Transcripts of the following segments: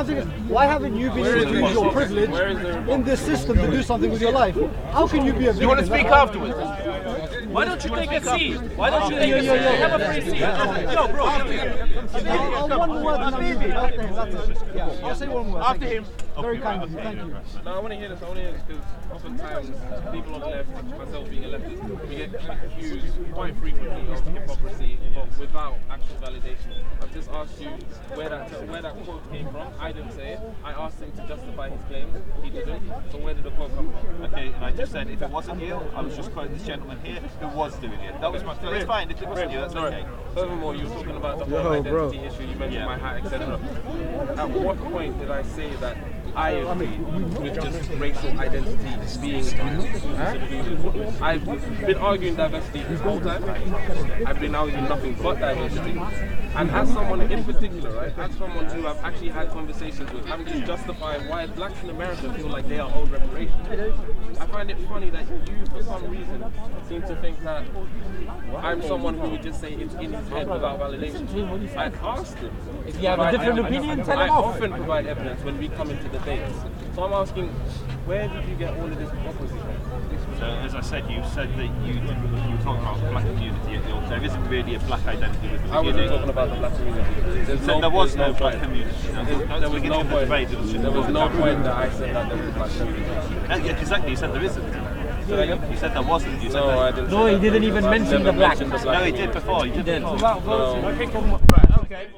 I'm thinking, why haven't you been able to use your privilege in this system to do something with your life? How can you be a victim? You want to speak afterwards? Why don't you take a seat? Why don't you take a seat? Have a free seat. Yo, bro. I'll one word and I'm leaving. After him, that's it. Yeah, I'll say one word. After him. Very kind of you, thank you. No, I want to hear this. I want to hear this because oftentimes people on the left, myself being a leftist, we get accused quite frequently of hypocrisy, but without actual validation. I've just asked you where that quote came from. I didn't say it. I asked him to justify his claims. He didn't. So where did the quote come from? Okay, and I just said if it wasn't you, I was just quoting this gentleman here who was doing it. That was my. It's fine. If it wasn't you, that's okay. Furthermore, you were talking about the whole identity issue. You mentioned my hat, etc. At what point did I say that I agree with just racial identity being included? I've been arguing diversity this whole time. I've been arguing nothing but diversity. And as someone in particular, right, as someone who I've actually had conversations with, I'm just justifying why blacks in America feel like they are owed reparations. I find it funny that you, for some reason, seem to think that I'm someone who would just say it's in his head without validation. I asked him. If you have a different opinion, tell him off. I often provide evidence when we come into debates. So I'm asking, where did you get all of this hypocrisy from? So as I said, you said that you were talking about the black community. There isn't really a black identity with the beginning. I wasn't talking about the black community. There was no black community. There was no point. There was no point that I said that there was a black community. Yeah, exactly. You said there isn't. You said there wasn't. You said no, I didn't. No, he didn't even mention the black. No, he did before. He did before. Okay, come on. Okay.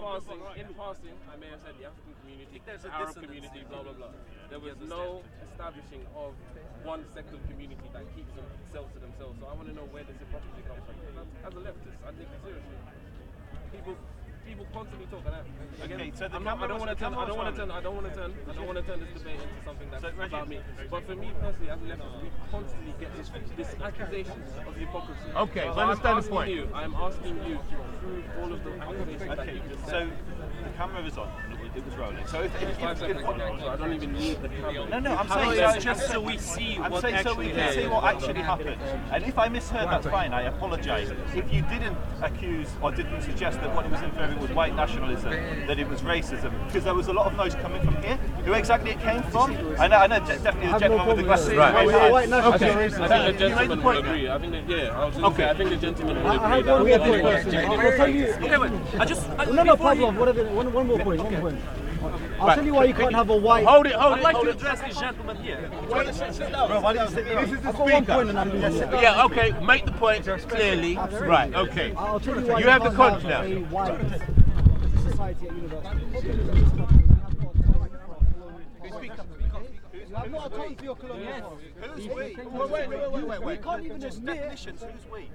In passing, I may have said the African community, the Arab community, blah blah blah. There was no establishing of one sect of community that keeps themselves to themselves. So I want to know where does hypocrisy come from. As a leftist, I take it seriously. People constantly talk like that. Again, okay, so I don't want to turn this debate into something that's about me. But for me personally, as a leftist, we constantly get this accusation of hypocrisy. Okay, so I understand the point. I'm asking you to prove all of the accusations that you just said. So the camera is on. It was rolling. So if 5 seconds, so I don't even need the camera. No, I'm saying it's just so we see I'm what saying so we can see what actually happened. And if I misheard, that's fine. I apologise. If you didn't accuse or didn't suggest that what he was inferring was white nationalism, that it was racism, because there was a lot of noise coming from here. Who exactly it came from? I know definitely the gentleman with the glasses. Right. White nationalism. I think the gentleman will agree. I think that, I think the gentleman will agree. I'll tell you. Okay, wait. No, Pavlov. One more point. I'll tell you why you can't have a white. Hold it. I'd like to address this gentleman here. Bro, why didn't you sit there? This is the I've got one speaker. point and I'm leaving. Yeah, okay. Make the point clearly. Right, okay. I'll tell you why You have the can't conch now. a white society at university. You have not atoned for your colonial. Who's we? Wait. We can't even admit. Definitions. Who's we?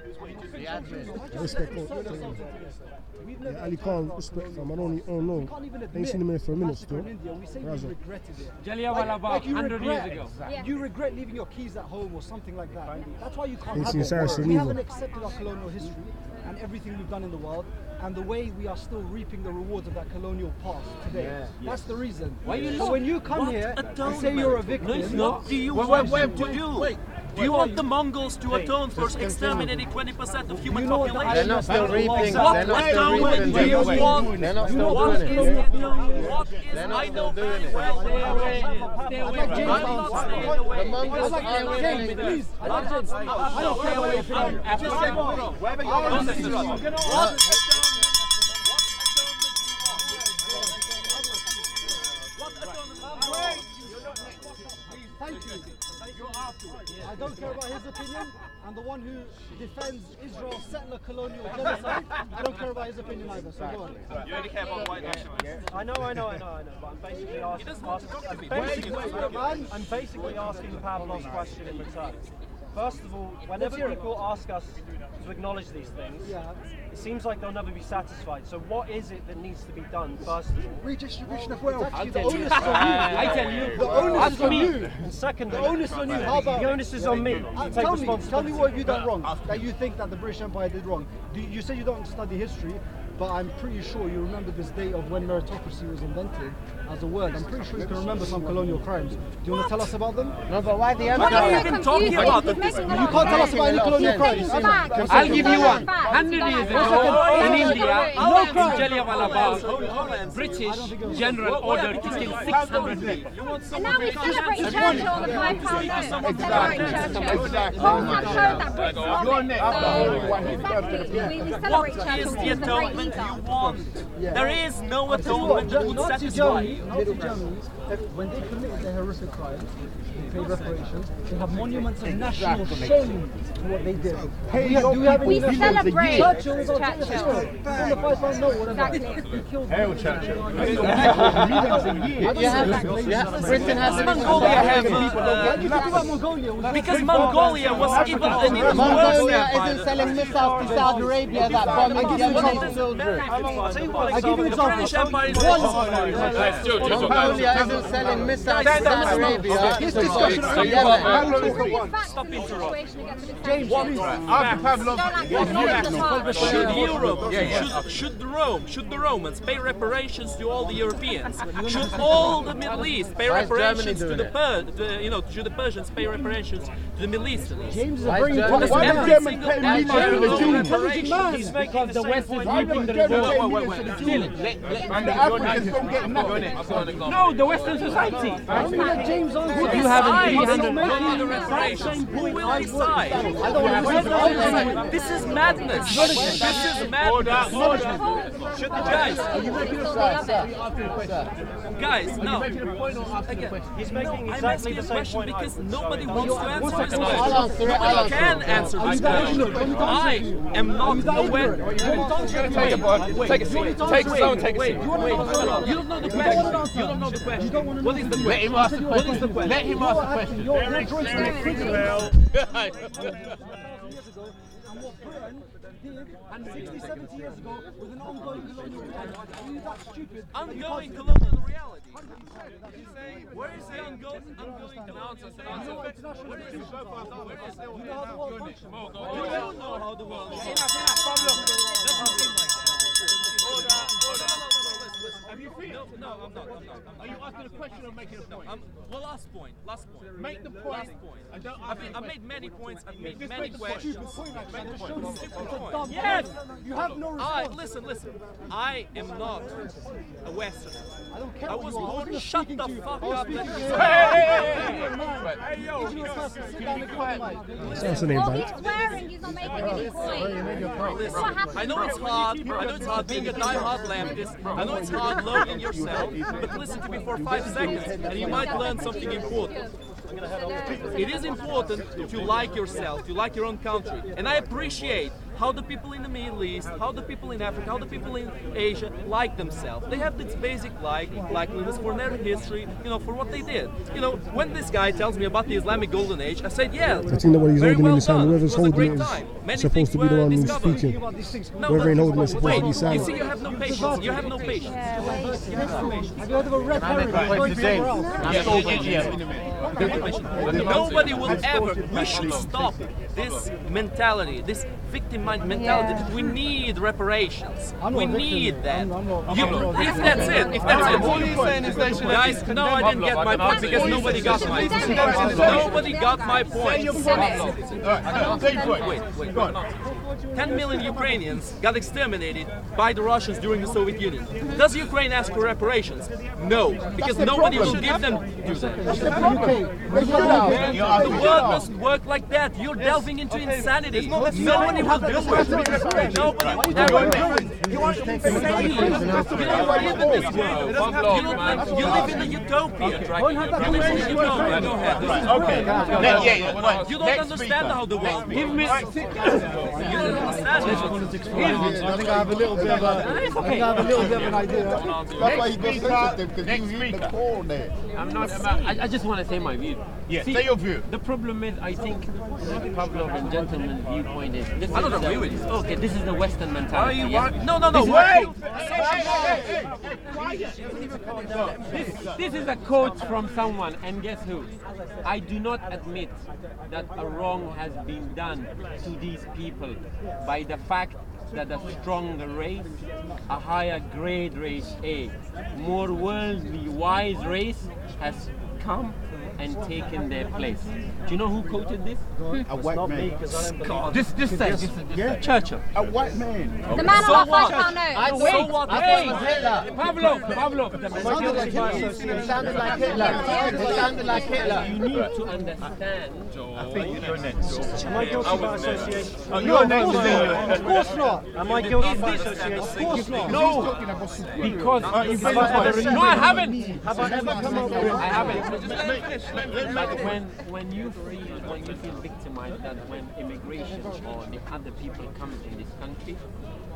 Ali Khan, respect fam. I don't know. I ain't seen him here for a minute still. We say we regretted it. Jallianwala Bagh, 100 years ago. You regret leaving your keys at home or something like that. That's why you can't Ain't have seen it. Saracen We either. haven't accepted our colonial history and everything we've done in the world, and the way we are still reaping the rewards of that colonial past today. That's the reason. So when you come here and say you're a victim, What do you want them to do? Do you want the Mongols to atone for exterminating 20% of human population? They're not still reaping. What They're not still atonement reaping. do you want? They're not still What doing is it. what is They're not I know still doing very it. well. The Mongols I are like James, please. I like James. I don't care what you think. Wherever you're Thank you. I don't care about his opinion, and the one who defends Israel's settler colonial genocide, I don't care about his opinion either, so go on. You only care about white nationalists. I know, but I'm basically asking Pavlov's question in return. First of all, whenever people ask us to acknowledge these things, it seems like they'll never be satisfied. So what is it that needs to be done, first of all? Redistribution of wealth. I tell you. The onus is on you. And secondly, The onus on you. How about the onus is on me to take tell me responsibility. what have you done wrong that you think that the British Empire did wrong? You say you don't study history. but I'm pretty sure you remember this date of when meritocracy was invented as a word. I'm pretty sure you can remember some colonial crimes. Do you want to tell us about them? No, but why the What are you even talking about? You can't tell us about any colonial crimes. I'll give you one. 100 years ago in India, in Jallianwala Bagh, British general ordered to kill 600 people. And now we celebrate Churchill, the 5 pound note. We celebrate Churchill. Polls have shown that Brits love it. Exactly. We celebrate Churchill. What is the atonement you want? There is no atonement that would satisfy you. Nazi Germany, when they committed their horrific crimes, they paid reparations. They have monuments of national shame to what they did. We celebrate Churchill was on Churchill. the 5 pound note, whatever. Exactly. He killed Churchill. Britain has Mongolia have because Mongolia was even an even worse Mongolia empire. isn't selling missiles to Saudi Arabia that bombing Yemen children. I give you an example. British Empire is Mongolia isn't selling missiles to Saudi Arabia to bombing Yemen. Stop interrupting. James, Should Europe, should the Romans pay reparations to all the Europeans? Should all the Middle East pay reparations to the should the Persians pay reparations to the Middle Easterners? James is a very important man. He's making the West is reaping the reward. And the Africans don't get nothing. No, the Western society. James on. You have 300 reparations. Who will decide? This is madness. This is madness. Guys, no. Again, He's making I'm exactly asking the a same question point. because nobody wants to answer this I'll question. answer it. Nobody can answer this question. I am not aware. Take a seat. Take a seat. You don't know the question. You don't know the question. What is the question? Let him ask the What is the question? Let him ask the question. And what Britain did and 60, 70 years ago with an ongoing colonial reality. Are you that stupid? Ongoing colonial reality. Where is the ongoing colonial reality? Where is it? You know how the world functions. You don't know how the world functions. No, I'm not. Are you asking a question or making a point? Well, last point. Make the point. Last point. I've made many points. I've made many questions. Yes! You have no response. Listen. I am not a Westerner. I don't care. I was born. Shut the fuck up. Hey, yo. That's the name, Well, Bank. he's swearing, he's not making any point. What happened? I know it's hard being a die-hard leftist. I know it's hard loading yourself, but listen to me for 5 seconds and you might learn something important. It is important to like yourself, to like your own country. And I appreciate how the people in the Middle East, how the people in Africa, how the people in Asia like themselves. They have this basic likeliness for their history, for what they did. When this guy tells me about the Islamic Golden Age, I said, yeah, I think that what he's very holding in well his hand, done. whoever's It was a holding great it time. is Many supposed to be things the one were who's discovered. speaking. No, Whoever ain't holding it is supposed to wait, be you silent. see, you have no patience. You have no patience. Have you heard of a red herring going somewhere else? Nobody will ever. We should stop this mentality, this victim mentality. We need reparations. We need that. If that's it. All you're saying is they should Guys, no, I didn't get my point because nobody got my point. Nobody got my point. Wait. 10 million Ukrainians got exterminated by the Russians during the Soviet Union. Does Ukraine ask for reparations? No, because nobody will give them to them. The world doesn't work like that. You're delving into insanity. Nobody will do it. Nobody will ever do it. You are insane. You don't live in this world. You live in a utopia. You live in a utopia. Go ahead. Okay. You don't understand how the world works. You don't understand it. I think I have a little bit of an idea. That's why he got sensitive, because you hit the core there. I just want to say my view. Yeah, say your view. The problem is, I think, Pavlov and gentleman's viewpoint is this. I don't agree with you. Okay, this is the Western mentality. No, wait! This is a quote from someone, and guess who? I do not admit that a wrong has been done to these people by the fact that a stronger race, a higher grade race A, more worldly wise race has come and taken their place. Do you know who quoted this? A white man. This says Churchill. A white man. The man on our what? £5 note. So what? Hey, Pavlov. It sounded like Hitler. It sounded like Hitler. It sounded like Hitler. You need to understand. I think you're next. Am I guilty by association? Oh, you're next. Of course not. Am I guilty by association? Of course not. No, because no, I haven't. Have I ever come up with... I haven't. But when you feel victimized, that when immigration or the other people come in this country,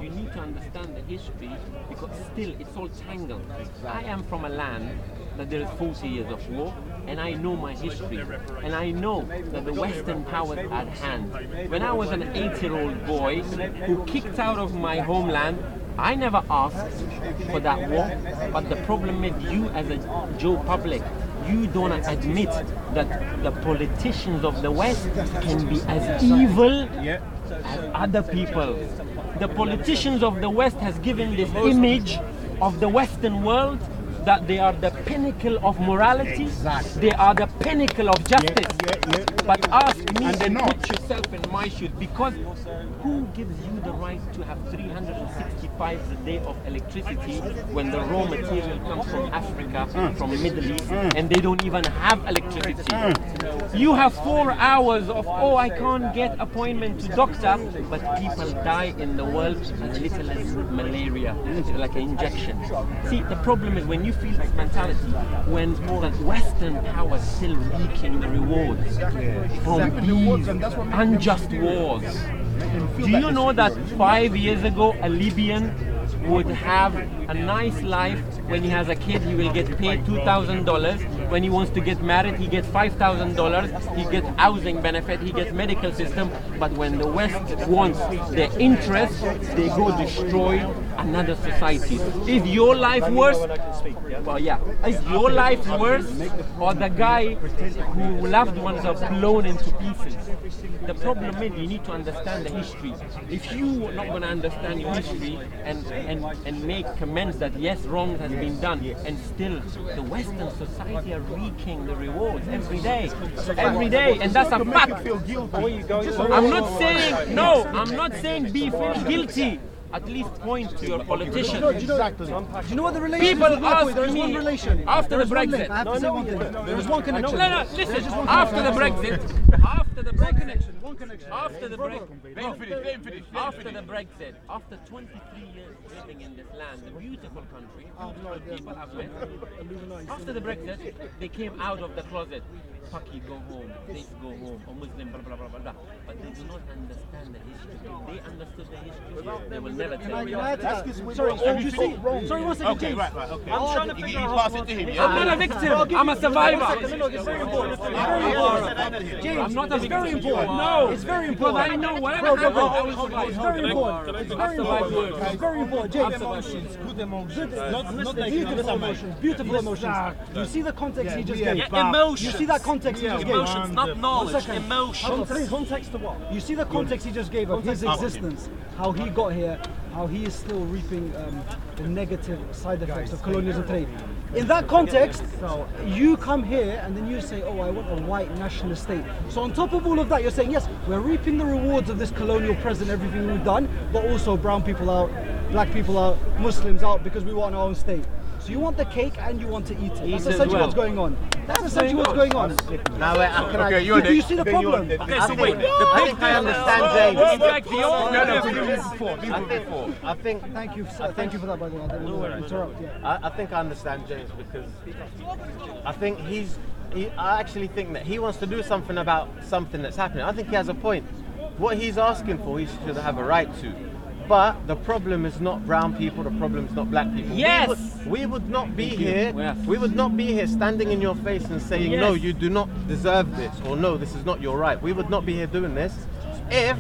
you need to understand the history, because still it's all tangled. I am from a land that there is 40 years of war, and I know my history, and I know that the Western powers are at hand. When I was an 8-year-old boy who kicked out of my homeland, I never asked for that war, but the problem is you as a Joe public, you don't admit that the politicians of the West can be as evil as other people. The politicians of the West has given this image of the Western world that they are the pinnacle of morality, they are the pinnacle of justice. But ask me and put yourself in my shoes, because who gives you the right to have 365 a day of electricity when the raw material comes from Africa, from Middle East, and they don't even have electricity? You have 4 hours of, oh, I can't get appointment to doctor, but people die in the world as little as malaria. It's like an injection. See, the problem is when you feel this mentality, when the Western power is still reaping the rewards from these unjust wars. Do you know that 5 years ago a Libyan would have a nice life? When he has a kid, he will get paid $2,000. When he wants to get married, he gets $5,000. He gets housing benefit, he gets medical system. But when the West wants their interest, they go destroy another society. Is your life worse? Well, yeah. Is your life worse, or the guy who loved ones are blown into pieces? The problem is you need to understand the history. If you are not going to understand your history and make comments that yes, wrong has been done, and still the Western society are reaping the rewards every day, and that's a fact. I'm not saying no. I'm not saying be guilty. At least point to your politicians. Exactly. Do you know what the relation People is? ask There is me one relation. after the There is one Brexit. link. I have to say one thing. There is one connection. No, listen. After the Brexit, after the Brexit, after 23 years living in this land, a beautiful country, beautiful people I've met. After the Brexit, they came out of the closet. Paki, go home. They go home. Or Muslim, blah blah blah blah blah. But they do not understand the history. If they understood the history, they will never tell me. Sorry, one second. Okay, right, okay. I'm trying to You figure out pass it to him, yeah? I'm not a victim. I'm a survivor. It's very important. James, I'm not a it's very victim. important. No, It's very because important. I know whatever happened, I will survive. It's very important. It's very important. It's very important. James, Good emotions. beautiful emotions. Beautiful emotions. You see the context he just gave. Emotions. You see that context he just gave. Emotions, not knowledge. One Emotions. second. Context to what? You see the context he just gave of his existence, how he got here, how he is still reaping the negative side effects of colonialism today. In that context, you come here and then you say, oh, I want a white nationalist state. So on top of all of that, you're saying, yes, we're reaping the rewards of this colonial present, everything we've done, but also brown people out, black people out, Muslims out, because we want our own state. So you want the cake and you want to eat it. That's essentially what's going on. That's essentially what's going on. Now, Okay, you're Do you see the problem? Okay, so wait. I think I understand James. Like the old I think. Thank you for that, by the way. I didn't want to interrupt. Yeah. I think I understand James, because I think I actually think that he wants to do something about something that's happening. I think he has a point. What he's asking for, he should have a right to. But the problem is not brown people. The problem is not black people. Yes. We would not be here. Yes. We would not be here standing in your face and saying, no, you do not deserve this, or no, this is not your right. We would not be here doing this if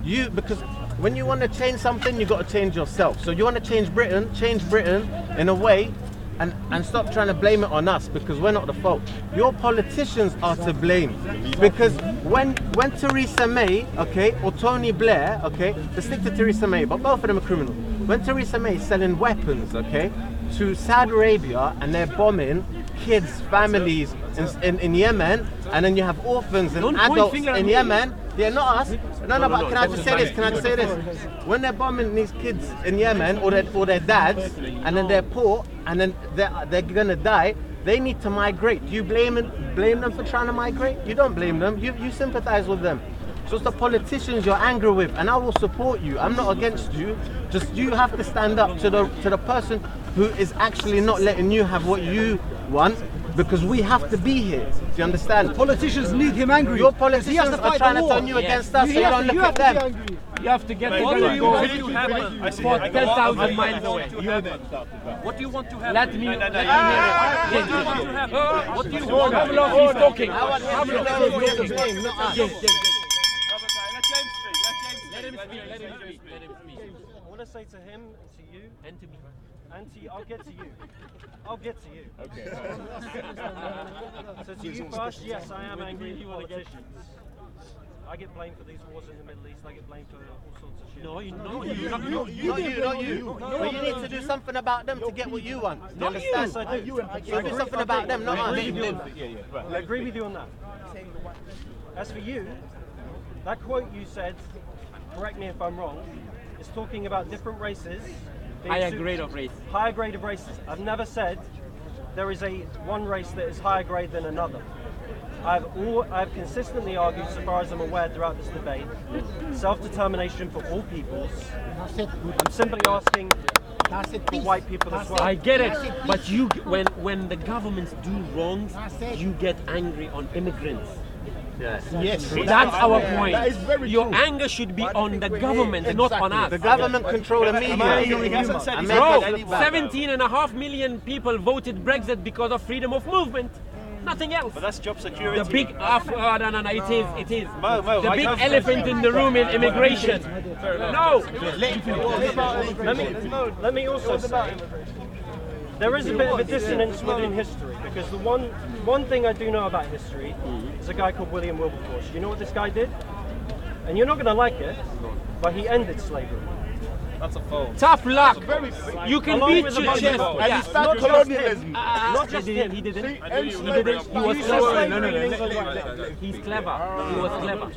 you, because when you want to change something, you got to change yourself. So you want to change Britain in a way and stop trying to blame it on us, because we're not the fault. Your politicians are to blame, because when Theresa May, okay, or Tony Blair, okay, let's stick to Theresa May, but both of them are criminals. When Theresa May is selling weapons, okay, to Saudi Arabia, and they're bombing kids, families in Yemen, and then you have orphans and adults in Yemen. Yeah, not us. No, but can I just say this? Can I just say this? When they're bombing these kids in Yemen, or their dads, and then they're poor, and then they're gonna die, they need to migrate. Do you blame them for trying to migrate? You don't blame them. You sympathize with them. So it's the politicians you're angry with, and I will support you. I'm not against you. Just you have to stand up to the person who is actually not letting you have what you want, because we have to be here. Do you understand? Politicians need him angry. Your politicians are trying to turn you against us, so you don't look at them. You have to get What do you want to happen? for 10,000 miles away. What do you want to happen? Let me. What do you want to happen? What do you want? Havlov is talking. Let him speak. I want to say to him and to you And to me. and to you, I'll get to you. Okay. So to you first, yes, I am angry at politicians. I get blamed for these wars in the Middle East. I get blamed for all sorts of shit. No, Not you. But you need to do something about them to get what you want. Do you understand? Yes, I do. So do something about them, not us. I agree with you on that. As for you, that quote you said, correct me if I'm wrong, is talking about different races. higher grade of race. Higher grade of races. I've never said there is one race that is higher grade than another. I've consistently argued, so far as I'm aware, throughout this debate, self-determination for all peoples. I'm simply asking for white people as well. I get it, but when the governments do wrongs, you get angry on immigrants. Yes. That's our point. Your anger should be on the government, not on us. The government control the media. Bro, 17.5 million people voted Brexit because of freedom of movement. Nothing else. But that's job security. The big, no, it is. The big elephant in the room is immigration. No. Let me also say, there is a bit of a dissonance within history, because the one thing I do know about history is a guy called William Wilberforce. You know what this guy did? And you're not going to like it, but he ended slavery. That's a fault. Tough luck. You can beat your chest. And he started colonialism. Not just him. He didn't. He was clever. No. He's clever. He was clever.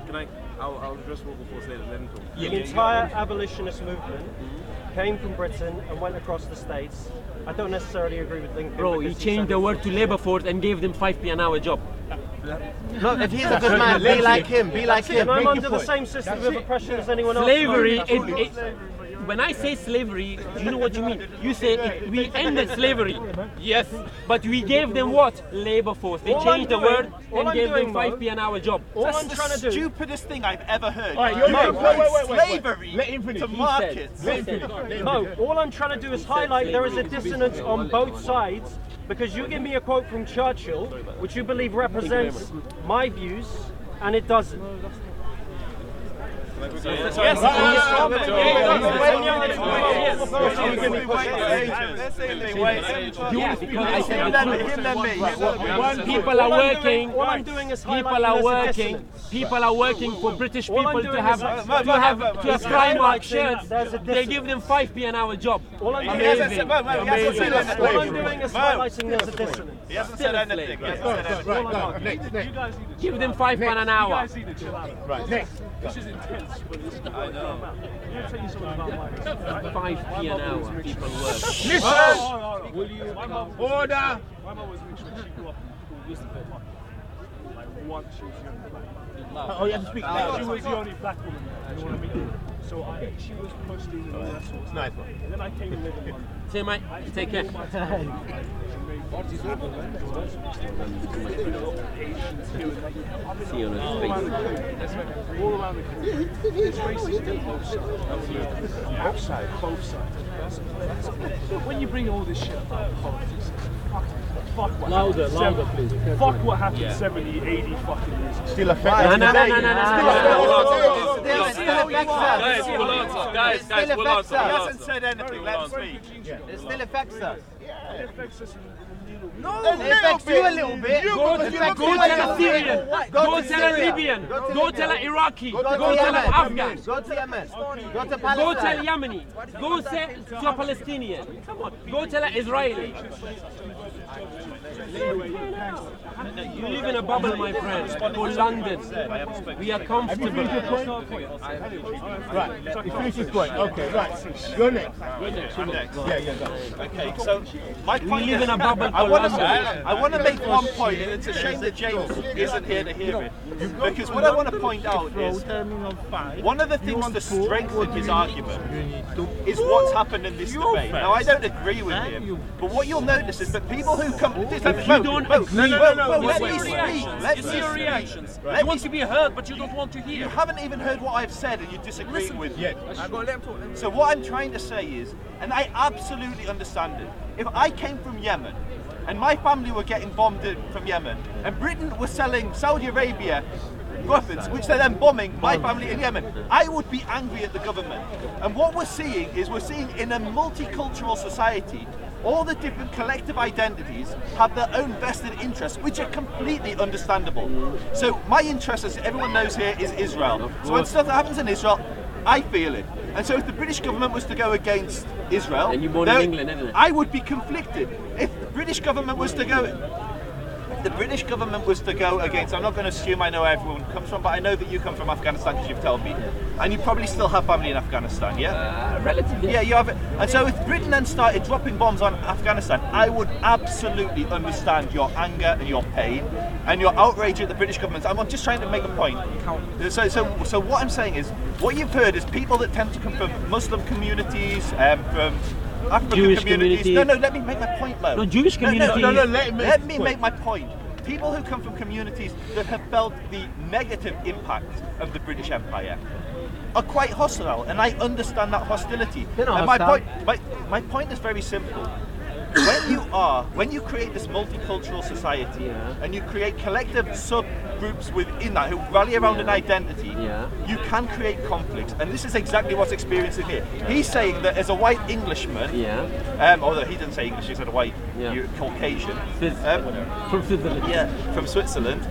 Can I'll address Wilberforce later. Let him talk. The entire abolitionist movement came from Britain and went across the States. I don't necessarily agree with Lincoln. Bro, he changed the word to labor force and gave them 5p an hour job. No, if he's a good man, be like him. Be like him. And I'm under the same system of oppression as anyone else. Slavery, when I say slavery, do you know what you mean? You say we ended slavery. Yes, but we gave them what? Labor force. They changed the word and gave them 5p an hour job. That's the stupidest thing I've ever heard. Wait. Slavery to markets. No, all I'm trying to do is highlight there is a dissonance on both sides, because you give me a quote from Churchill, which you believe represents my views, and it doesn't. People are working. All I'm doing is People are working for British people to have Primark shirts. They give them 5p an hour job. All I'm doing is highlighting there's a dissonance. He hasn't said anything. Give them 5 pound an hour. Right, next. This is intense. I know. Let me tell you something about my life. 5p an hour, people work. Listen! Will you? Order! My mum was literally, she grew up in used to play hockey. Like once she was the only black. Oh, you have to speak. She was the only black woman there, you know what I mean? So she was posting and all that sort of stuff. Nice one. And then I came and lived in London. Say, mate, take care. See you on his face. All around the country. It's racist on both sides. Both sides. When you bring all this shit about politics, fuck what Louder, please. Fuck what happened 70, 80 fucking years ago. Still affects No. Guys, He hasn't said anything. Let him speak. It still affects us. It affects us No, It affects you a little bit. Go tell a Syrian, go tell a Libyan, go tell a Iraqi, go tell an Afghan, Go to Yemen. Go to go Palestine. tell Yemeni, go say to a Palestinian. Come on, go tell an Israeli. You live in a bubble, my friend. For London, we are comfortable. Right, you finish this point. Okay, right. You're next. I'm next. Yeah, go. Okay, so my point live is, in a bubble I for want to make one point, and it's a shame that James isn't here to hear it. Because what I want to point out is one of the things to strengthen his argument is what's happened in this debate. Now, I don't agree with him, but what you'll notice is that people who come... If you don't agree, let me speak. Let It's me your speak. reactions. Let You me want to be heard, but you don't want to You hear. haven't even heard what I've said and you're disagreeing with me. So what I'm trying to say is, and I absolutely understand it, if I came from Yemen and my family were getting bombed from Yemen and Britain was selling Saudi Arabia weapons, which they're then bombing my family in Yemen, I would be angry at the government. And what we're seeing is in a multicultural society, all the different collective identities have their own vested interests, which are completely understandable. So my interest, as everyone knows here, is Israel. So when stuff happens in Israel, I feel it. And so if the British government was to go against Israel, And you're born in England, isn't it? I would be conflicted. If the British government was to go... The British government was to go against, I'm not going to assume I know where everyone comes from, but I know that you come from Afghanistan because you've told me. And you probably still have family in Afghanistan, yeah? Relatively. Yeah, you have it. And so if Britain then started dropping bombs on Afghanistan, I would absolutely understand your anger and your pain and your outrage at the British government. I'm just trying to make a point. So what I'm saying is, what you've heard is people that tend to come from Muslim communities, from African Jewish communities. communities. No, let me make my point, Mo. No, Jewish communities. No, let me make my point. People who come from communities that have felt the negative impact of the British Empire are quite hostile, and I understand that hostility. They're not And hostile. my point is very simple. When you create this multicultural society and you create collective subgroups within that who rally around an identity, you can create conflicts, and this is exactly what's experiencing here. He's saying that as a white Englishman, although he didn't say English, he said a white Caucasian, From Switzerland. from Switzerland,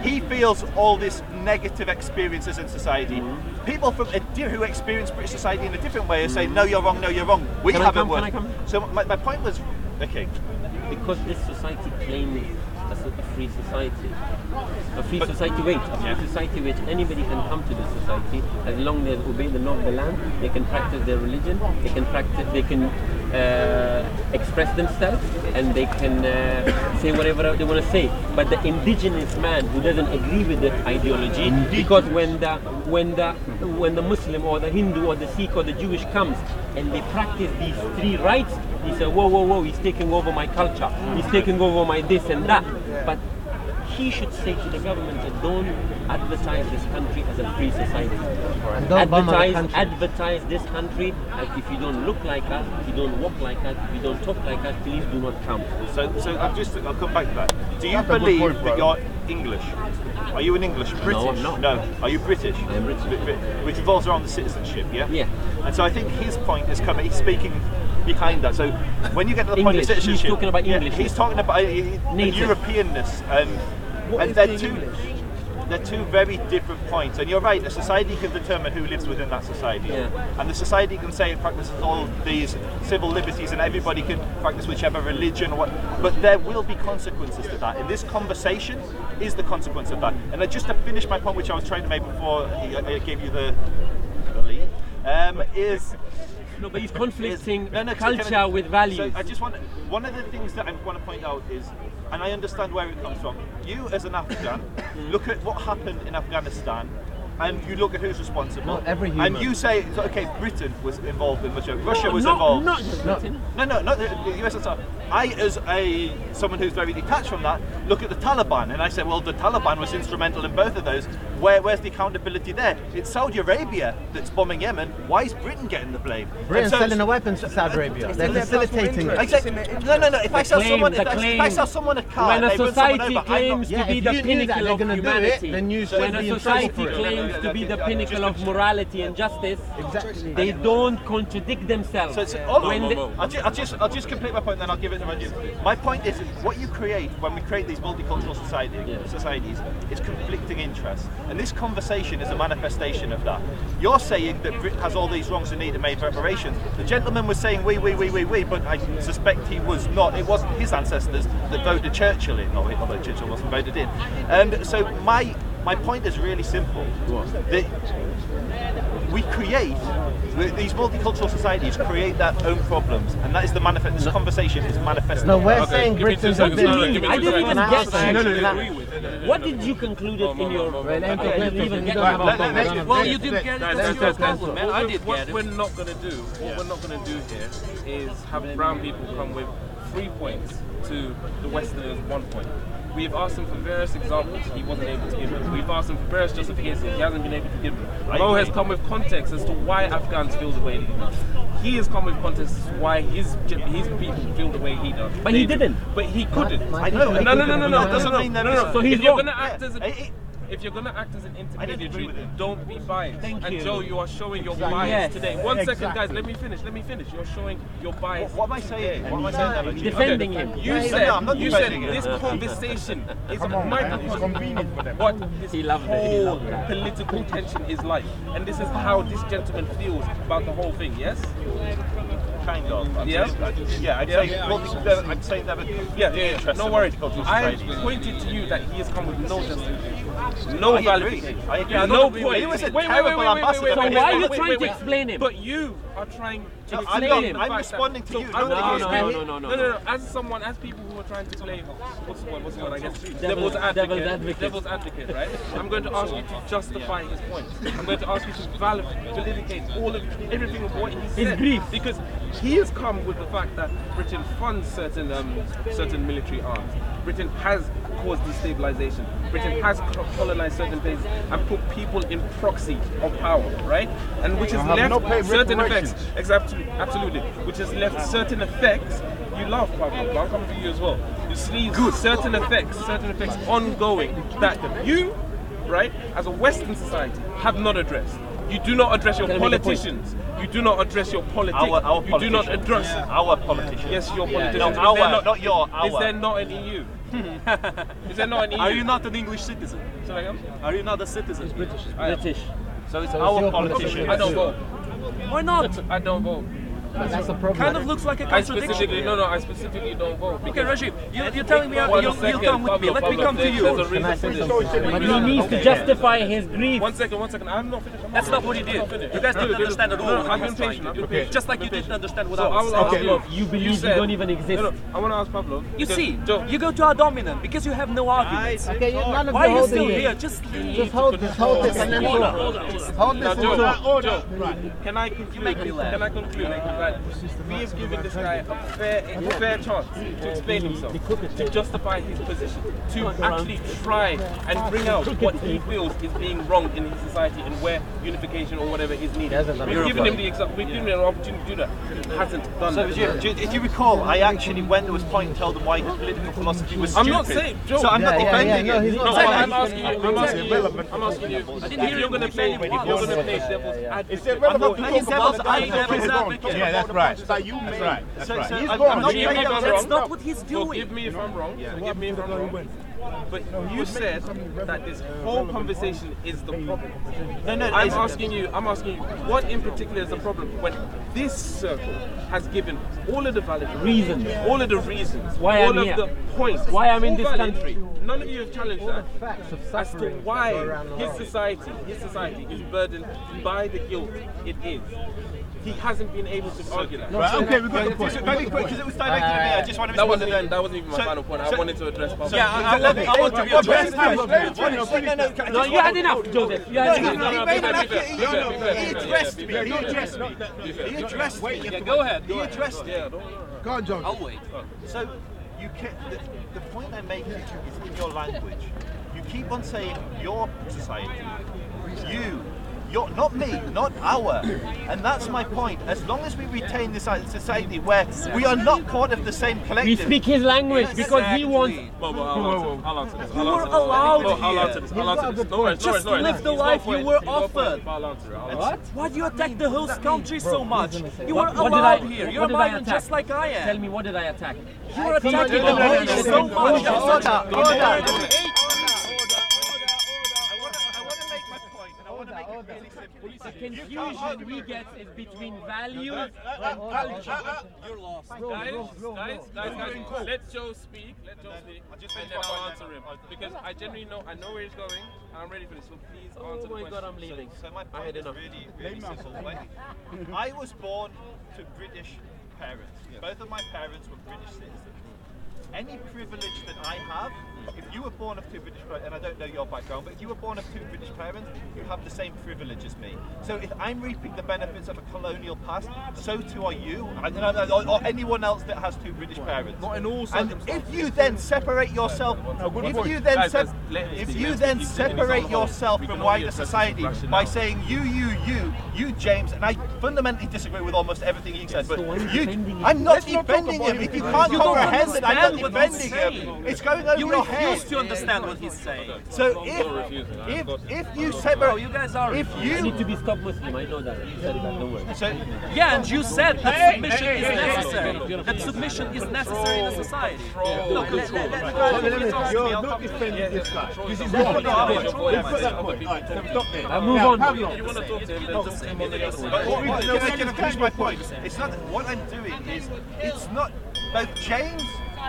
he feels all this negative experiences in society. People from who experience British society in a different way are saying, no, you're wrong, no, you're wrong. We Can I haven't come? worked. Can I come? So my point was, okay. Because this society claims a free society. A free society, a free society which anybody can come to this society as long as they obey the law of the land, they can practice their religion, they can express themselves, and they can say whatever they want to say. But the indigenous man who doesn't agree with the ideology, because when the Muslim or the Hindu or the Sikh or the Jewish comes and they practice these three rights, he said, whoa, he's taking over my culture, he's taking over my this and that. But he should say to the government that don't advertise this country as a free society. Advertise this country as if you don't look like us, if you don't walk like us, if you don't talk like us, please do not come. So I'll come back to that. Do you believe that you're English? Are you an Englishman? No, I'm not. No. Are you British? I am British. Which revolves around the citizenship, yeah? Yeah. And so I think his point is coming, he's speaking behind that. So when you get to the point of citizenship, he's talking about English. He's talking about Europeanness, and they're two very different points. And you're right, a society can determine who lives within that society. And the society can say it practices all these civil liberties and everybody can practice whichever religion, but there will be consequences to that. And this conversation is the consequence of that. And just to finish my point, which I was trying to make before I gave you the lead, is... No, but he's conflicting culture with values. So I just one of the things that I want to point out is, and I understand where it comes from, you as an Afghan, look at what happened in Afghanistan, and you look at who's responsible. Not every human. And you say, okay, Britain was involved in Russia was involved. Not just Britain. No, not the USSR. I, as someone who's very detached from that, look at the Taliban, and I say, well, the Taliban was instrumental in both of those. Where's the accountability there? It's Saudi Arabia that's bombing Yemen. Why is Britain getting the blame? Britain's selling the weapons to Saudi Arabia. They're facilitating it. No. If I sell someone a car, when a they run someone society over, claims to be the pinnacle of humanity, then you should when a be in trouble society for it. claims to be the pinnacle of morality and justice, they don't contradict themselves. So I'll just complete my point, then I'll give it to you. My point is, what you create when we create these multicultural societies is conflicting interests, and this conversation is a manifestation of that. You're saying that Britain has all these wrongs and need to make reparations. The gentleman was saying we, but I suspect he was not. It wasn't his ancestors that voted Churchill in, although Churchill wasn't voted in. And so my point is really simple. That we create, these multicultural societies create their own problems, and that is the manifest. This conversation is manifesting. No, we're saying Britain's a bit. I didn't even get that. What did you conclude in your? Well, you didn't get it. That's your problem, man. I did get it. What we're not going to do here is have brown people come with 3 points to the Westerners' 1 point. We've asked him for various examples, he wasn't able to give them. We've asked him for various justifications, he hasn't been able to give them. Mo has come with context as to why Afghans feel the way they do. He has come with context as to why his people feel the way he does. But he didn't. But he couldn't. I know. No. Doesn't mean that. No. So he's if you're wrong. going to act as if you're going to act as an intermediary, don't be biased. Thank you. And Joe, you are showing your bias today. One second, guys, let me finish. You're showing your bias. What am I saying? What am I saying? Defending him. You said this conversation is a microcosm what this whole political tension is like. And this is how this gentleman feels about the whole thing, yes? Kind of. Yeah? I'd say that. Yeah. No worries. I pointed to you that he has come with no justification, no validity. No point. Wait. So why are you trying to explain him? But you are trying to explain him. I'm responding to you. No. As people who are trying to play, what's the word? I guess devil's advocate, right? I'm going to ask you to justify his points. I'm going to ask you to validate everything of what he said. His grief. Because he has come with the fact that Britain funds certain military arms. Britain has caused destabilization. Britain has colonized certain places and put people in proxy of power, right? And which has left certain effects. Absolutely. Which has left certain effects. You laugh, Pablo, but I'm coming for you as well. You see certain effects ongoing that you, right, as a Western society, have not addressed. You do not address your politicians. You do not address your politics. You do not address our politicians. Yes, your politicians. No, not your. Is there not an EU? Is there not an EU? Are you not an English citizen? Sorry, Are you not a citizen? British. So it's our politicians. I don't vote. Why not? I don't vote. That's a problem. Kind of looks like a contradiction. I specifically don't vote. Okay, Rajib, you're telling me you'll come with me. Let me come to you. There's a reason for this. But he needs to justify his grief. One second. I'm not finished. That's not what he did. You guys didn't understand at all. I've been patient. Just like you didn't understand what I So was I will saying. ask You believe you don't even exist. I want to ask Pablo. You see, you go to our dominant because you have no arguments. Okay, none of Why you are you holding still it. here? Just leave. Just hold this and then talk. Hold this and talk. Joe, can I conclude? That we have given this guy a fair chance to explain himself, to justify his position, to actually try and bring out what he feels is being wrong in his society and where unification or whatever is needed. We've given him an opportunity to do that. He hasn't done that. If you recall, I actually went to his point and told him why his political philosophy was stupid. I'm not saying, Joe. So I'm not defending it. No, I'm asking you. I didn't hear you're going to play devil's advocate. I'm not playing devil's advocate. Yeah, that's right. That's right. That's not what he's doing. Forgive me if I'm wrong. But you said that this whole conversation is the problem. I'm asking you, what in particular is the problem when this circle has given all of the valid reasons, all of the reasons, why all I'm of here. the points, why I'm in this valid. country. None of you have challenged that as to why his society is burdened by the guilt it is. he hasn't been able to argue that. Right, okay, we've got the point. Very quick, because it was directed at me, I just want to respond to that. That wasn't even my final point. I wanted to address Pablo. Yeah, I want to address that. No, you had enough, Joseph. You had enough. He addressed me. He addressed me. Go ahead. He addressed it. Go on, John. I'll wait. So, the point I'm making is in your language. You keep on saying your society, you're not me, not our. And that's my point. As long as we retain this society where we are not part of the same collective. We speak his language because he wants. I'll answer this. You were allowed I'll answer this. Just live the life you were offered. What? Why do you attack the host country so much? You were What allowed here. You're a did I migrant attack? just like I am. Tell me, what did I attack? You were attacking the host so much. The confusion we get is between values and culture. You're lost. Guys, let Joe speak. And then I'll answer him. Because I genuinely know, I know where he's going, and I'm ready for this. So please answer the question. Oh my God, I'm leaving. So my point is really simple. I was born to British parents. Both of my parents were British citizens. Any privilege that I have, if you were born of two British parents, and I don't know your background, but if you were born of two British parents, you have the same privilege as me. So if I'm reaping the benefits of a colonial past, so too are you, or anyone else that has two British parents. Not in all and circumstances. if you then separate yourself, if you then separate yourself from wider society by saying you, James, and I fundamentally disagree with almost everything he said, but I'm not defending him. If you can't comprehend it, I'm not defending him. It's going over your head. You refuse to understand what he's saying. So if you separate, you guys are. I need to be stop Muslim. I know that. You said that. Don't worry. So yeah, and you said that submission is necessary. That submission is necessary in a society. Look, You're not defending this guy. This is what I'll move on. you want to talk to him, Can I finish my point? It's not what I'm doing is it's not both James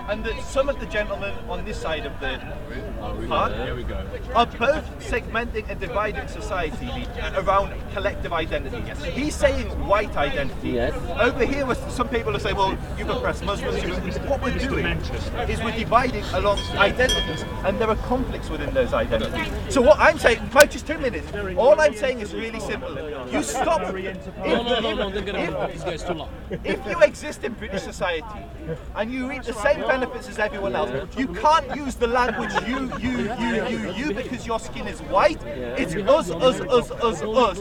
and some of the gentlemen on this side of the park are both segmenting and dividing society around collective identity. He's saying white identity. Yes. Over here, some people are saying, well, you've oppressed Muslims. What we're doing is we're dividing along identities, and there are conflicts within those identities. So what I'm saying, just 2 minutes, all I'm saying is really simple. You stop. If you exist in British society and you reap the same benefits as everyone else, you can't use the language you because your skin is white. It's us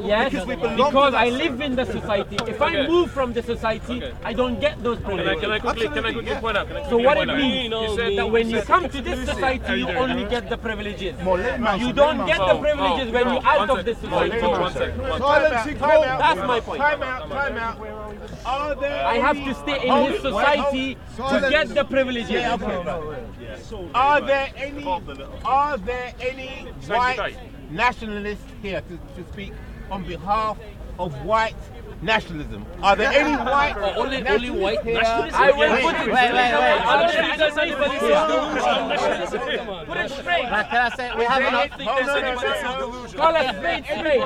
Yes, because we belong because to I live in the society. If I move from the society, I don't get those privileges. Can I quickly point out? So what it means is that when you come to this society, you only get the privileges. You don't get the privileges when you're out of this society. That's my point. Time out. Are there I have to stay in this society to get the privileges. Are there any white nationalists here to speak on behalf of white nationalism? Are there any white only white nationalists? I will put it Put it straight. Can I say we have enough? Call a spade spade.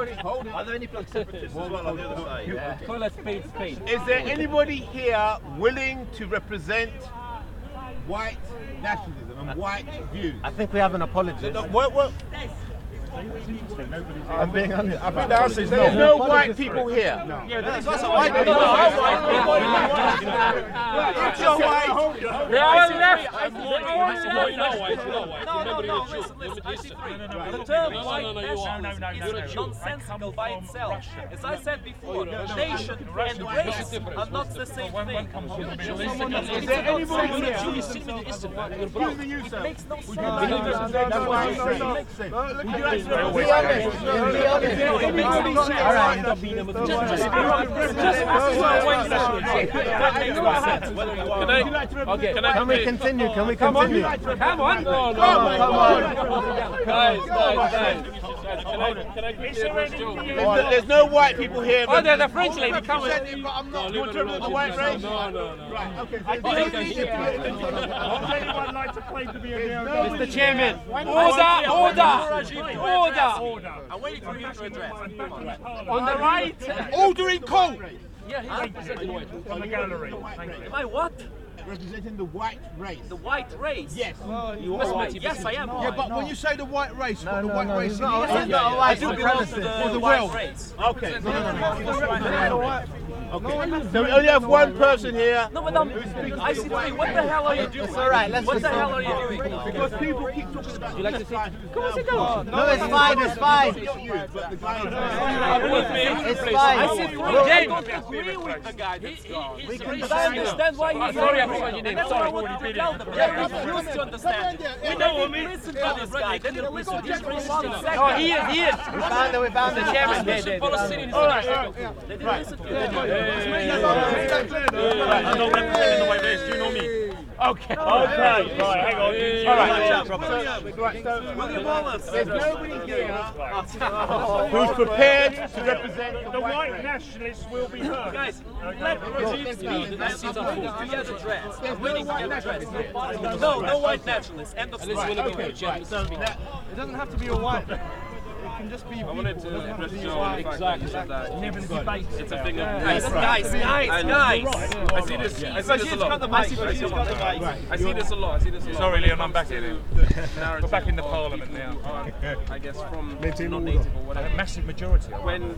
Are there any black separatists as well on the other side? Call a spade spade. Is there anybody here willing to represent white nationalism and white views? I think we have an apology. I'm being honest. I think the answer is no. There's no white people here. No. Yeah, there's also white people. They all left. The term white nationalism is nonsensical by itself. As I said before, nation and race are not the same thing. Is there anybody here? It makes no sense. Be honest. Can we continue? Can we continue? Come on. Guys. Can I quickly address Joe? There's no white people here. Oh, there's a French lady. Come on. But I'm not contributing to the white race. No. Right, okay. Mr. Chairman, order. I'm waiting for you to address. On the right. Order in court. Yeah, he's representing white. On the gallery. Thank you. Am I what? Representing the white race. The white race? Yes. Yes, I am. Yeah, but when you say the white race, what the white race is? I do belong to the white race. Okay. Okay. So we only have one person here. No, but I see three. What the hell are you doing? It's all right. What the hell are you doing? Because people keep talking about. You like to say? Come on, sit down. No, it's fine. It's fine. It's fine. I see three. I don't agree with the guy. He's racist. I understand why he's sorry. I forgot your name. Sorry. They refuse to understand. We didn't listen to this guy. They didn't listen to this racist. Oh, he is. We found the chairman. They didn't listen to it. I'm not representing the white race. Do you know me? Okay. Right, hang on. All right. William Wallace. There's nobody here who's prepared to represent The white nationalists will be heard. Guys, let Rajiv speak. He has address. I'm waiting for your address. No white nationalists. End of story. It doesn't have to be a white. It can just be. I wanted to address your exactly. It's a thing of guys. I see this a lot. I see this a lot. Sorry, Liam, I'm back here. We're back in the parliament now. I guess from not Maintain native or A whatever. massive majority. When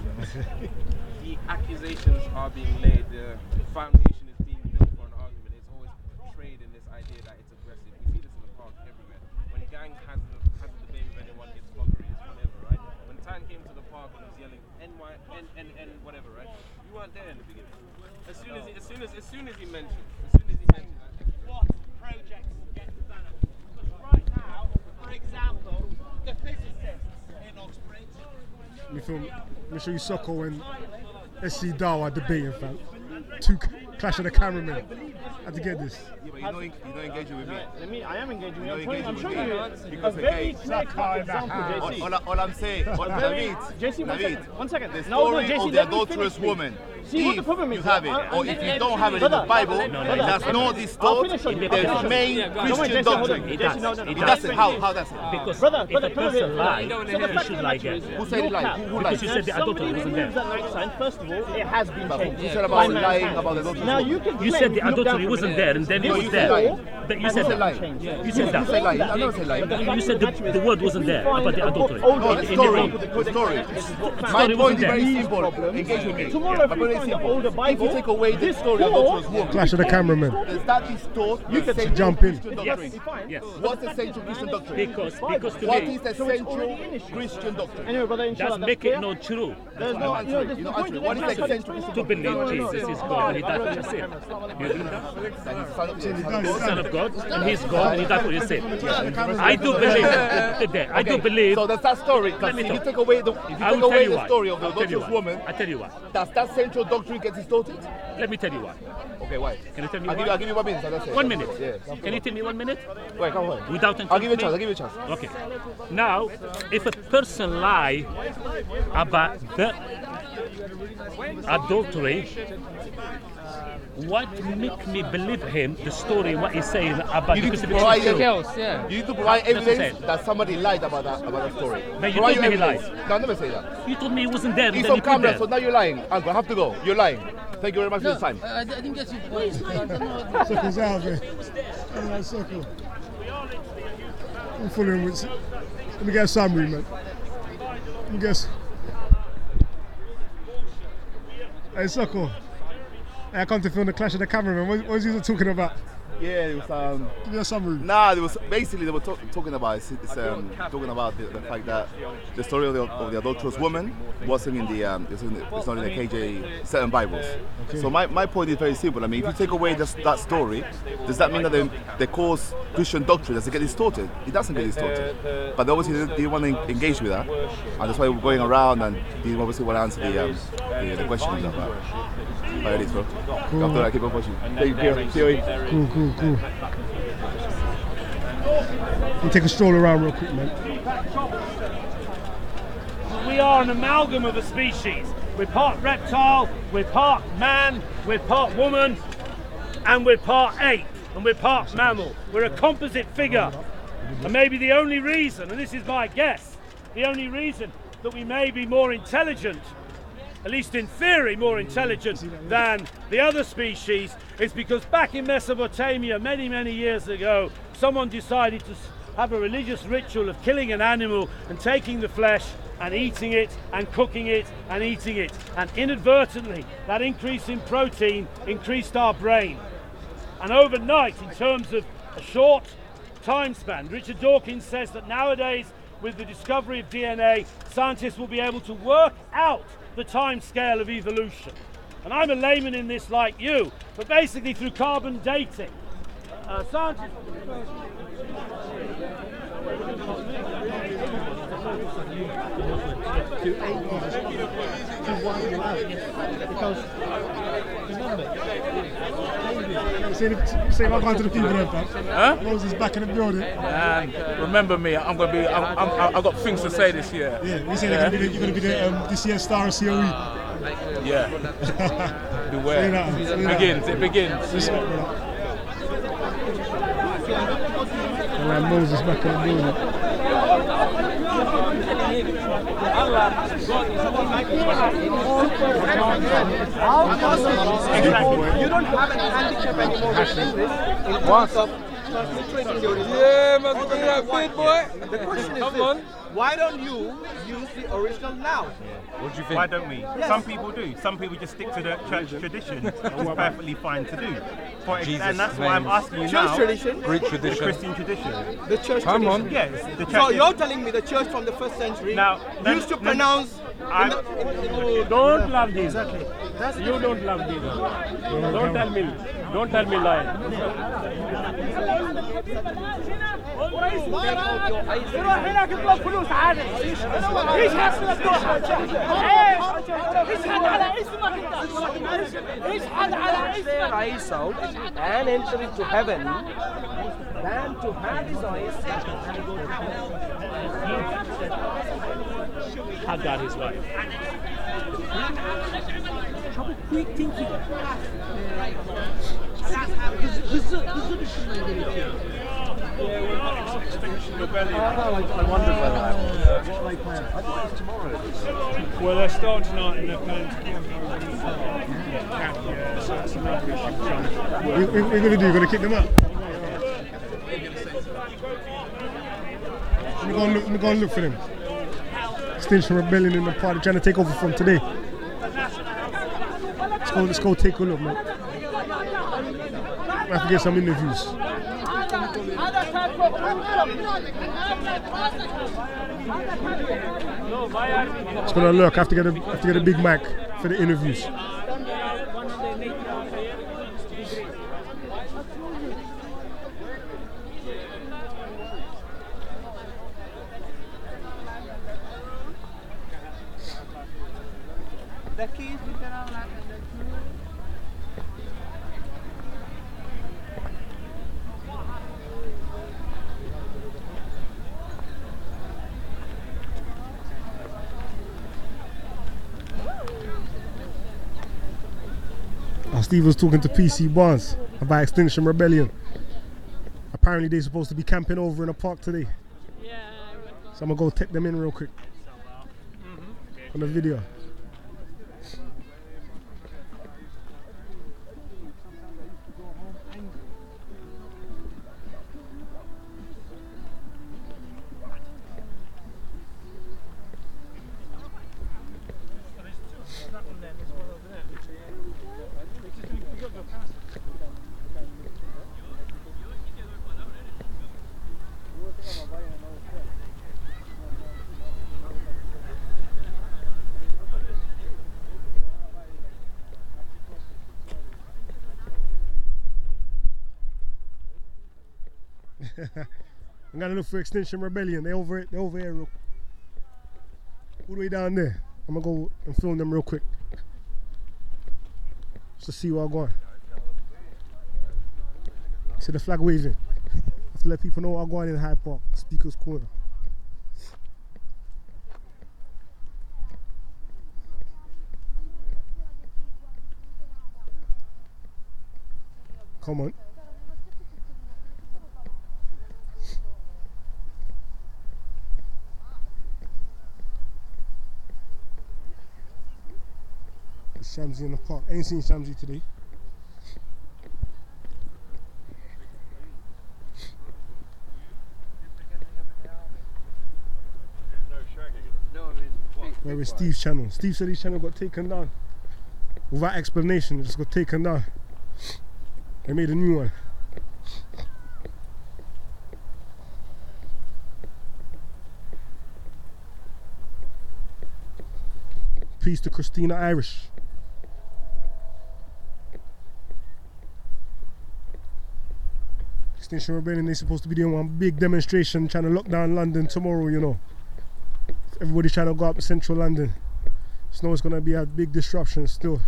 the accusations are being laid, the foundation is being built for an argument, it's always portrayed in this idea that it's aggressive. We see this in the park everywhere. When a gang has a debate with anyone, it's floggery, it's whatever, right? When Tan came to the park and was yelling NY, N, whatever, right? You weren't there in the beginning. As soon as he mentioned, what projects get developed. Because right now, for example, the physicists in Oxbridge. Let me show you soccer when SC Dow are debating, fam. Two clash of the cameramen. Had to get this. Yeah, but you're not engaging with me. I am engaging with you. I'm showing you because a very clear-cut example, JC. All I'm saying, JC, one second. The story of the adulterous woman. See what the problem is? You have it, or if you don't have it in the Bible, that's not distorted. The main Christian doctrine. It doesn't. How does it? Because brother, if a person lies, he should lie again. Who said it lied? Who lied? Because you said the adultery wasn't there. First of all, it has been changed. Who said about lying about the adultery? Now you can. You said the adultery wasn't there, and then it was there. But you said that. You said that. I never said lying. You said the word wasn't there about the adultery. No, the story. My point is very simple. Engage with me. Tomorrow, if you find the older Bible, if you take away the story of adulterous woman, Clash of the cameramen. does that distort You the can central jump in. Christian doctrine? Yes. What's the central Christian doctrine? Because to What me, is the central Christian doctrine? anyway, brother, that's make it not true. There's no, You're not answering. What is the central Christian To doctrine? believe Jesus is God and He died for your sin. You believe that? He's Son of God and He's God and He died for your sin. I do believe today. I do believe. So that's that story. If you take away the story of the adulterous woman, I tell you what. does that central doctrine get distorted? Let me tell you why. Okay, why? Can you tell me I'll why? give you 1 minute. That's it. 1 minute. Yeah. Can you tell me 1 minute? Wait, come on. Without I'll give you a chance. I'll give you a chance. Okay. Now, if a person lie about the adultery, what make me believe him, the story, what he's saying about you the need to crucifixion? provide You need to provide evidence that somebody lied about that story. But you told me he lied. No, I never say that. You told me he wasn't there. He's then on you put camera, there. so now you're lying. Uncle, I have to go. You're lying. Thank you very much for your time. I didn't get you. What is Circle's out there. Alright, circle. I'm following with. Let me get a summary, man. Let me guess. Hey, circle. Hey, I come to film the clash of the cameramen. What was you talking about? Yeah, it was Give me a summary. Nah, it was basically they were talking about talking about the fact that the story of the adulterous woman wasn't in the it's not in the KJ certain Bibles. Okay. So my point is very simple. I mean, if you take away that story, does that mean that the course Christian doctrine does it get distorted? It doesn't get distorted. But obviously they didn't want to engage with that, and that's why we're going around and they obviously want to answer the questions about. How it is, bro. Cool. After that, keep on pushing. Thank you, C.O.E. Cool. We'll take a stroll around real quick, man. We are an amalgam of a species. We're part reptile, we're part man, we're part woman, and we're part ape, and we're part mammal. We're a composite figure. And maybe the only reason, and this is my guess, the only reason that we may be more intelligent at least in theory, more intelligent than the other species, is because back in Mesopotamia many, many years ago, someone decided to have a religious ritual of killing an animal and taking the flesh and eating it and cooking it and eating it. And inadvertently, that increase in protein increased our brain. And overnight, in terms of a short time span, Richard Dawkins says that nowadays, with the discovery of DNA, scientists will be able to work out the time scale of evolution. And I'm a layman in this like you, but basically through carbon dating, scientists... Say I've gone to the people there, fam. Moses back in the building. Remember me, I've got things to say this year. Yeah, you say you're going to be the this year's star of C.O.E. Yeah. Beware. It begins. And Moses back in the building. You don't have an handicap anymore with English in terms of transliterating your original. Yeah, must be that big boy. The question is this, why don't you use the original now? What do you think? Why don't we? Yes. Some people do. Some people just stick to the church tradition, which is perfectly fine to do. And that's why I'm asking you now. Church tradition? Greek tradition. The Christian tradition. The church Come tradition? on. Yes. The church so you're telling me the church from the 1st century used to pronounce... Don't love these. You don't love these. Don't tell me lie. روح هناك اطلب فلوس عادي. ايش حاسس تروح؟ ايش حد على اسمك انت؟ ايش حد على اسمك؟ Eyes out and enter into heaven than to have his eyes Had that his life. How quick thinking. Extinction Rebellion. I wondered whether that was what they plan. I thought it was tomorrow. Well, they start tonight and they're planning to camp over so that's another issue. What are you going to do? You're going to kick them out? Let me go and look for them. Extinction Rebellion in the party trying to take over from today. Let's go take a look, man. I have to get some interviews. It's gonna look. I have to get a big mic for the interviews. The keys Steve was talking to PC Barnes about Extinction Rebellion. Apparently they're supposed to be camping over in a park today. So I'm gonna go take them in real quick on the video. I'm gonna look for Extinction Rebellion. They're over here, all the way down there. I'm gonna go and film them real quick, just to see what's going on. See the flag waving. I have to let people know what's going on in Hyde Park, Speaker's Corner. Come on. Shamsi in the park. Ain't seen Shamsi today. Where is Steve's channel? Steve said his channel got taken down. Without explanation, it just got taken down. They made a new one. Peace to Christina Irish. Extinction Rebellion, they're supposed to be doing one big demonstration trying to lock down London tomorrow, you know. Everybody's trying to go up to central London. So it's going to be a big disruption still.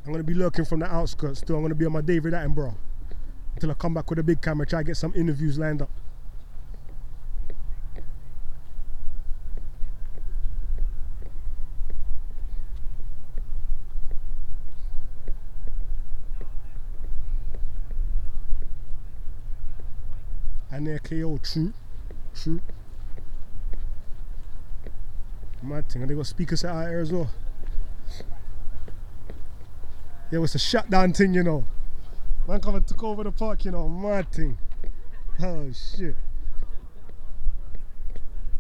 I'm going to be lurking from the outskirts still. I'm going to be on my David Attenborough until I come back with a big camera, try to get some interviews lined up. And their KO, true. Mad thing, and they got speakers set out here as well. Yeah, it's a shutdown thing, you know. Man come and took over the park, you know, mad thing. Oh shit.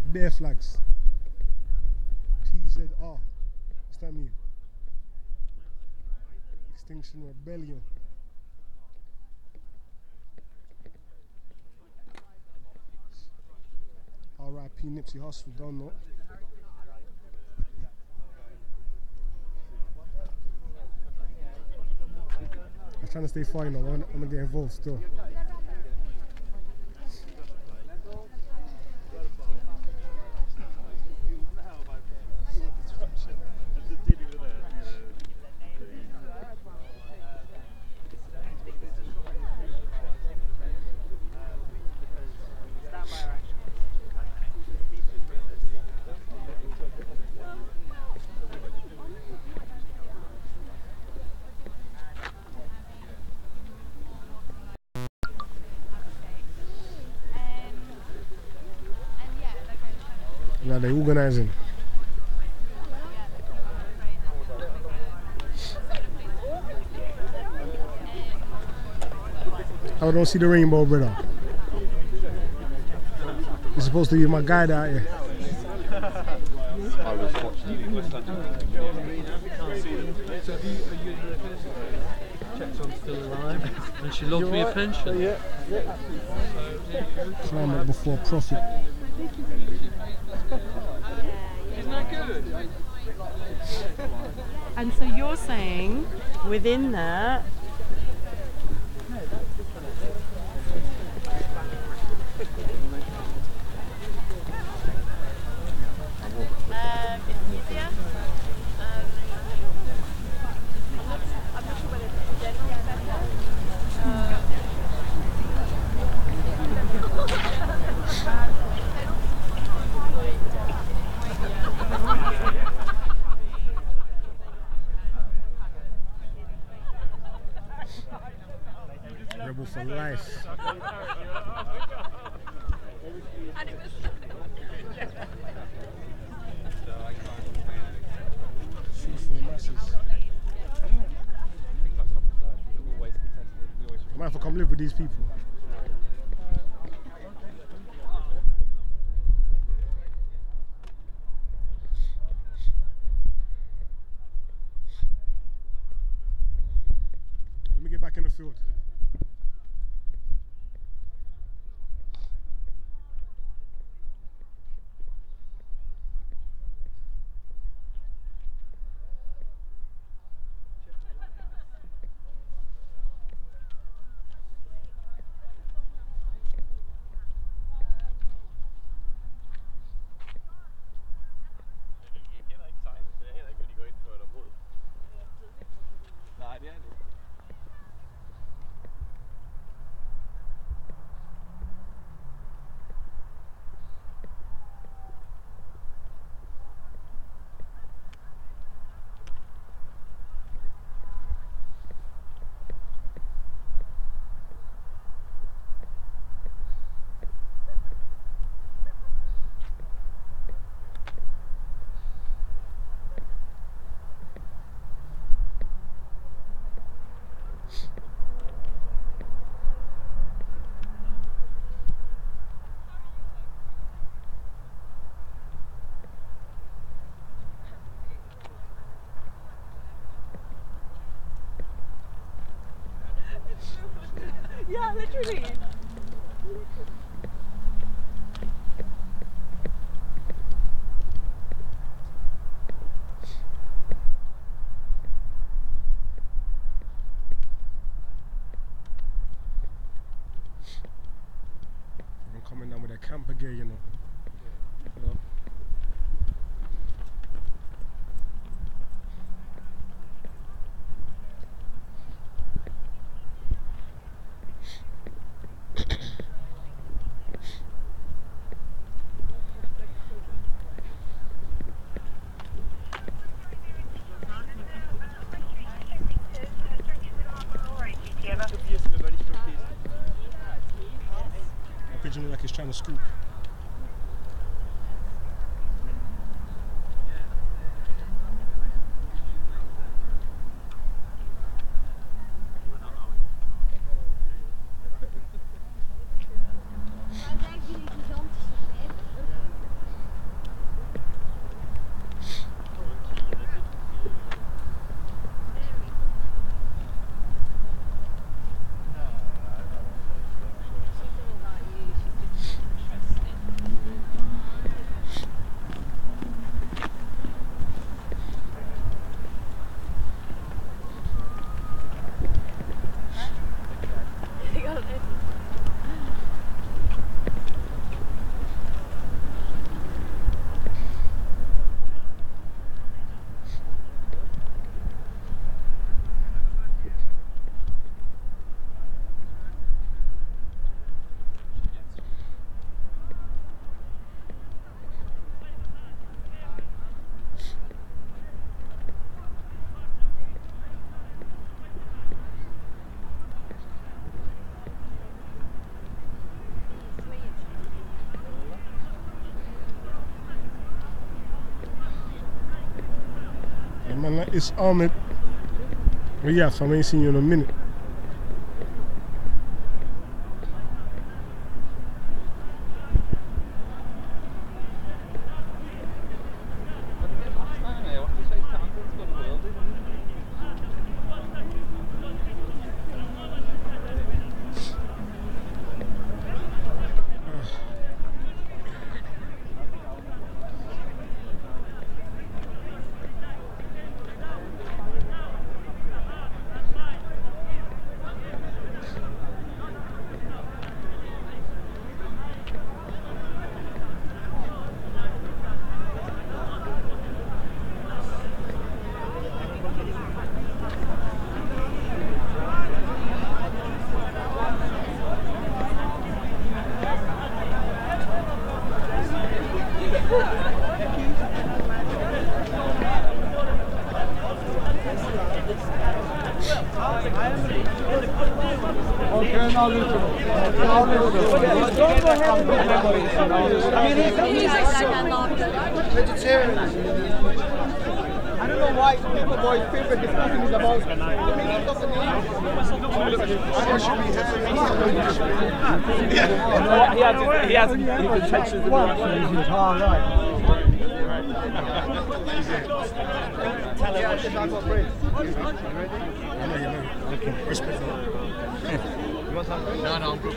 Bear flags. PZR. What's that mean? Extinction Rebellion. R.I.P. Nipsey Hussle, don't know. I'm trying to stay far, you know. I'm gonna get involved still. Now they're organizing. I don't see the rainbow, brother. You're supposed to be my guide out here. I was watching. Checks I'm still alive, and she logged me a pension. Yeah. Climate before profit. Isn't that good? And so you're saying within that, Rebel for life. I might have to come live with these people. Let me get back in the field. Literally. I'm coming down with a camper gear, you know. Pigeon look like he's trying to scoop. Man, like it's Ahmed. Well, yeah, so I ain't seen you in a minute. I don't know why people boys' favorite discussion is about he has intentions in No, I'm good.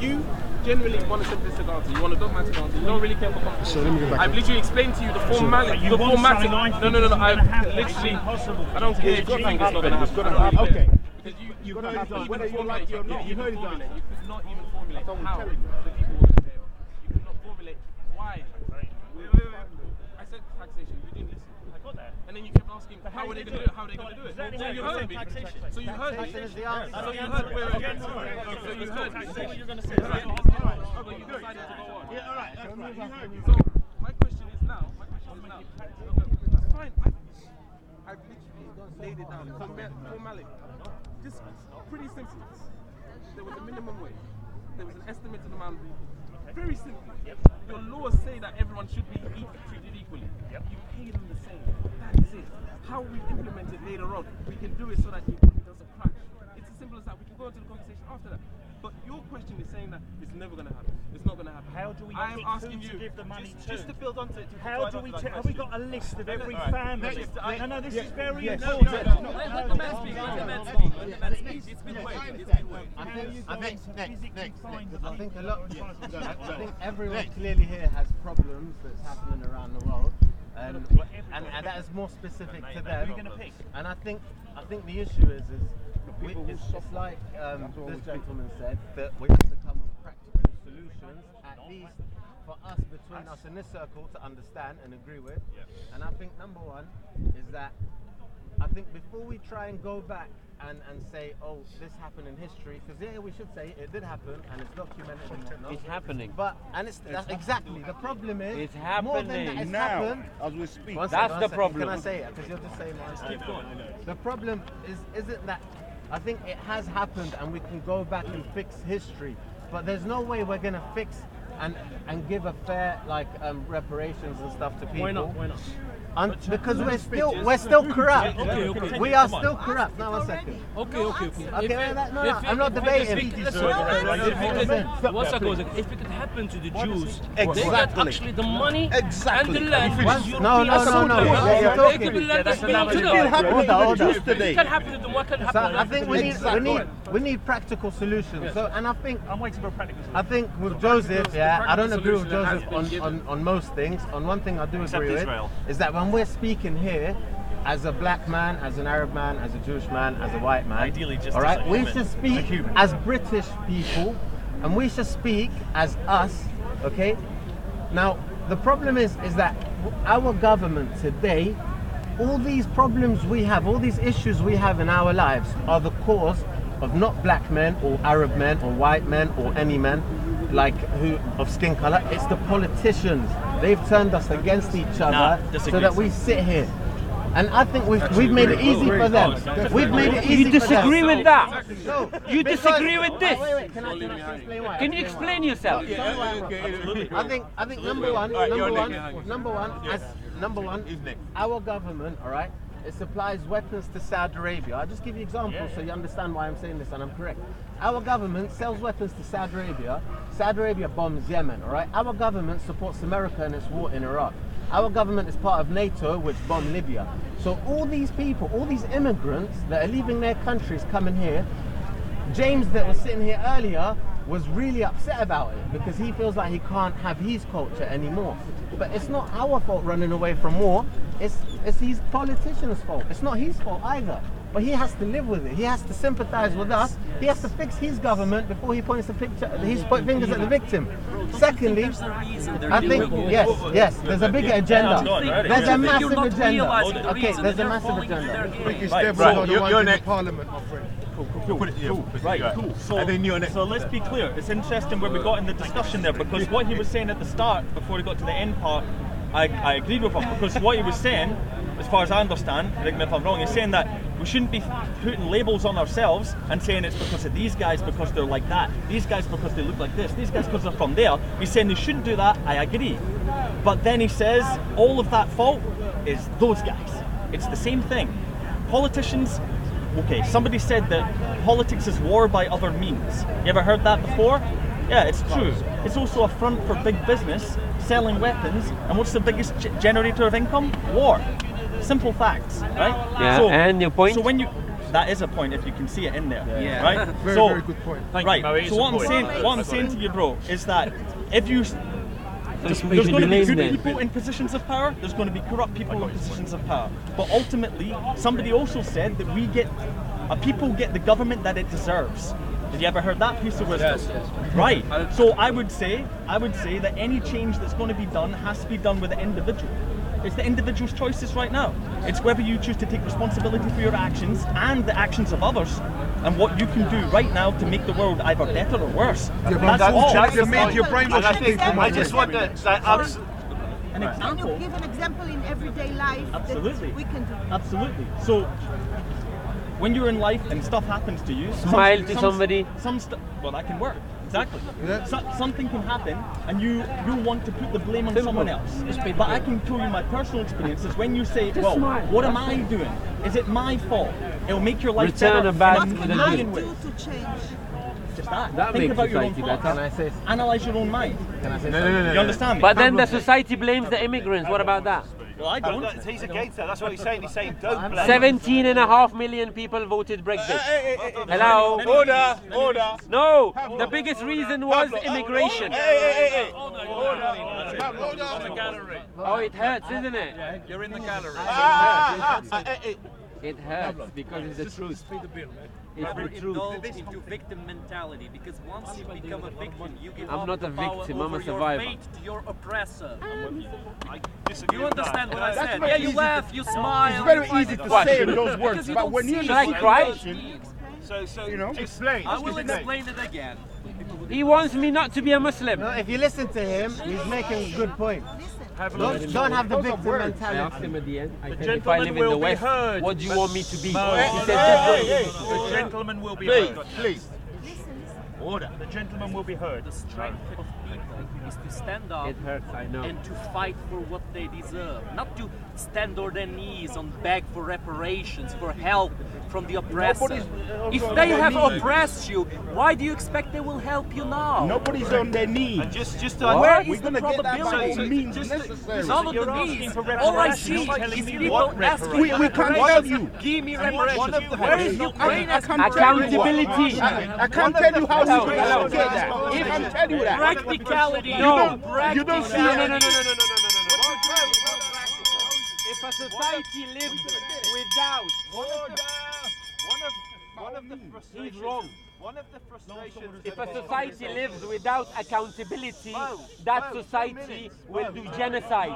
You generally want a simple answer. You want a dogmatic answer. You don't really care for competition. So let me go back. I've literally explained to you the formality. You want something I think No. I've literally. I don't care if you think it's not going to happen. Okay. Because you Whether heard you like it or not, you heard it done. You could not even formulate how the people will pay off. You could not formulate why. I said taxation. You didn't listen. I got that. And then you kept asking how are they going to do it? How are they going to do it? So you heard me. So you heard me. So you heard. So you heard. Say what you're going to say. Right. Okay, you decided to go on. Yeah, all right. That's right. You heard me. So my question is now. That's fine. I've literally laid it down. Formality. Just pretty simple. There was a minimum wage. There was an estimated amount of people. Very simple. Your laws say that everyone should be treated equally. You pay them the same. That is it. How we implement it later on, we can do it so that it doesn't crash. It's as simple as that. We can go into the conversation after that. But your question is saying that it's never going to happen. It's not going to happen. How do we I'm pick asking who you to give the money to? Just to build onto it. How do we? Have we got a list of every family? No, this is very Let important. the man speak. Let the man speak. Let the man speak. It's been waiting. It's been waiting. I think a lot. I think everyone clearly here has problems that's happening around the world, and that is more specific to them. Who are you going to pick? And I think the issue is it's like this gentleman said, that we have to come with practical solutions, at least for us, between us in this circle, to understand and agree with. And I think number one is that I think before we try and go back and say, oh, this happened in history, because yeah, we should say it did happen and it's documented and whatnot. It's happening. But that's exactly the problem is it's more than that happening it's now happened. as we speak. That's the problem. Can I say it? Because you're just saying what I'm saying. The problem isn't that. I think it has happened and we can go back and fix history, but there's no way we're gonna fix and give a fair reparations and stuff to people. Why not? Why not? Because we're still corrupt. Okay. We are still corrupt. Now 1 second. Okay. I'm not debating. One second. If it could happen to the Jews, Exactly. they get actually the money and the land. No. You're talking. It can happen to them. What can happen? So I think we need practical solutions. So, and I think I'm waiting for practical solutions. I think with Joseph, I don't agree with Joseph on most things. On one thing I do agree with is that when we're speaking here, as a black man, as an Arab man, as a Jewish man, as a white man, ideally just all right, we should speak as British people, and we should speak as us. Okay. Now the problem is that our government today, all these problems we have, all these issues we have in our lives, are the cause of not black men or Arab men or white men or any men who of skin color. It's the politicians. They've turned us against each other so that we sit here. And I think we've made it easy for them. We've made it easy for them. You disagree with that? No. You disagree with this? Wait. Can I explain why? Can you explain yourself? I think number one, our government, all right, it supplies weapons to Saudi Arabia. I'll just give you examples so you understand why I'm saying this and I'm correct. Our government sells weapons to Saudi Arabia. Saudi Arabia bombs Yemen, all right? Our government supports America in its war in Iraq. Our government is part of NATO, which bombed Libya. So all these people, all these immigrants that are leaving their countries coming here, James that was sitting here earlier was really upset about it because he feels like he can't have his culture anymore. But it's not our fault running away from war. It's these politicians' fault. It's not his fault either. But he has to live with it. He has to sympathize with us. He has to fix his government before he points the fingers at the victim. Secondly, I think yes, there's a bigger agenda. There's a massive agenda. Okay, there's a massive agenda. You're next. Parliament, my friend. Cool. So let's be clear. It's interesting where we got in the discussion there, because what he was saying at the start, before he got to the end part, I agreed with him, because what he was saying, as far as I understand, correct me if I'm wrong, he's saying that we shouldn't be putting labels on ourselves and saying it's because of these guys because they're like that, these guys because they look like this, these guys because they're from there. He's saying they shouldn't do that. I agree. But then he says all of that fault is those guys. It's the same thing. Politicians, okay, somebody said that politics is war by other means. You ever heard that before? Yeah, it's true. It's also a front for big business selling weapons, and what's the biggest generator of income? War. Simple facts, right? Yeah, so, and your point? So when you, that is a point if you can see it in there, right? Very good point. Right. So what I'm saying to you, bro, is that if you there's going to be good people in positions of power, there's going to be corrupt people in positions of power. But ultimately, somebody also said that people get the government that it deserves. Did you ever heard that piece of wisdom? Yes. Right. So I would say that any change that's going to be done has to be done with the individual. It's the individual's choices right now. It's whether you choose to take responsibility for your actions and the actions of others, and what you can do right now to make the world either better or worse. That's all. That's the major brainwashing people. I just want to an example. Can you give an example in everyday life? Absolutely. That we can do? Absolutely. So when you're in life and stuff happens to you, smile to somebody. Well, that can work. Exactly. Yeah. Something can happen, and you want to put the blame on someone else. But I can tell you my personal experiences. When you say, "Well, what am I doing? Is it my fault?" It'll make your life better. What can you do to change? just that. That Think makes about your own society better. thoughts. Can I say? Analyze your own mind. Can I say You understand me? But then the society blames the immigrants. What about that? Well, I don't. He's against that. That's what he's saying. He's saying don't blame. 17.5 million people voted Brexit. Hello? Order. No, the biggest reason was immigration. Oh, it hurts, isn't it? You're in the gallery. It hurts because it's the truth. It's the truth. Indulge into victim mentality, because once you become a victim, you give I'm up not the a power victim, I'm a over your survivor. fate to your oppressor. You understand what I That's said? very Yeah, you easy laugh, you smile. It's very you find easy it to funny. say those words, Because you but don't when see you're in it. a situation, So you know, explain. I will explain it again. He wants me not to be a Muslim. No, if you listen to him, he's making a good point. Don't have the victim mentality. I asked him at the end, I The said, if I live gentleman in the will be West, heard. what do you want me to be? He Hey, said, The gentleman will be please, heard. please. Order. The gentleman will be heard. The strength of people is to stand up It hurts, I know. and to fight for what they deserve, not to stand on their knees and beg for reparations, for help from the oppressor. If they have oppressed you, why do you expect they will help you now? Nobody's on their knees. And just Where we're is the gonna get that probability? by all means necessary. None of the needs. All I see is people asking We can't tell you. Give me reparations. Where is Ukraine? accountability. I can't tell you how Hello, we hello. get that. I can't tell you that. Practicality. No. You don't see No, it. no, no, no, no, no, no, no, no. If a society lives without, one of the frustrations. he's wrong. One of the frustrations. If a society lives without accountability, that society will do genocide.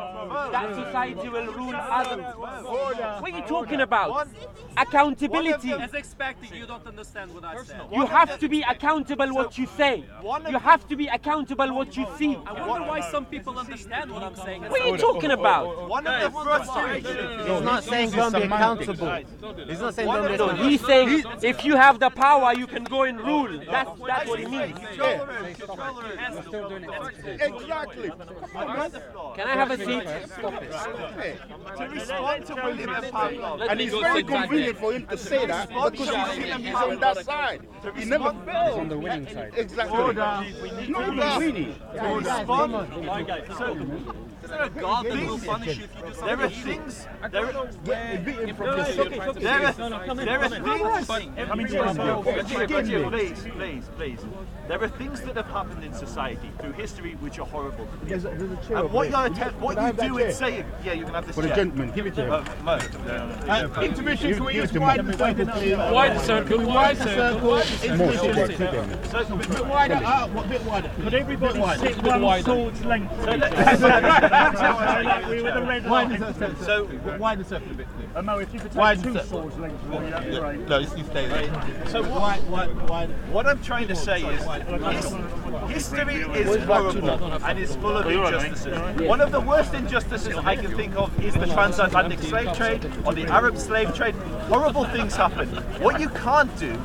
That society will rule others. What are you talking about? Accountability. As expected, you don't understand what I said. You have to be accountable what you say. You have to be accountable what you see. I wonder why some people understand what I'm saying. What are you talking about? One of the frustrations. He's not saying don't be accountable. He's not saying don't be No, accountable. he's saying if you have the power, you can go and rule. That's what he means. Exactly. Can I have a seat? To respond to William and Pavlov. And it's very convenient for him to say that because he's on that side. He never He's on the winning side. Exactly. Not winning. Is there a God that will punish you if you do something? There are things. There are things. Please. There are things that have happened in society through history which are horrible. And what you do is say, yeah, you can have this For the chair. gentleman, give it to him. Intermission, can we use widen the circle, please? Wide circle, wide circle. So a bit wider, a bit wider. Could everybody sit one sword's length? Like we were the red line. So widen the circle a bit. No, if you could take two swords lengths, that'd be great. No, you stay there. So what I'm trying to say is history is horrible and is full of injustices. One of the worst injustices I can think of is the transatlantic slave trade or the Arab slave trade. Horrible things happen. What you can't do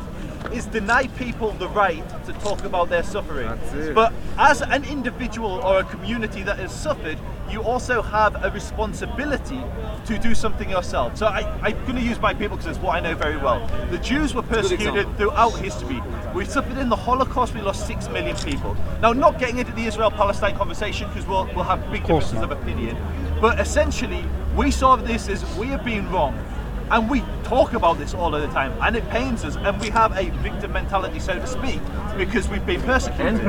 is deny people the right to talk about their suffering. But as an individual or a community that has suffered, you also have a responsibility to do something yourself. So I'm going to use my people because it's what I know very well. The Jews were persecuted throughout history. We suffered in the Holocaust, we lost 6 million people. Now, not getting into the Israel-Palestine conversation because we'll have big differences of opinion, but essentially we saw this as we have been wrong. And we talk about this all of the time, and it pains us, and we have a victim mentality, so to speak, because we've been persecuted.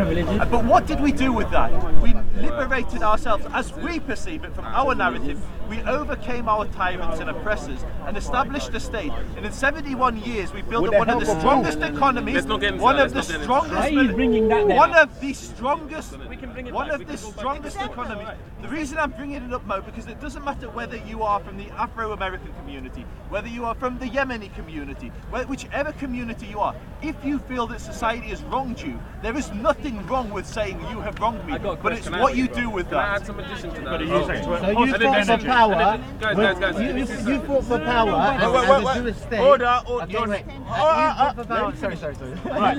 But what did we do with that? We liberated ourselves, as we perceive it from our narrative. We overcame our tyrants and oppressors and established a state. And in 71 years, we built up one of the strongest economies, one of the strongest economies. The reason I'm bringing it up, Mo, because it doesn't matter whether you are from the Afro-American community, whether you are from the Yemeni community, whichever community you are, if you feel that society has wronged you, there is nothing wrong with saying you have wronged me, but it's what you do with that. Can I add some addition to that? So you fought for power. Guys. You fought for power as a Jewish state. Order. Okay, wait. You fought for power. Sorry.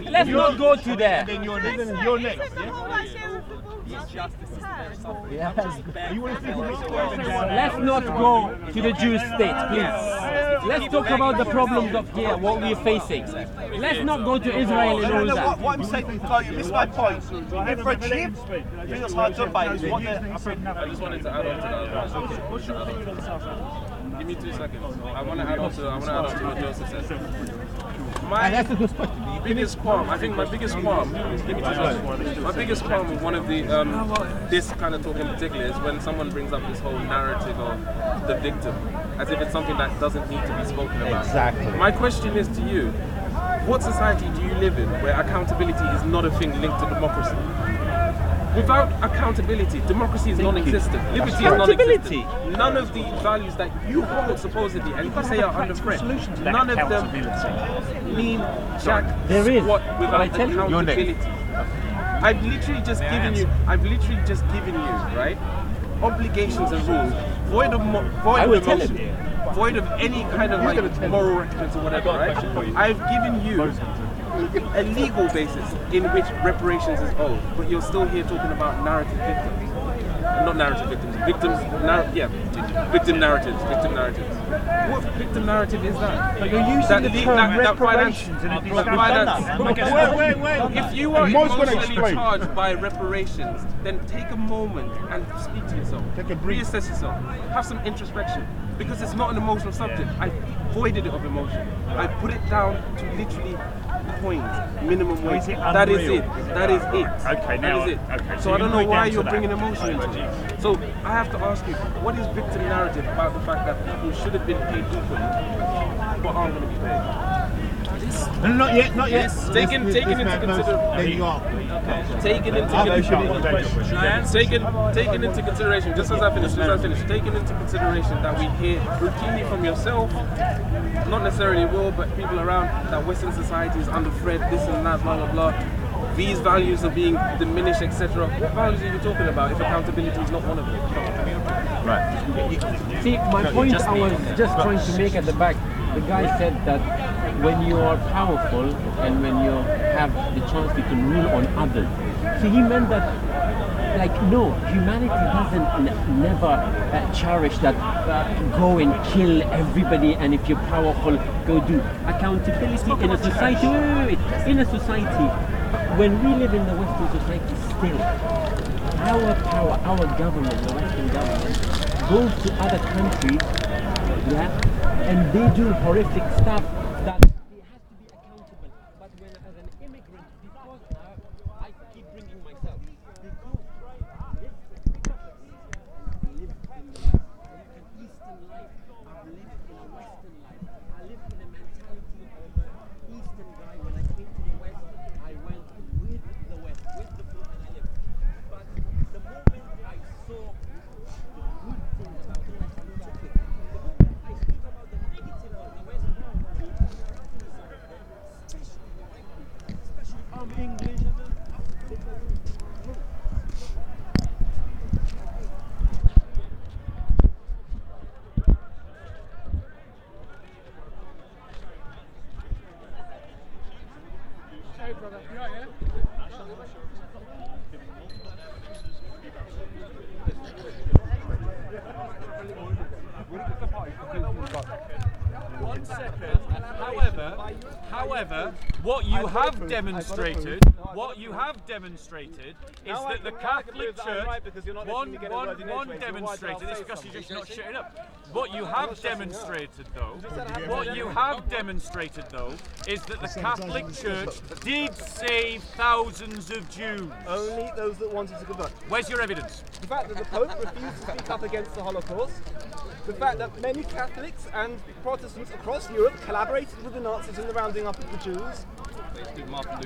Let's not go to there. Then you're next. You're next. Let's not go to the Jewish state, please. Let's talk about the problems of here, what we're facing. Let's not go to Israel and all that. What I'm saying, no, you missed my point. If a Jew feels hard done by, is what I just wanted to add on to that. Give me 2 seconds. I want to add on to what Joseph said. My biggest qualm, I think my biggest qualm, my biggest qualm with one of the, this kind of talk in particular is when someone brings up this whole narrative of the victim, as if it's something that doesn't need to be spoken about. Exactly. My question is to you, what society do you live in where accountability is not a thing linked to democracy? Without accountability, democracy is non-existent. Liberty is non-existent. None of the values that you hold supposedly and you say are under threat, none of them mean jack squat without accountability. I've literally just given you, right, obligations and rules, void of emotion, void of any kind of like moral recompense or whatever, right? I've given you a legal basis in which reparations is owed, but you're still here talking about narrative victims. Not narrative victims, victim narratives. What victim narrative is that? But you're using the term reparations in a If you are emotionally charged by reparations, then take a moment and speak to yourself. Reassess yourself. Have some introspection. Because it's not an emotional subject. I voided it of emotion. I put it down to literally points, minimum wage. That is it. That is it. Okay, now, that is it. Okay, so I don't know why you're bringing emotion into it. So I have to ask you, what is victim narrative about the fact that people should have been paid equally, but aren't going to be paid? No, not yet, not yet. Taken into consideration, just as I finish, taken into consideration that we hear routinely from yourself, not necessarily will, but people around, that Western society is under threat, this and that, blah, blah, blah. These values are being diminished, etc. What values are you talking about if accountability is not one of them? Right. See, my point I was just trying to make at the back, the guy said that when you are powerful and when you have the chance you can rule on others. So he meant that, like, no, humanity doesn't never cherish that go and kill everybody, and if you're powerful, go do. Accountability in a society, in a society, when we live in the Western society still, our power, our government, the Western government, goes to other countries, and they do horrific stuff that they have to be accountable. But when as an immigrant, because I keep bringing myself, because I live in an Eastern life, I've lived in a Western life. I lived in a mentality of an Eastern guy. When I came to the West, I went with the West, with the flow, and I lived. But the moment I saw the good things about the West, I looked at it. The moment I speak about the negative of the West, especially I'm English. Hey brother, you alright, yeah? One second. However, what you have demonstrated is that the Catholic Church, one demonstrated, this because you're just not shutting up. What you have demonstrated though, is that the Catholic Church did save thousands of Jews. Only those that wanted to convert. Where's your evidence? The fact that the Pope refused to speak up against the Holocaust, the fact that many Catholics and Protestants across Europe collaborated with the Nazis in the rounding up of the Jews.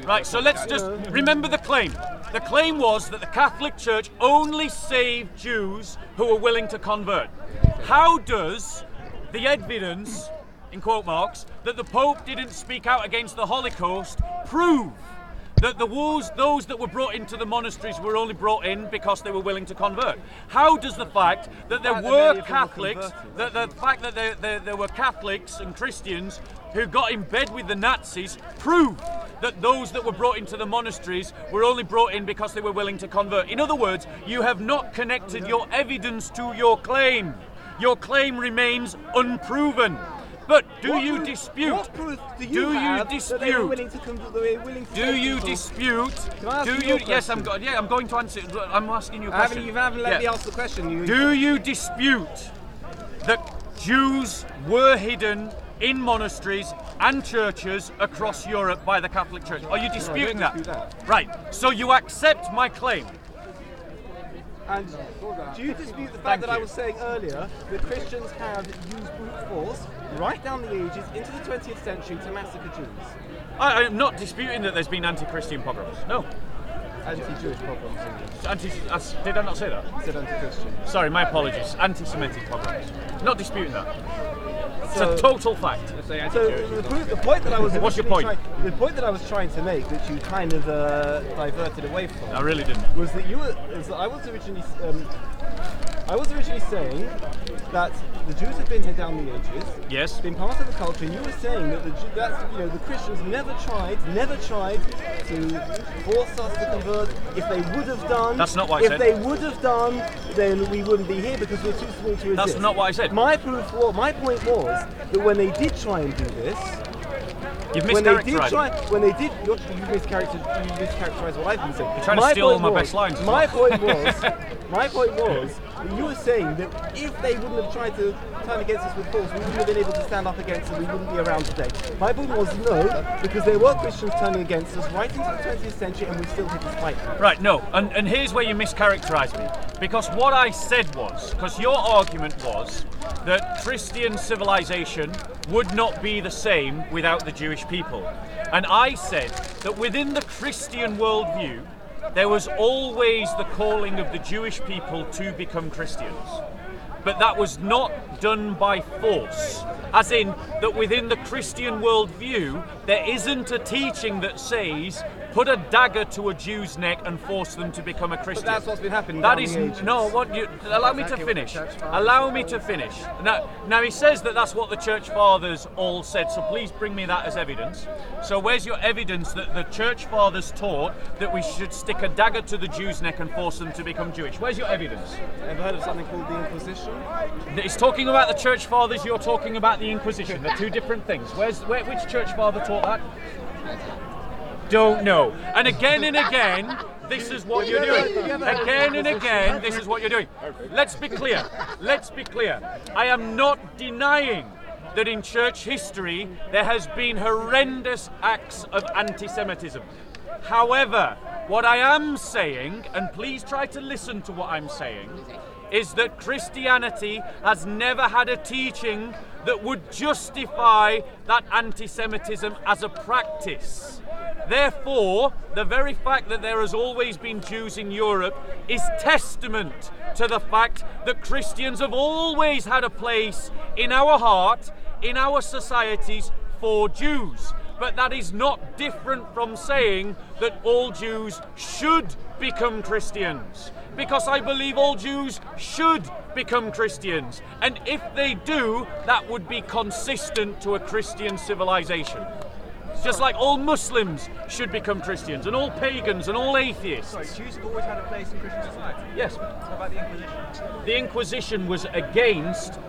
Right, so let's just remember the claim. The claim was that the Catholic Church only saved Jews who were willing to convert. How does the evidence, in quote marks, that the Pope didn't speak out against the Holocaust prove that those that were brought into the monasteries were only brought in because they were willing to convert? How does the fact that there were Catholics, there were Catholics and Christians who got in bed with the Nazis prove that those that were brought into the monasteries were only brought in because they were willing to convert. In other words, you have not connected your evidence to your claim. Your claim remains unproven. But do you dispute? What proof do you have that they were willing to do you dispute? Yes, I'm going to answer. I'm asking you a question. You haven't let me ask the question. Do you dispute that Jews were hidden in monasteries and churches across Europe by the Catholic Church? Are you disputing that? Right. So you accept my claim. And do you dispute the fact that I was saying earlier that Christians have used brute force right down the ages into the 20th century to massacre Jews? I'm not disputing that there's been anti-Christian pogroms. No. Anti-Jewish pogroms. Did I not say that? I said anti-Christian. Sorry, my apologies. Anti-Semitic pogroms. Not disputing that. It's a total fact. So the point that I was What's your point? The point that I was trying to make, which you kind of diverted away from. I really didn't. Was that I was originally saying that the Jews have been here down the ages. Yes. Been part of the culture, and you were saying that the Christians never tried to force us to convert. If they would have done, that's not what I said. If they would have done, then we wouldn't be here because we're too small to resist. That's not what I said. My point was that when they did try and do this, you've mischaracterized. You mischaracterized what I've been saying. You're trying to steal all my best lines. My point was that you were saying that if they wouldn't have tried to turn against us with force, we wouldn't have been able to stand up against them, we wouldn't be around today. My point was no, because there were Christians turning against us right into the 20th century and we still did this fight. Right, no, and here's where you mischaracterized me. Because what I said was, because your argument was that Christian civilization would not be the same without the Jewish people. And I said that within the Christian worldview, there was always the calling of the Jewish people to become Christians. But that was not done by force. As in, that within the Christian worldview, there isn't a teaching that says, put a dagger to a Jew's neck and force them to become a Christian. But that's what's been happening. That is allow me to finish. Allow me to finish. Now he says that that's what the Church Fathers all said. So please bring me that as evidence. So where's your evidence that the Church Fathers taught that we should stick a dagger to the Jew's neck and force them to become Jewish? Where's your evidence? Ever heard of something called the Inquisition? It's talking about the Church Fathers. You're talking about the Inquisition. They're two different things. Which Church Father taught that? Don't know. And again, this is what you're doing. Again and again, this is what you're doing. Let's be clear. I am not denying that in church history there has been horrendous acts of anti-Semitism. However, what I am saying, and please try to listen to what I'm saying, is that Christianity has never had a teaching that would justify that anti-Semitism as a practice. Therefore, the very fact that there has always been Jews in Europe is testament to the fact that Christians have always had a place in our heart, in our societies, for Jews. But that is not different from saying that all Jews should become Christians. Because I believe all Jews should become Christians. And if they do, that would be consistent to a Christian civilization. Just like all Muslims should become Christians, and all pagans, and all atheists. Sorry, Jews have always had a place in Christian society? Yes. What about the Inquisition? The Inquisition was against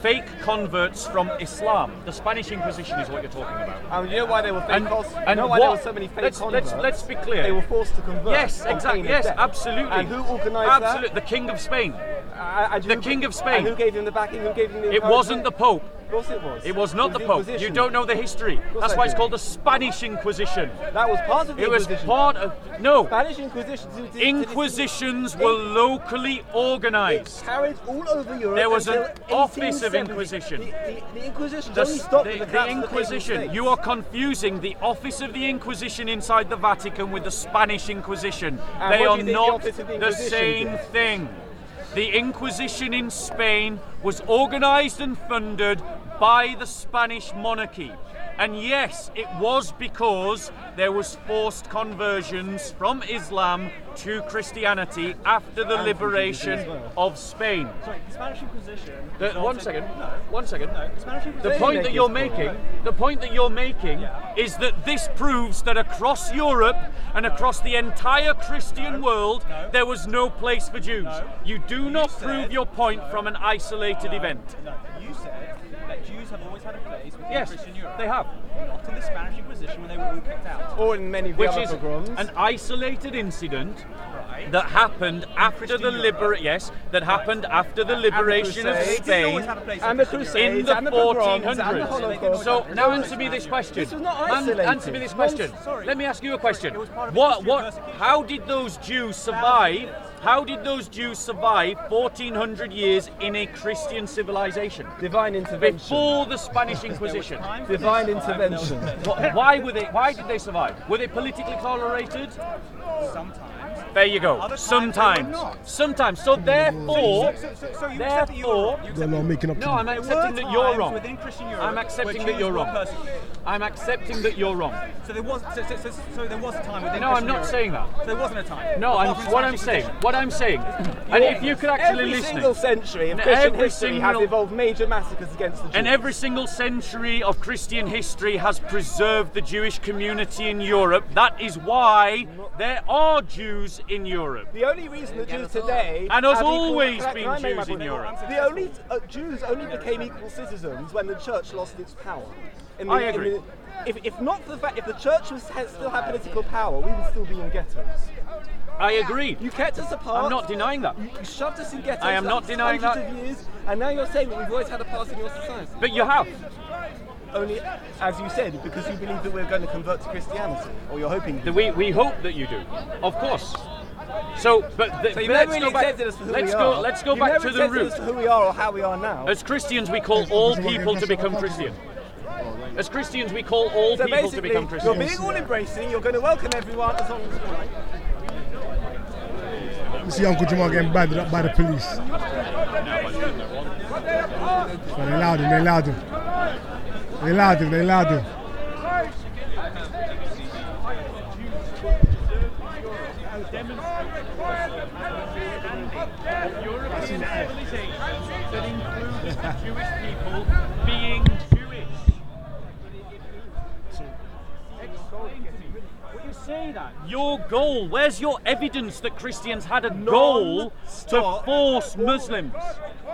fake converts from Islam. The Spanish Inquisition is what you're talking about. You know why they were fake converts? And you know why there were so many fake converts? Let's be clear. They were forced to convert. Yes, exactly. Yes, absolutely. And who organised that? Absolutely. The King of Spain. The King of Spain. And who gave him the backing? Who gave him the It wasn't the Pope. Of course it was. It was not the Pope. You don't know the history. That's why it's called the Spanish Inquisition. That was part of the Inquisition. It was part of... No. Spanish Inquisition. Inquisitions were locally organised. Carried all over Europe. There was an office of Inquisition. The Inquisition only stopped with the Inquisition. You are confusing the office of the Inquisition inside the Vatican with the Spanish Inquisition. They are not the same thing. The Inquisition in Spain was organised and funded by the Spanish monarchy. And yes, it was because there was forced conversions from Islam to Christianity after the liberation of Spain. Sorry, the Spanish Inquisition. One second. The Spanish Inquisition. The point that you're making is that this proves that across Europe and across the entire Christian world, there was no place for Jews. You do not prove your point from an isolated event. No, you said that Jews have always had a place within Christian Europe. They have. Not in the Spanish Inquisition when they were all kicked out. Or in many Which other is pogroms. an isolated incident that happened after the happened after the liberation of Spain and the Crusades in the and the pogroms 1400s. and the Holocaust. So now answer me this question. This was not isolated. Answer me this question. Let me ask you a question. How did those Jews survive? How did those Jews survive 1400 years in a Christian civilization? Divine intervention. Before the Spanish Inquisition. Divine intervention. Why did they survive? Were they politically tolerated? Sometimes. There you go. Sometimes. So therefore, they're not making up. No, I'm accepting that you're wrong. Within Christian Europe, I'm accepting that you're wrong. I'm accepting that you're wrong. So there was a time within. No, I'm not saying that. So there wasn't a time. No, what I'm saying, and if you could actually listen. Every single century of Christian history has involved major massacres against the Jews. And every single century of Christian history has preserved the Jewish community in Europe. That is why there are Jews in Europe. The only reason the Jews today and has have always equal, been Jews in Europe. The only Jews only became equal citizens when the church lost its power. I agree. If not for the fact, if the church still had political power, we would still be in ghettos. I agree. You kept us apart. I'm not denying that. You shoved us in ghettos. I am not denying that. Of years, and now you're saying that we've always had a part in your society. But you have. Only, as you said, because you believe that we're going to convert to Christianity, or you're hoping. We hope that you do. Of course. So, let's go back to the root. Who we are or how we are now. As Christians, we call all people to become Christian. As Christians, we call all people to become Christians. You're being all embracing. You're going to welcome everyone as long as you're right. You see Uncle Jamal getting battered up by the police. But they allowed him. European civilization that includes Jewish people being Jewish. When you say that, your goal, where's your evidence that Christians had a goal to force Muslims?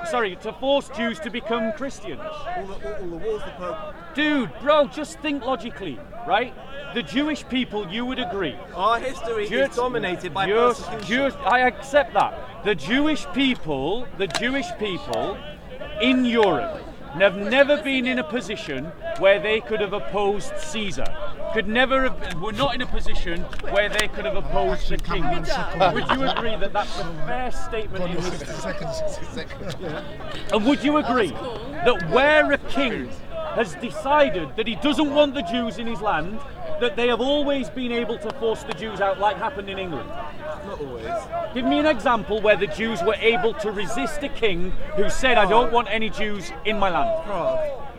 Sorry, to force Jews to become Christians? All the wars, the Pope. Dude, bro, just think logically, right? The Jewish people, you would agree. Our history is dominated by persecution. I accept that. The Jewish people in Europe have never been in a position where they could have opposed Caesar. Were not in a position where they could have opposed the king. Would you agree that that's a fair statement in history? And would you agree that where a king has decided that he doesn't want the Jews in his land, that they have always been able to force the Jews out, like happened in England? Not always. Give me an example where the Jews were able to resist a king who said, I don't want any Jews in my land.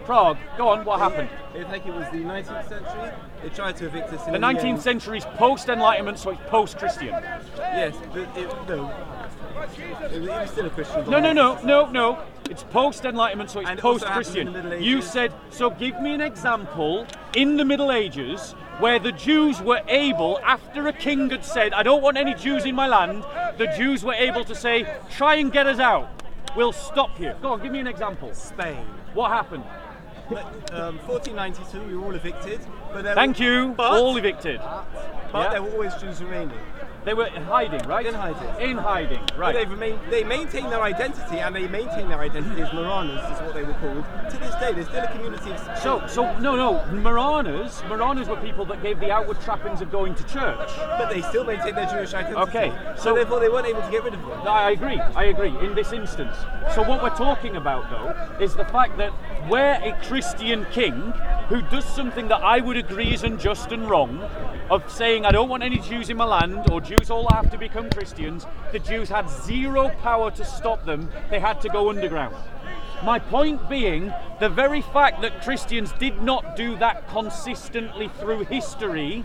Prague. Go on, what happened? I think it was the 19th century. They tried to evict us in the 19th century is post-Enlightenment, so it's post-Christian. Yes, but it was still a Christian. No. It's post-Enlightenment, so it's post-Christian. You said, so give me an example in the Middle Ages where the Jews were able, after a king had said, I don't want any Jews in my land, the Jews were able to say, try and get us out. We'll stop you. Go on, give me an example. Spain. What happened? 1492, we were all evicted. All evicted. But there were always Jews remaining. They were in hiding, right? In hiding, right. But they maintained their identity, and they maintain their identity as Maranas, is what they were called. To this day, there's still a community of... No. Maranas were people that gave the outward trappings of going to church. But they still maintain their Jewish identity. Okay. So therefore, they weren't able to get rid of them. I agree, in this instance. So what we're talking about, though, is the fact that where a Christian king, who does something that I would agree is unjust and wrong, of saying, I don't want any Jews in my land, or Jews all have to become Christians, the Jews had zero power to stop them. They had to go underground. My point being, the very fact that Christians did not do that consistently through history,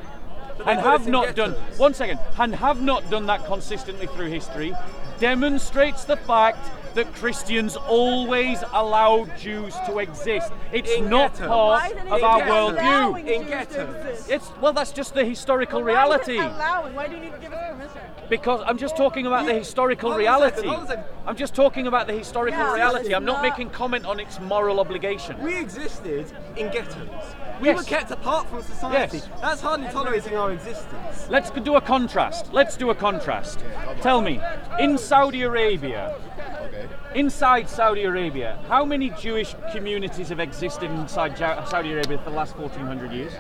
and have not done, one second, and have not done that consistently through history, demonstrates the fact that Christians always allowed Jews to exist. It's not part of our worldview. In ghettos. Well, that's just the historical reality. Why do you need to give us permission? Because I'm just talking about the historical reality. I'm just talking about the historical reality. I'm not making comment on its moral obligation. We existed in ghettos. We were kept apart from society. Yes. That's hardly tolerating our existence. Let's do a contrast. Tell me, in Saudi Arabia, inside Saudi Arabia, how many Jewish communities have existed inside Saudi Arabia for the last 1400 years?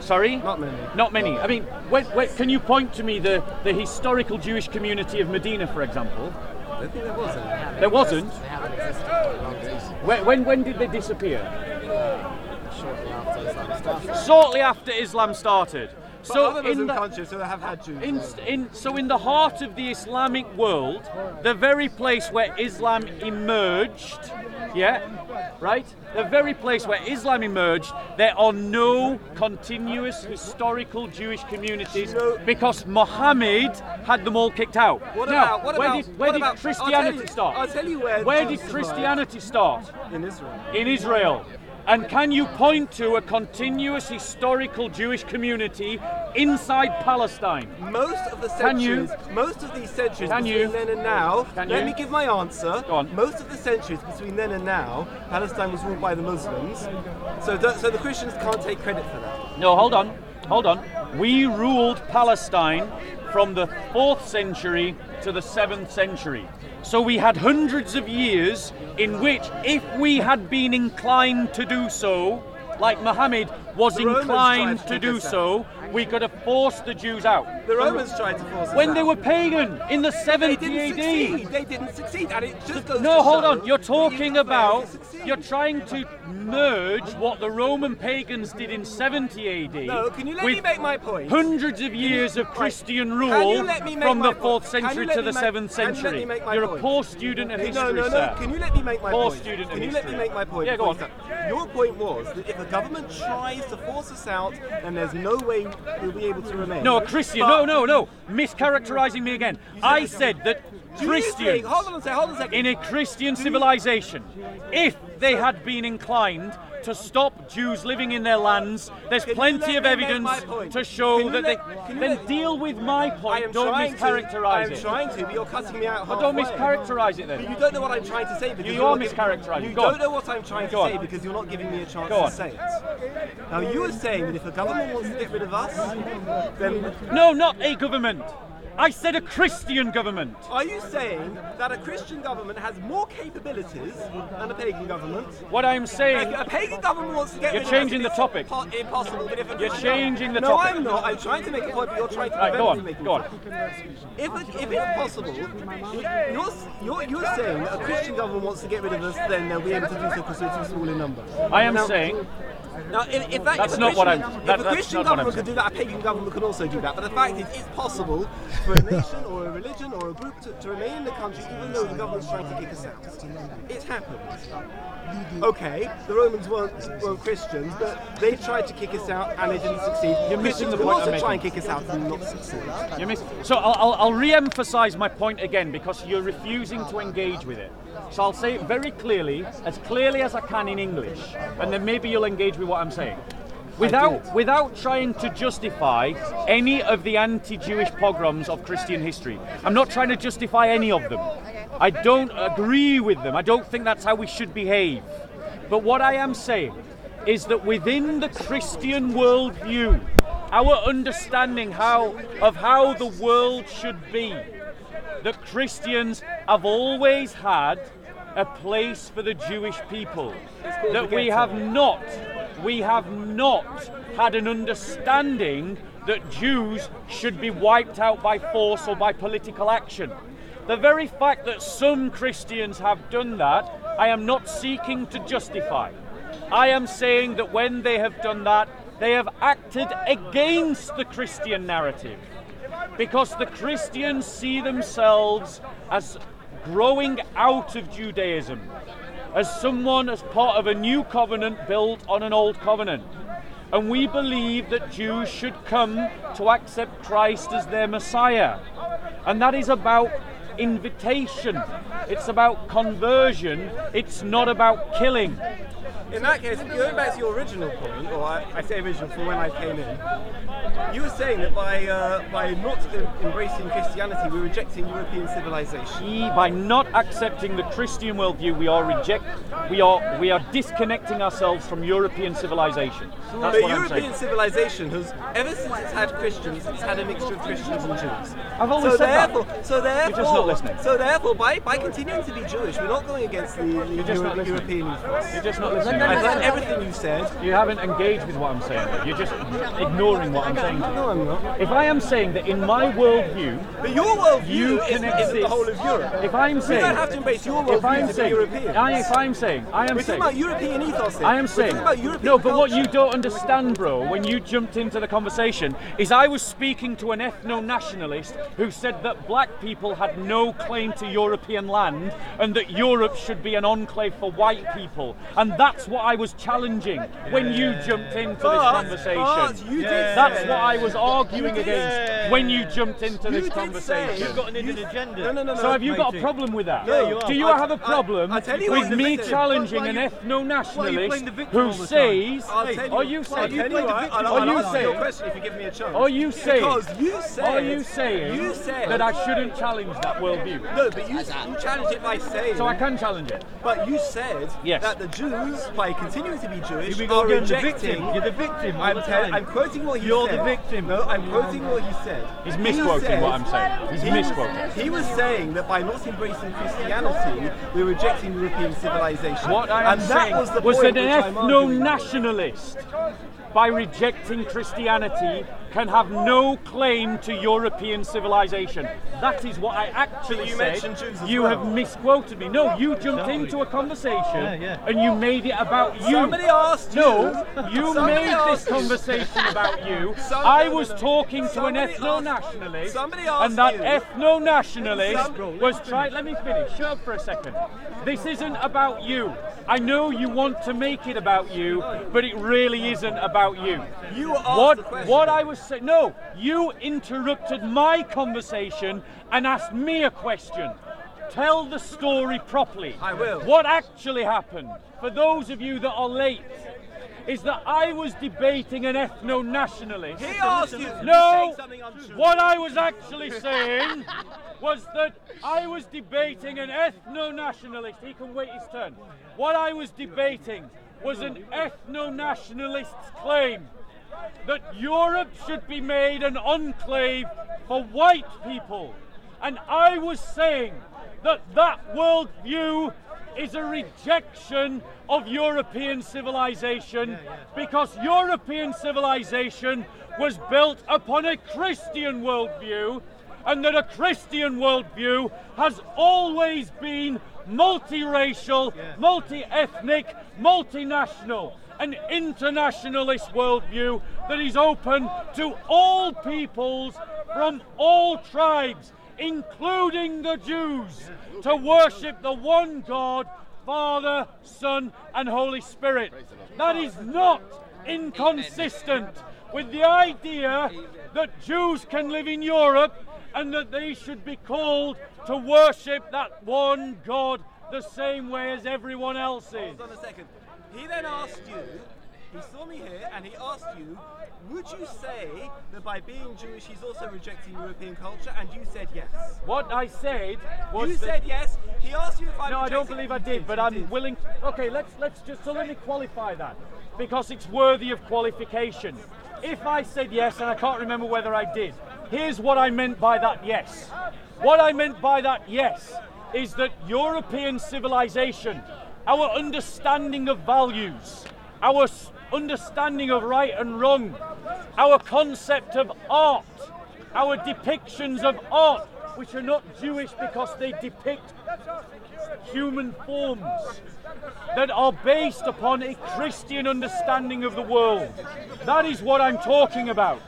Sorry? Not many. Not many. I mean, can you point to me the historical Jewish community of Medina, for example? I think there wasn't. There wasn't? When did they disappear? Shortly after Islam started. So other Muslim countries so they have had Jews. So in the heart of the Islamic world, the very place where Islam emerged, the very place where Islam emerged, there are no continuous historical Jewish communities because Muhammad had them all kicked out. Where did Christianity start? I'll tell you where did Christianity start? In Israel. In Israel. And can you point to a continuous historical Jewish community inside Palestine? Most of the centuries, between then and now, let me give my answer. Go on. Most of the centuries between then and now, Palestine was ruled by the Muslims. So the Christians can't take credit for that. No, hold on. We ruled Palestine from the 4th century to the 7th century. So we had hundreds of years in which, if we had been inclined to do so, like Muhammad was inclined to do so, we could have forced the Jews out. The Romans tried to force us when out. they were pagan in the 70 AD. They didn't succeed, and it just goes No, to hold show on. You're talking about, you're trying to merge what the Roman pagans did in 70 AD. No, can you let me make my point? Hundreds of years of Christian rule from the 4th century to the 7th century. You're a poor student of history, sir. Can you let me make my point? Poor student of Can you history. let me make my point? Yeah, go on. Your point was that if the government tries to force us out, then there's no way we'll be able to remain. No, Christian, no. Mischaracterizing me again. I said that Christians, hold on a second. in a Christian civilization, if they had been inclined to stop Jews living in their lands, there's plenty of evidence to show that they... Then deal with my point, don't mischaracterize it. I'm trying to, but you're cutting me out halfway. Don't mischaracterize it then. But you don't know what I'm trying to say because you are mischaracterizing. You don't know what I'm trying to say because you're not giving me a chance to say it. Now you were saying that if a government wants to get rid of us, then... No, not a government. I said a Christian government. Are you saying that a Christian government has more capabilities than a pagan government? What I'm saying... A pagan government wants to get rid of us. You're changing the topic. Impossible. But if you're changing the topic. topic. No, I'm not. I'm trying to make a point, but you're trying to prevent me making Go on. If it's possible, you're saying that a Christian government wants to get rid of us, then they'll be able to do so because we're too small in number. I am saying... Now, if that's not what I'm... If a Christian government could do that, a pagan government could also do that. But the fact is, it's possible for a nation or a religion or a group to remain in the country even though the government's trying to kick us out. It's happened. Okay, the Romans weren't Christians, but they tried to kick us out and they didn't succeed. You're missing the Christians point can also I'm try and making. kick us out and not succeed. You're missing. So I'll re-emphasize my point again because you're refusing to engage with it. So I'll say it very clearly as I can in English, and then maybe you'll engage with what I'm saying. Without trying to justify any of the anti-Jewish pogroms of Christian history. I'm not trying to justify any of them. I don't agree with them. I don't think that's how we should behave. But what I am saying is that within the Christian worldview, our understanding of how the world should be, that Christians have always had a place for the Jewish people. That we have not had an understanding that Jews should be wiped out by force or by political action. The very fact that some Christians have done that, I am not seeking to justify. I am saying that when they have done that, they have acted against the Christian narrative. Because the Christians see themselves as growing out of Judaism as someone as part of a new covenant built on an old covenant. And we believe that Jews should come to accept Christ as their Messiah. And that is about invitation. It's about conversion. It's not about killing. In that case, going back to your original point, or I say original from when I came in, you were saying that by not embracing Christianity, we're rejecting European civilization. By not accepting the Christian worldview, we are disconnecting ourselves from European civilization. That's but what European I'm saying. civilization has, ever since it's had Christians, it's had a mixture of Christians and Jews. I've always said that. So therefore, You're just not listening. So therefore, by continuing to be Jewish, we're not going against the European ethos. You're just not listening. I've heard everything you said. You haven't engaged with what I'm saying. You're just ignoring what I'm saying. No, I'm not. If I am saying that in my worldview, but your worldview isn't the whole of Europe. If I'm saying, we don't have to embrace your worldview to be European. We're talking about European ethos. I am saying. No, but what you don't understand, bro, when you jumped into the conversation, is I was speaking to an ethno-nationalist who said that black people had no claim to European land and that Europe should be an enclave for white people, and that's what I was challenging when you jumped into this conversation. That's what I was arguing against when you jumped into this conversation. You've got an hidden agenda. No. So have you got a problem with that? Yeah, you are. Do you have a problem with me challenging an ethno-nationalist who says, are you saying, that I shouldn't challenge that worldview? No, but you challenge it by saying. So I can challenge it. But you said that the Jews, by continuing to be Jewish, are rejecting. You're the victim. I'm quoting what he said. You're the victim. No, I'm quoting what he said. He's misquoting what I'm saying. He's misquoting. He was saying that by not embracing Christianity, we're rejecting European civilization. What I am saying was that an ethno-nationalist, by rejecting Christianity, can have no claim to European civilization. That is what I actually said. You have misquoted me. No, you jumped into a conversation and you made it about you. Somebody asked you. No, you made this conversation about you. I was talking to an ethno-nationalist, and that ethno-nationalist was trying. Let me finish. Shut up for a second. This isn't about you. I know you want to make it about you, but it really isn't about you. You asked the question. What I was saying. No, you interrupted my conversation and asked me a question. Tell the story properly. I will. What actually happened, for those of you that are late, is that I was debating an ethno-nationalist. He asked you. No, what I was actually saying was that I was debating an ethno-nationalist. He can wait his turn. What I was debating was an ethno-nationalist's claim that Europe should be made an enclave for white people. And I was saying that that worldview is a rejection of European civilization, because European civilization was built upon a Christian worldview, and that a Christian worldview has always been multiracial, multi-ethnic, multinational, an internationalist worldview that is open to all peoples from all tribes, including the Jews, to worship the one God, Father, Son, and Holy Spirit. That is not inconsistent with the idea that Jews can live in Europe and that they should be called to worship that one God the same way as everyone else is. Hold on a second. He then asked you, he saw me here and he asked you, would you say that by being Jewish he's also rejecting European culture? And you said yes. What I said was you said yes. He asked you if I. No, I don't believe I did, but I'm willing. Okay, let's just so let me qualify that, because it's worthy of qualification. If I said yes, and I can't remember whether I did, here's what I meant by that yes. What I meant by that yes is that European civilization, our understanding of values, our understanding of right and wrong, our concept of art, our depictions of art, which are not Jewish because they depict human forms, that are based upon a Christian understanding of the world. That is what I'm talking about.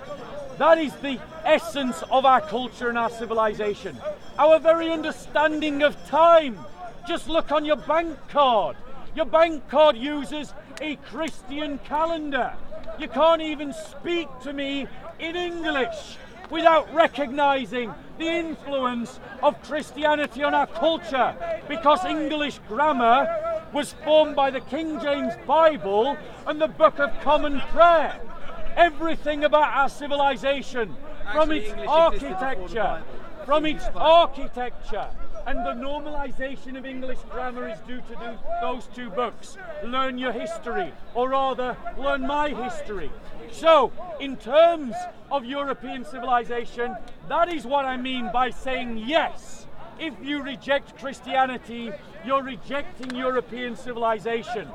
That is the essence of our culture and our civilization. our very understanding of time. Just look on your bank card. Your bank card uses a Christian calendar. You can't even speak to me in English without recognizing the influence of Christianity on our culture, because English grammar was formed by the King James Bible and the Book of Common Prayer. Everything about our civilization, from its architecture, and the normalization of English grammar is due to those two books. Learn your history, or rather, learn my history. So, in terms of European civilization, that is what I mean by saying yes. If you reject Christianity, you're rejecting European civilization.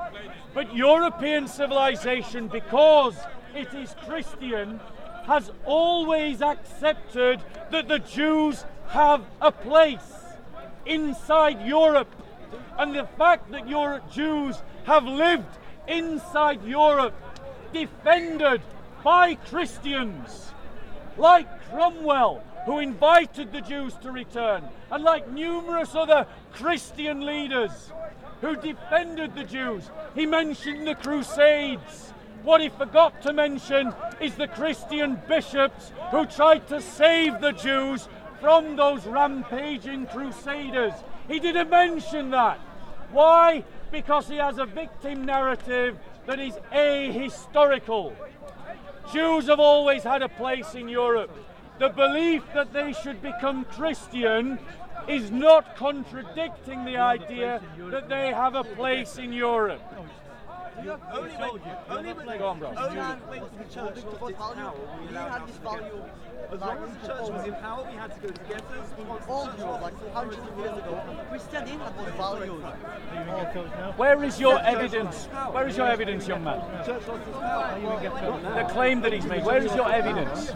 But European civilization, because it is Christian, has always accepted that the Jews have a place inside Europe. And the fact that your Jews have lived inside Europe, defended by Christians, like Cromwell, who invited the Jews to return, and like numerous other Christian leaders who defended the Jews. He mentioned the Crusades. What he forgot to mention is the Christian bishops who tried to save the Jews from those rampaging crusaders. He didn't mention that. Why? Because he has a victim narrative that is ahistorical. Jews have always had a place in Europe. The belief that they should become Christian is not contradicting the idea that they have a place in Europe. Only when the church had this value. As long as the church was in power, we had to go together. All Europe, like hundreds of years ago, Christianity had those values. Where is your evidence? Where is your evidence, young man? The claim that he's made. Where is your evidence?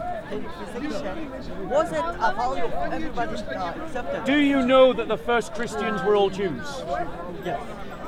Was it a value everybody accepted? Do you know that the first Christians were all Jews? Yes.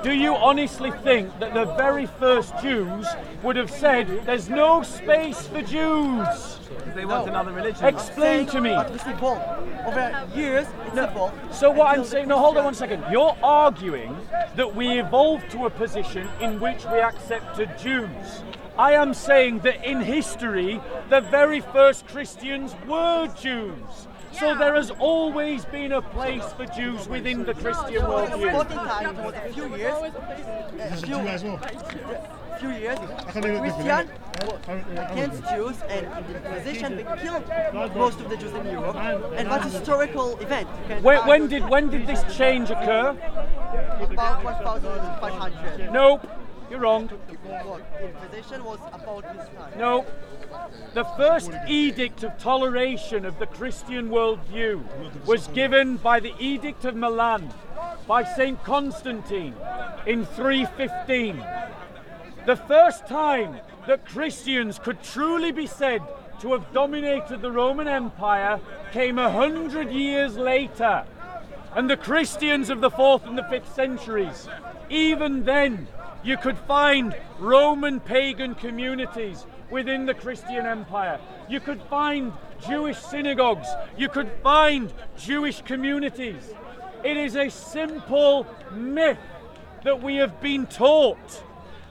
Do you honestly think that the very first Jews would have said, there's no space for Jews? They want another religion. Explain to me. But it's evolved. Over years, it's evolved. So what I'm saying, no, hold on one second. You're arguing that we evolved to a position in which we accepted Jews. I am saying that in history, the very first Christians were Jews. So there has always been a place for Jews within the Christian worldview. A few years, Christian against Jews, and in the Inquisition they killed most of the Jews in Europe, and that's a historical event. When did this change occur? About 1500. Nope, you're wrong. The Inquisition was about this time. No. The first edict of toleration of the Christian worldview was given by the Edict of Milan by St. Constantine in 315. The first time that Christians could truly be said to have dominated the Roman Empire came 100 years later. And the Christians of the 4th and the 5th centuries, even then, you could find Roman pagan communities within the Christian Empire. You could find Jewish synagogues. You could find Jewish communities. It is a simple myth that we have been taught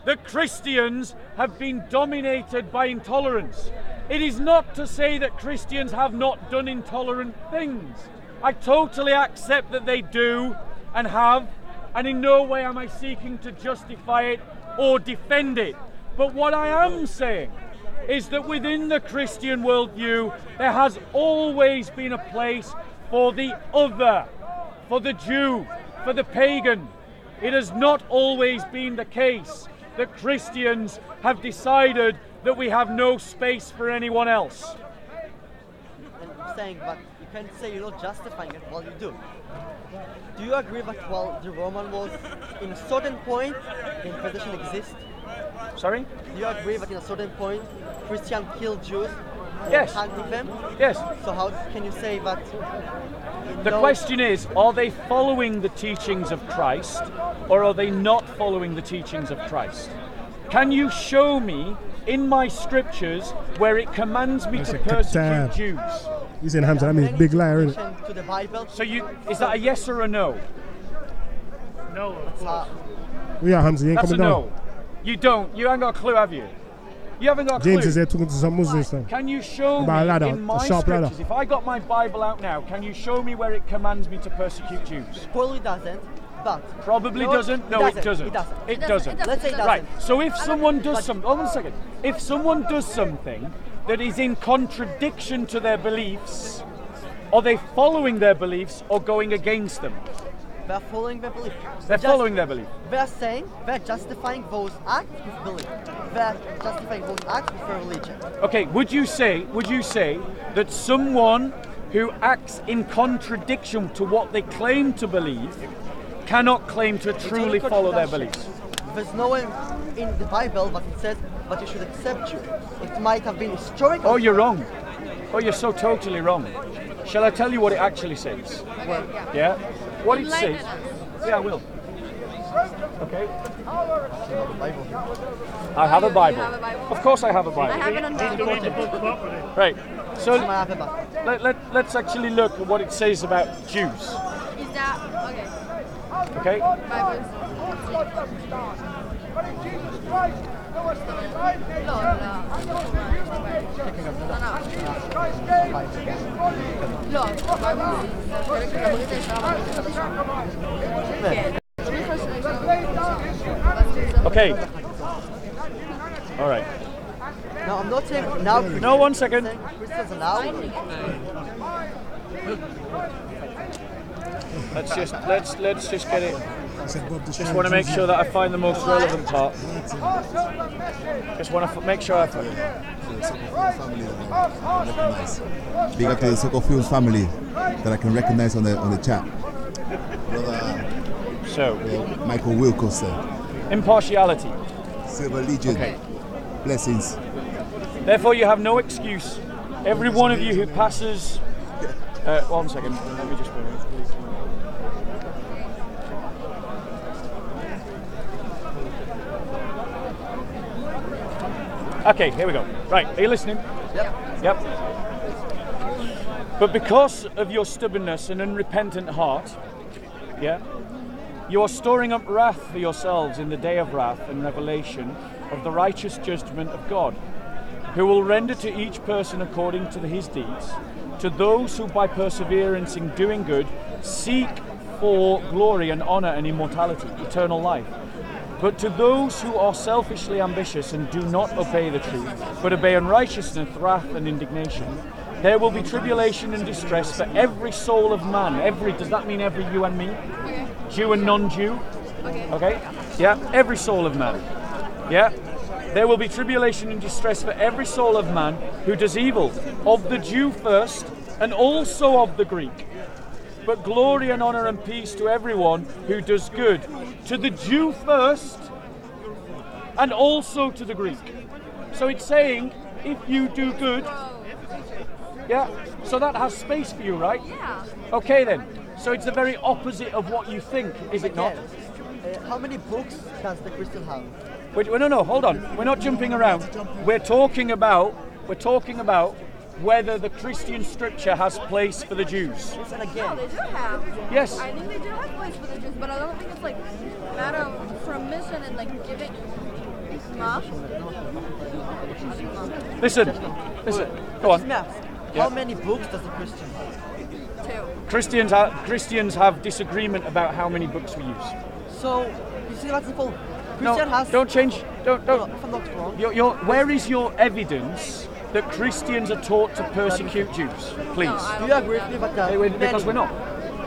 that Christians have been dominated by intolerance. It is not to say that Christians have not done intolerant things. I totally accept that they do and have, and in no way am I seeking to justify it or defend it. But what I am saying is that within the Christian worldview, there has always been a place for the other, for the Jew, for the pagan. It has not always been the case that Christians have decided that we have no space for anyone else. And I'm saying, but you can't say you're not justifying it while you do. Do you agree that while the Roman was in a certain point, the Inquisition exists? Sorry? Do you agree that in a certain point, Christians killed Jews? Yes. Hunting them? Yes. So how can you say that? The question is, are they following the teachings of Christ, or are they not following the teachings of Christ? Can you show me in my scriptures where it commands me to persecute Jews? You saying Hamza, that means big liar, innit? To the Bible. So is that a yes or a no? No. Yeah, Hamza, you ain't That's a coming down. no. You don't. You ain't got a clue, have you? You haven't got a clue. James is there talking to some Muslims now. Can you show About a me ladder, in my a sharp ladder. scriptures, if I got my Bible out now, can you show me where it commands me to persecute Jews? Probably doesn't, but... Probably doesn't? No, it doesn't. It doesn't. It doesn't. Let's say it doesn't. Right, so if someone does something... Hold on a second. If someone does something that is in contradiction to their beliefs, are they following their beliefs or going against them? They're following their belief. They're following their belief. They're saying, they're justifying those acts with belief. They're justifying those acts with their religion. Okay, would you say that someone who acts in contradiction to what they claim to believe cannot claim to truly follow their beliefs? There's nowhere in the Bible that it says that you should accept you. It might have been historical. Oh, you're wrong. Oh, you're so totally wrong. Shall I tell you what it actually says? Well, yeah? What it says? Yeah, I will. Okay. I have a Bible. Of course I have a Bible. I have it on the Right. So let's actually look at what it says about Jews. Is that Okay? okay? Okay. All right. No, I'm not saying now. No, 1 second. Christians are now. Let's just get it. Just want to make sure that I find the most relevant part. Just want to make sure I find it. Big up to the Soccer Films family that I can recognize on the chat. Brother Michael Wilkerson. Impartiality. Silver Legion. Okay. Blessings. Therefore, you have no excuse. Every one of you who passes. 1 second. Let me just. Okay, here we go. Right, are you listening? Yep. But because of your stubbornness and unrepentant heart, you are storing up wrath for yourselves in the day of wrath and revelation of the righteous judgment of God, who will render to each person according to his deeds, to those who by perseverance in doing good seek for glory and honor and immortality, eternal life. But to those who are selfishly ambitious and do not obey the truth, but obey unrighteousness, wrath and indignation, there will be tribulation and distress for every soul of man. Does that mean every you and me? Jew and non-Jew? Okay? Yeah, every soul of man. Yeah? There will be tribulation and distress for every soul of man who does evil, of the Jew first, and also of the Greek. But glory and honor and peace to everyone who does good, to the Jew first, and also to the Greek. So it's saying, if you do good, so that has space for you, right? Yeah. Okay then. So it's the very opposite of what you think, is it not? How many books does the Christian have? Wait, no, hold on. We're not jumping around. We're talking about whether the Christian scripture has place for the Jews. And again, they do have. Yes. I think they do have place for the Jews, but I don't think it's like a matter of permission and like giving. Listen. Go on. How many books does the Christian have? 2. Christians have disagreement about how many books we use. So you see that's simple. Don't change. Don't. If I'm not wrong. Where is your evidence that Christians are taught to persecute Jews? Please. Do you agree with me? But because we're not.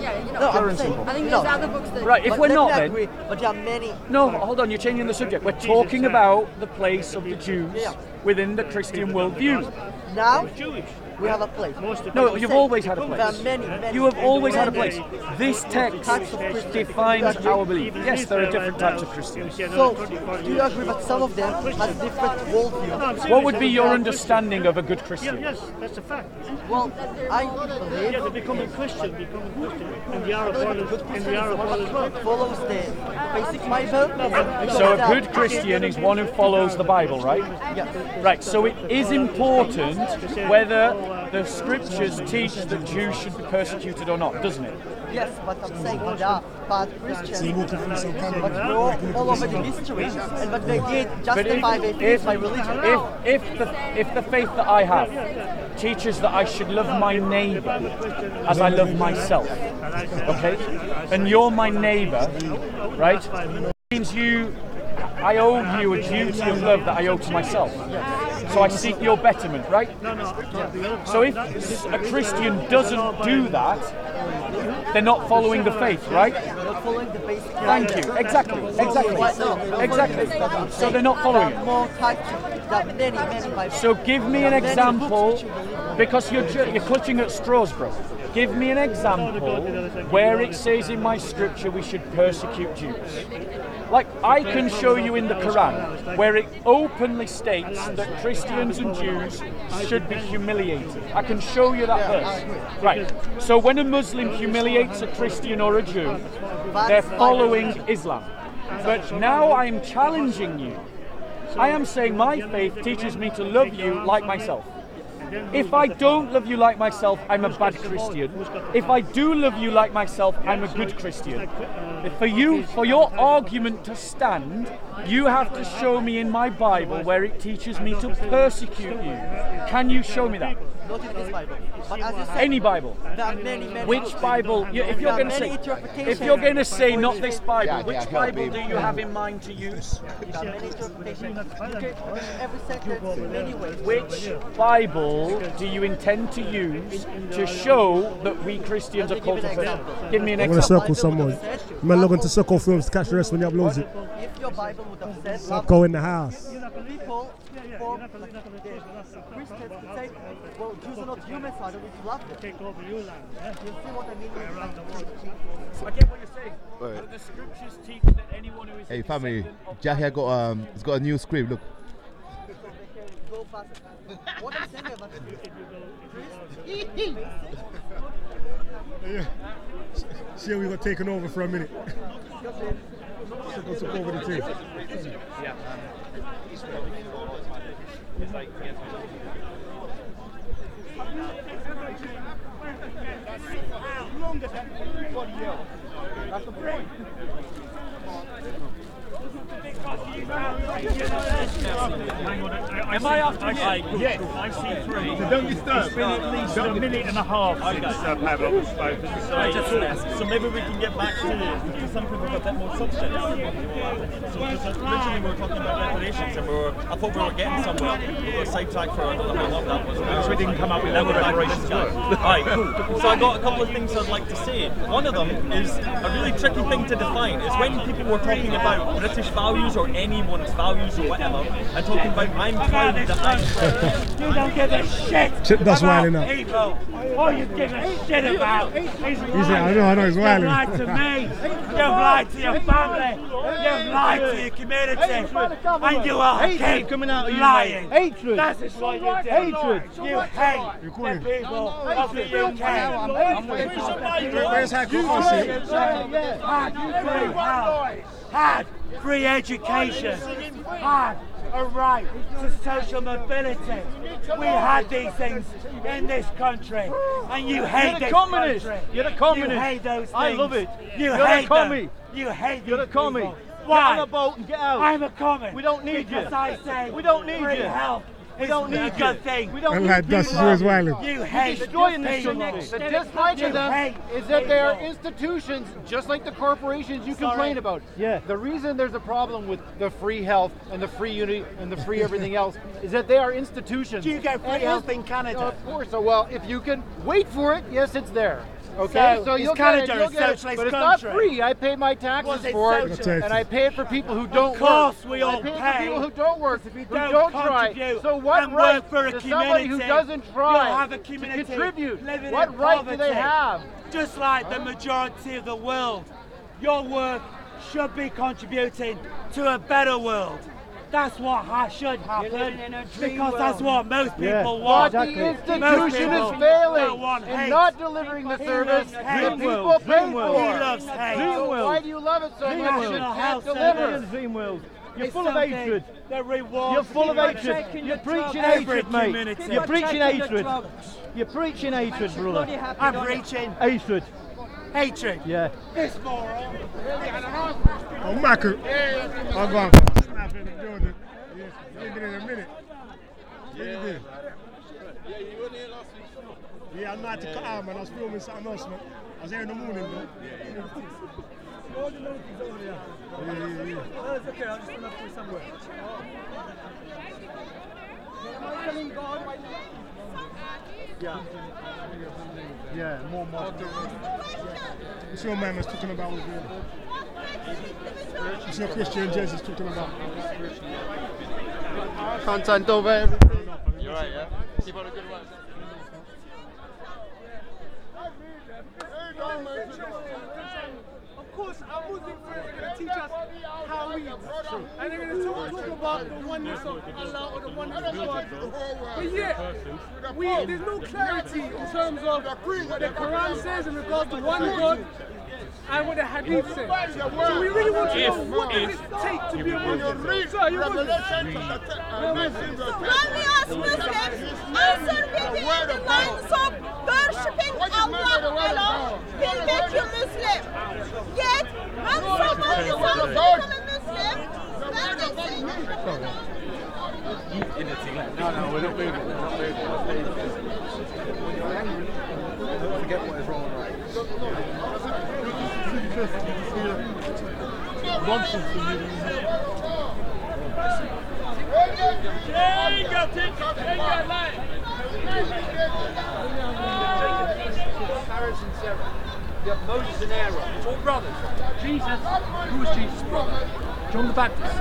Yeah, No, I think there's other books that. Right, if we're not, then. Agree, but there are many. No, hold on. You're changing the subject. We're talking about the place of the Jews within the Christian worldview. Now we have a place. No, you've always had a place. There are many. You have always had a place. This text defines our belief. Yes, there are different types of Christians. So, do you agree that some of them have different worldview? What would be your understanding of a good Christian? Yes, that's a fact. Well, I believe. They become a Christian, and the Arab world follows the basic Bible. So a good Christian is one who follows the Bible, right? Yes. Right. So it is important whether the scriptures teach that Jews should be persecuted or not, doesn't it? Yes, but I'm saying that they are bad Christians, but we're all over the history, and what they did justify their faith by religion. If the faith that I have teaches that I should love my neighbour as I love myself, okay, and you're my neighbour, right, means I owe you a duty of love that I owe to myself. So I seek your betterment, right? So if a Christian doesn't do that, they're not following the faith, right? Thank you. Exactly. So they're not following it. So give me an example, because you're clutching at straws, bro. Give me an example where it says in my scripture we should persecute Jews. Like, I can show you in the Quran where it openly states that Christians and Jews should be humiliated. I can show you that verse. Right. So when a Muslim humiliates a Christian or a Jew, they're following Islam. But now I'm challenging you. I am saying my faith teaches me to love you like myself. If I don't love you like myself, I'm a bad Christian. If I do love you like myself, I'm a good Christian. For your argument to stand, you have to show me in my Bible where it teaches me to persecute you. Can you show me that? Not in this Bible, but as you said, any Bible. There are many which Bible? If you're going to say not this Bible, which Bible do you have in mind to use? There are many interpretations. You can every sentence in many ways. Which Bible do you intend to use to show that we Christians are called to persecute? Give me an example. I'm going to circle someone. I'm going to log into Circle Films to catch the rest when he uploads it. If your Bible would have said, Circle in the house. People Christians could say, well, Jews are not human, so I don't need to love them. You see what I mean? I get what you're saying. But the scriptures teach that anyone who is Hey family, Jahia has got a new script, look. What I'm saying about See, we got taken over for a minute. Took over the team. Yeah. Longer than everybody else. That's the point. Am I after you? Yes. I see three. So don't disturb. It's been at least a minute and a half since Pavlov has spoken. So maybe we can get back to something with a bit more substance. So originally we were talking about reparations, and I thought we were getting somewhere. We were sidetracked for I don't know how long that was. Because we didn't come up with what reparations were. Alright, cool. So I got a couple of things I'd like to say. One of them is a really tricky thing to define. Is when people were talking about British values or anyone's values or whatever, and talking about I'm proud that I'm. You don't give a shit That's wilding about up. people. All you give a shit about is I know, he's wilding. You've lied to me. You've lied to your family. You've lied to your community. And you are Hatred coming out of you, lying. Hatred. That is what you do. Hatred. You hate the people of the UK. Where's Had free education, had a right to social mobility. We had these things in this country, and you hate this country. You're a communist. You hate those things. I love it. You You're hate a commie. them. You hate You're a these commie. people. Why? Why? Get on a boat and get out. I'm a commie. We don't need because you. I say we don't need free you. health. We don't need a good thing. We don't And need like Dust, you as wilding. You hate destroying this people. country. The dislike of them is that they are institutions, just like the corporations you complain about. Yeah. The reason there's a problem with the free health and the free unity and the free everything else is that they are institutions. Do you get free health in Canada? Of course. So, well, if you can wait for it, yes, it's there. Okay, so you'll Canada get it, you'll a get it, socialist but it's country? not free. I pay my taxes for it, and I pay it for people who don't work. Of course, we all I pay pay. for people who don't work, If you who don't don't try. contribute So what and right work for a does somebody who community, doesn't you'll try have a to community contribute? living What in right poverty, do they have? Just like the majority of the world, your work should be contributing to a better world. That's what should happen, because that's what most people want. But the institution is failing in not delivering the service that people pay for. He loves hate. Why do you love it so much if it can't deliver? You're full of hatred. The reward. You're full of hatred. You're preaching hatred, mate. You're preaching hatred. You're preaching hatred, brother. I'm preaching hatred. hatred. Yeah. This moron. Oh, Michael. I'm going to snap in the building. Yes, you'll get in a minute. What you did? Yeah, you weren't here last week. Yeah, I'm not to cut out, man. I was filming something else, man. I was here in the morning, though. All the monkeys over there. Yeah. Oh, it's okay. I'll just run up with somewhere. Am I telling God? Yeah, more. What's your man was talking about with you? What's your Christian Jesus talking about? Content over everything. You're right, yeah? Keep on a good work. Of course, our Muslim friends are going to teach us how we eat. And they're going to talk about the oneness of Allah or the oneness of God. But yet, there's no clarity in terms of what the Quran says in regards to one God and what the Hadith says. So we really want to know what does it take to be a Muslim. Sir, you're Muslim. So when we ask Muslims, answer within the lines of worshipping Allah alone will make you Muslim. Yet, when someone decides to become a Muslim, then they say... No, we're not moving. Don't forget what is wrong and right. Comparison's error. You have Moses and Aaron. It's all brothers. Jesus, who was Jesus' brother? John the Baptist.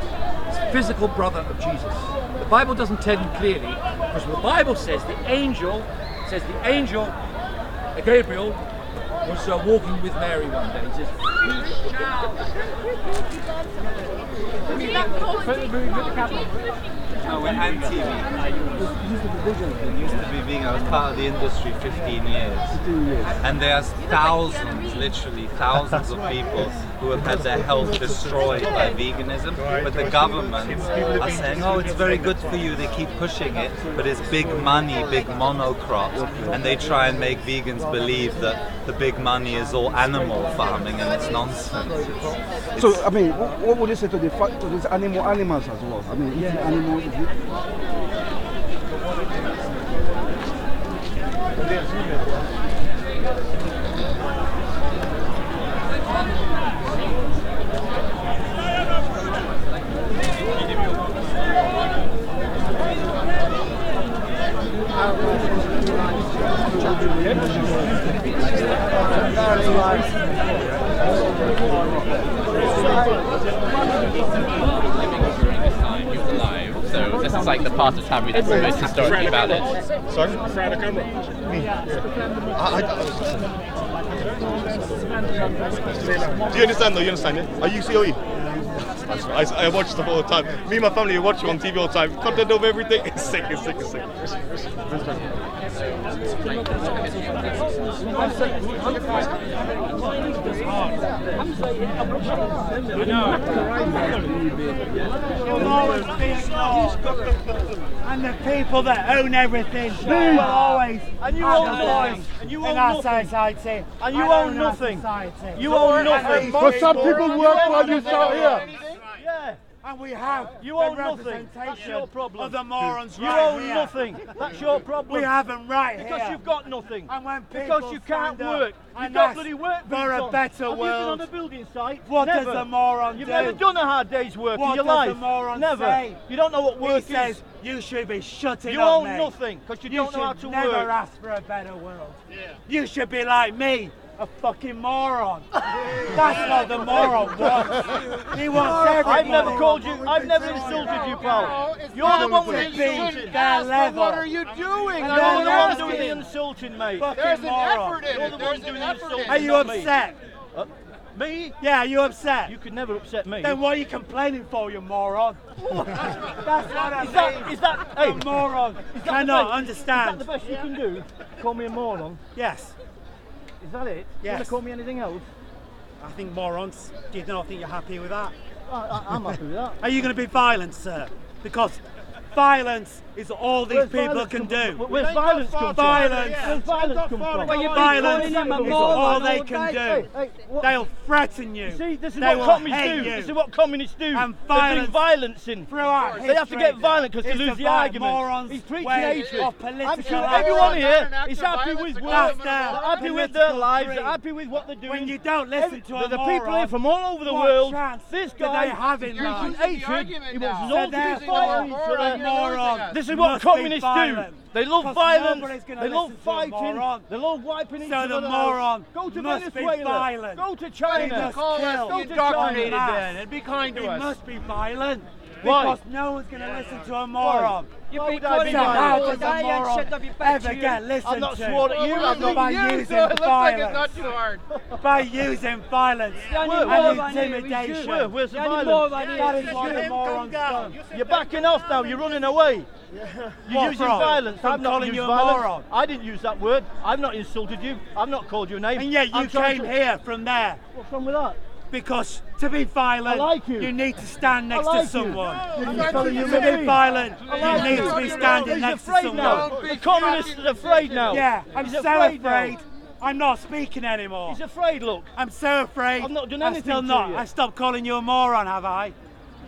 It's the physical brother of Jesus. The Bible doesn't tell you clearly, because the Bible says the angel, Gabriel, was walking with Mary one day. He says, No, we're anti-vegan. It used to be vegan. I was part of the industry 15 years. And there's thousands, literally thousands of people who have had their health destroyed by veganism. But the government are saying, oh, it's very good for you. They keep pushing it. But it's big money, big monocrop. And they try and make vegans believe that the big money is all animal farming, and it's nonsense. So, I mean, what would you say to these animals as well? I mean, eating animals. So this is like the part of Tavi that's the most historically valid. Sorry? Front of the camera. Do you understand though? You understand it? Are you C.O.E? I watch stuff all the time. Me and my family watch you on TV all the time. Content over everything. It's sick. And the people that own everything will always and you own nothing. And you own nothing. Society. And you own nothing. You own nothing. But some people work while you start here. Yeah. And we have you the own nothing. representation That's your problem. of the morons you right own here. nothing. That's your problem. We have them right because here. you've got nothing. And when because you can't stand up work. and You've got ask bloody work for a better Have you been world. on a building site? What Never. does the moron You've do? never done a hard day's work What in your does life. the moron Never. say? You don't know what work He says is. you should be shutting You up, own mate. nothing because you don't know how to should never work. ask for a better world. You should be like me, a fucking moron. That's what the moron wants. He wants everything. I've never called you. I've never insulted you, pal. You're the one with the insulting. Their level. What are you doing? And you're the one doing the insulting, mate. There's an moron. effort in You're it. the There's one doing an the effort in insulting. it. Are you upset? Me? Yeah, are you upset? You could never upset me. Then what are you complaining for, you moron? That's what I mean. Is that hey, a moron? Is that Cannot the understand. Is that the best you can do? Call me a moron? Yes. Is that it? Yes. You want to call me anything else? I think morons. Do you not think you're happy with that? I'm happy with that. Are you going to be violent, sir? Because violence is all these people can do. Where's violence come from? Violence. Where's violence come from? Violence is all they can do. They'll threaten you. See, this is They what will communists hate do. you. This is what communists do. And They bring violence violence in. throughout They have to get violent because they history lose the is argument. morons' He's preaching way hatred. of political I'm sure action. everyone here is happy with That's work. their They're happy with political their lives. creed. They're happy with what they're doing. When you don't listen to a the people moron, here from all over the what world. chance This do guy they have in life? hatred. He wants us So all to be therefore, fighting each other. moron This is what must be communists do. violent. They love Because violence. nobody's gonna They love listen to a fighting. moron. They love wiping each So other the out. moron Go to must be Venezuela. violent. Go to He China. must Go kill. to Indoctrinated China. then, and be kind to He us. must be violent. Why? Because no one's going to listen to a moron. Why would So I be how violent? does a moron ever get listened I'm not to? sworn at you. I'm not By you, using so it looks like it's violence. not too hard. By using violence and intimidation. Where's the violence? That is what the morons done. You're backing off now. You're running away. You're What using from? violence. From I've not calling used you a violence. moron? I didn't use that word. I've not insulted you. I've not called you a name. And yet you I'm trying came to- here from there. What's wrong with that? Because to be violent, I like you. need to stand next I like to you. someone. I'm not telling you To be me. violent, I like you need to be standing He's next to afraid someone. now. The communist is afraid now. Yeah, I'm He's so afraid afraid. now. I'm not speaking anymore. He's afraid, look. I'm so afraid. I've not done I'm anything still to not. you. I stopped calling you a moron, have I?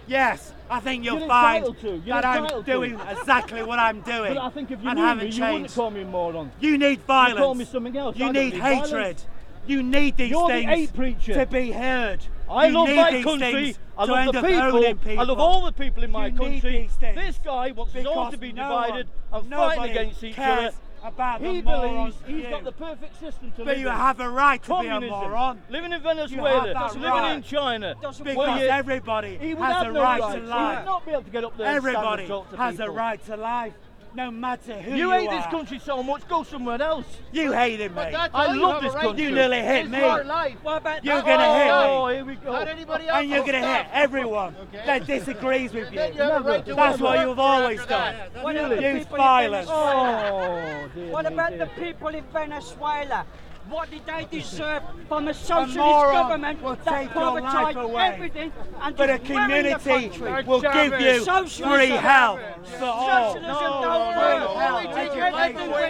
Yes, I think you'll You're find entitled to. You're that I'm entitled to. doing exactly what I'm doing. But I think if you and knew haven't me, you wouldn't changed. call me a moron. You need violence. You call me something else. You I don't need hatred. violence. You need these You're the things hate preacher. to be heard. I You love need my these country. things I to love end the up owning people. I love all the people in my You need country. these things. This guy wants us all to be Because divided no and one- fighting nobody against each cares other. about He the believes morons he's you. got the perfect system to But live you in. have a right to be a Communism. moron. Living in You have Venezuela, that living right. in China. Because everybody he would has have a no right rights. to He life. would not be able to get up there and Everybody stand and talk to has a people. right to life, no matter who You you hate are. this country so much, go somewhere else. You hated me. I love this country. You nearly hit me. What about You're that? going to hit me. Oh, here we go. And you're going to hit everyone that disagrees with you. That's what you've always done. What about the Use people violence. in Venezuela? What about the people in Venezuela? What did they deserve from a socialist government that take your life privatised away. everything and But a just ran the community country? will give you Socialism. free health for all. Socialism don't work.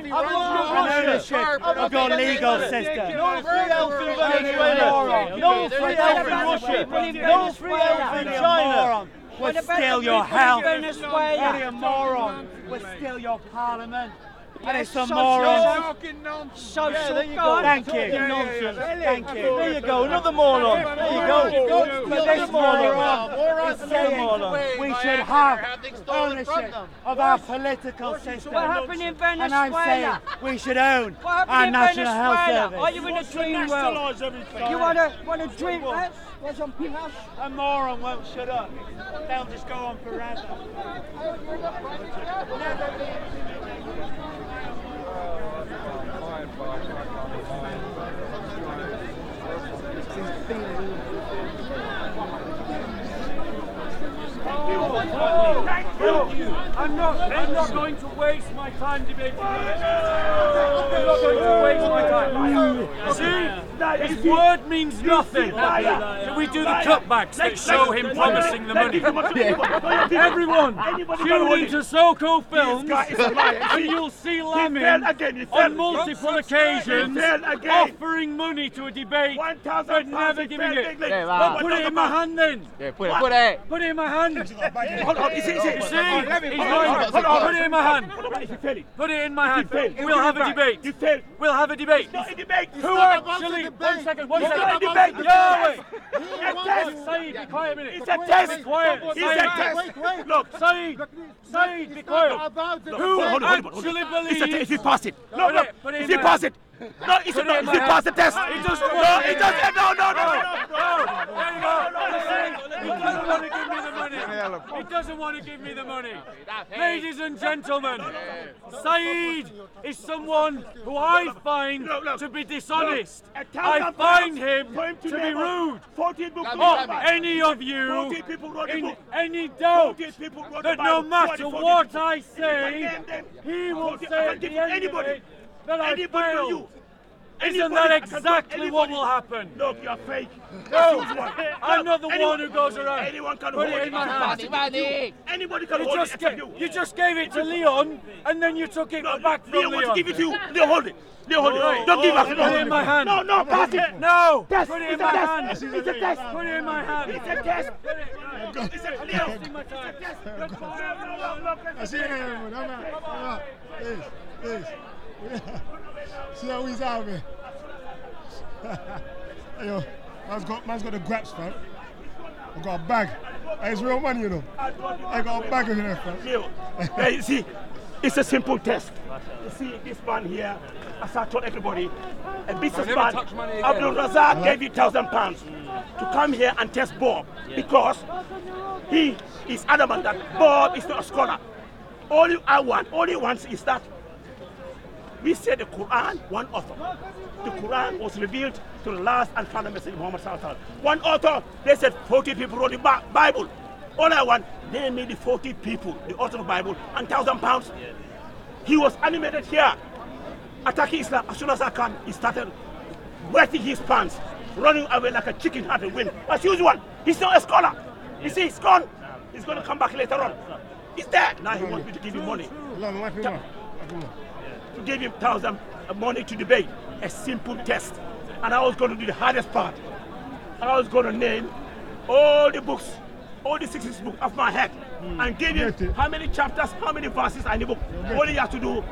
And ownership of your legal system. No free health in Venezuela. No free health in Russia. No free health in China. Will steal your health. Only a moron will steal your parliament. And it's a moron. Thank you. Thank you. There you go, another moron. There you go. But this moron is saying we should have ownership of our political system. What happened in Venezuela? And I'm saying we should own What our happened in National Health Venezuela? Service. Are you in a dream world? You want to dream? What's on Pinhash? A moron won't shut up. They'll just go on forever. I'm not going to waste my time debating. I'm not going to waste my time. See, his word means nothing. So we do the cutbacks that show him promising the money. Everyone, tune into So.Co films and you'll see Lamin on multiple occasions offering money to a debate but never giving it. Well, put it in my hand then. Put it in my hand. Hold on, is it? You see? He's going. Put it in my hand. Put it in my hand. We'll have a debate. We'll have a debate. Who actually? 1 second. 1 second. It's not a debate. Yeah, It's a test. Saeed, be quiet a minute. It's a test. Be quiet. It's a test. Look, Saeed, be quiet. Who actually believes? If you pass it. No, If you pass it. No, if you pass the test. It doesn't No, it doesn't. No. There you go. He doesn't want to give me the money. He doesn't want to give me the money. Ladies and gentlemen, Saeed is someone who I find to be dishonest. I find him to be rude. Or any of you in any doubt that no matter what I say, he will say at the end of it that I failed. Isn't that exactly what will happen? Look, you're fake. No, I'm not the one who goes around. Anyone can Put hold it in my hand. Anybody can hold it. You just gave it to Leon, and then you took it back from Leon. Leon wants to give it to you. Leon, hold it. Leon, hold it. Don't give it. Put it in my hand. No, pass it. No. Test. Put it in It's my a hand. test. It's a test. Put it in my hand. It's a test. It's a Leon. I see him. See how he's out of here. Hey, yo, man's got the graps, fam. I got a bag. Hey, it's real money, you know. I got a bag in there, fam. Hey, you see, it's a simple test. You see, this man here, as I told everybody, a businessman, Abdul Razak gave you £1,000 to come here and test Bob because he is adamant that Bob is not a scholar. All he wants is that we say the Quran, one author. The Quran was revealed to the last and final message of Muhammad sallallahu alaihi wasallam. One author, they said 40 people wrote the Bible. All I want, they made the 40 people, the author of the Bible, and £1,000. He was animated here, attacking Islam. As soon as I come, he started wetting his pants, running away like a chicken had a wind. As usual, he's not a scholar. You see, he's gone. He's going to come back later on. He's there. Now he wants me to give him money. To give him £1,000 money to debate. A simple test. And I was going to do the hardest part. I was going to name all the books, all the 66 books off my head, and give him how many chapters, how many verses in the book. All he has to do,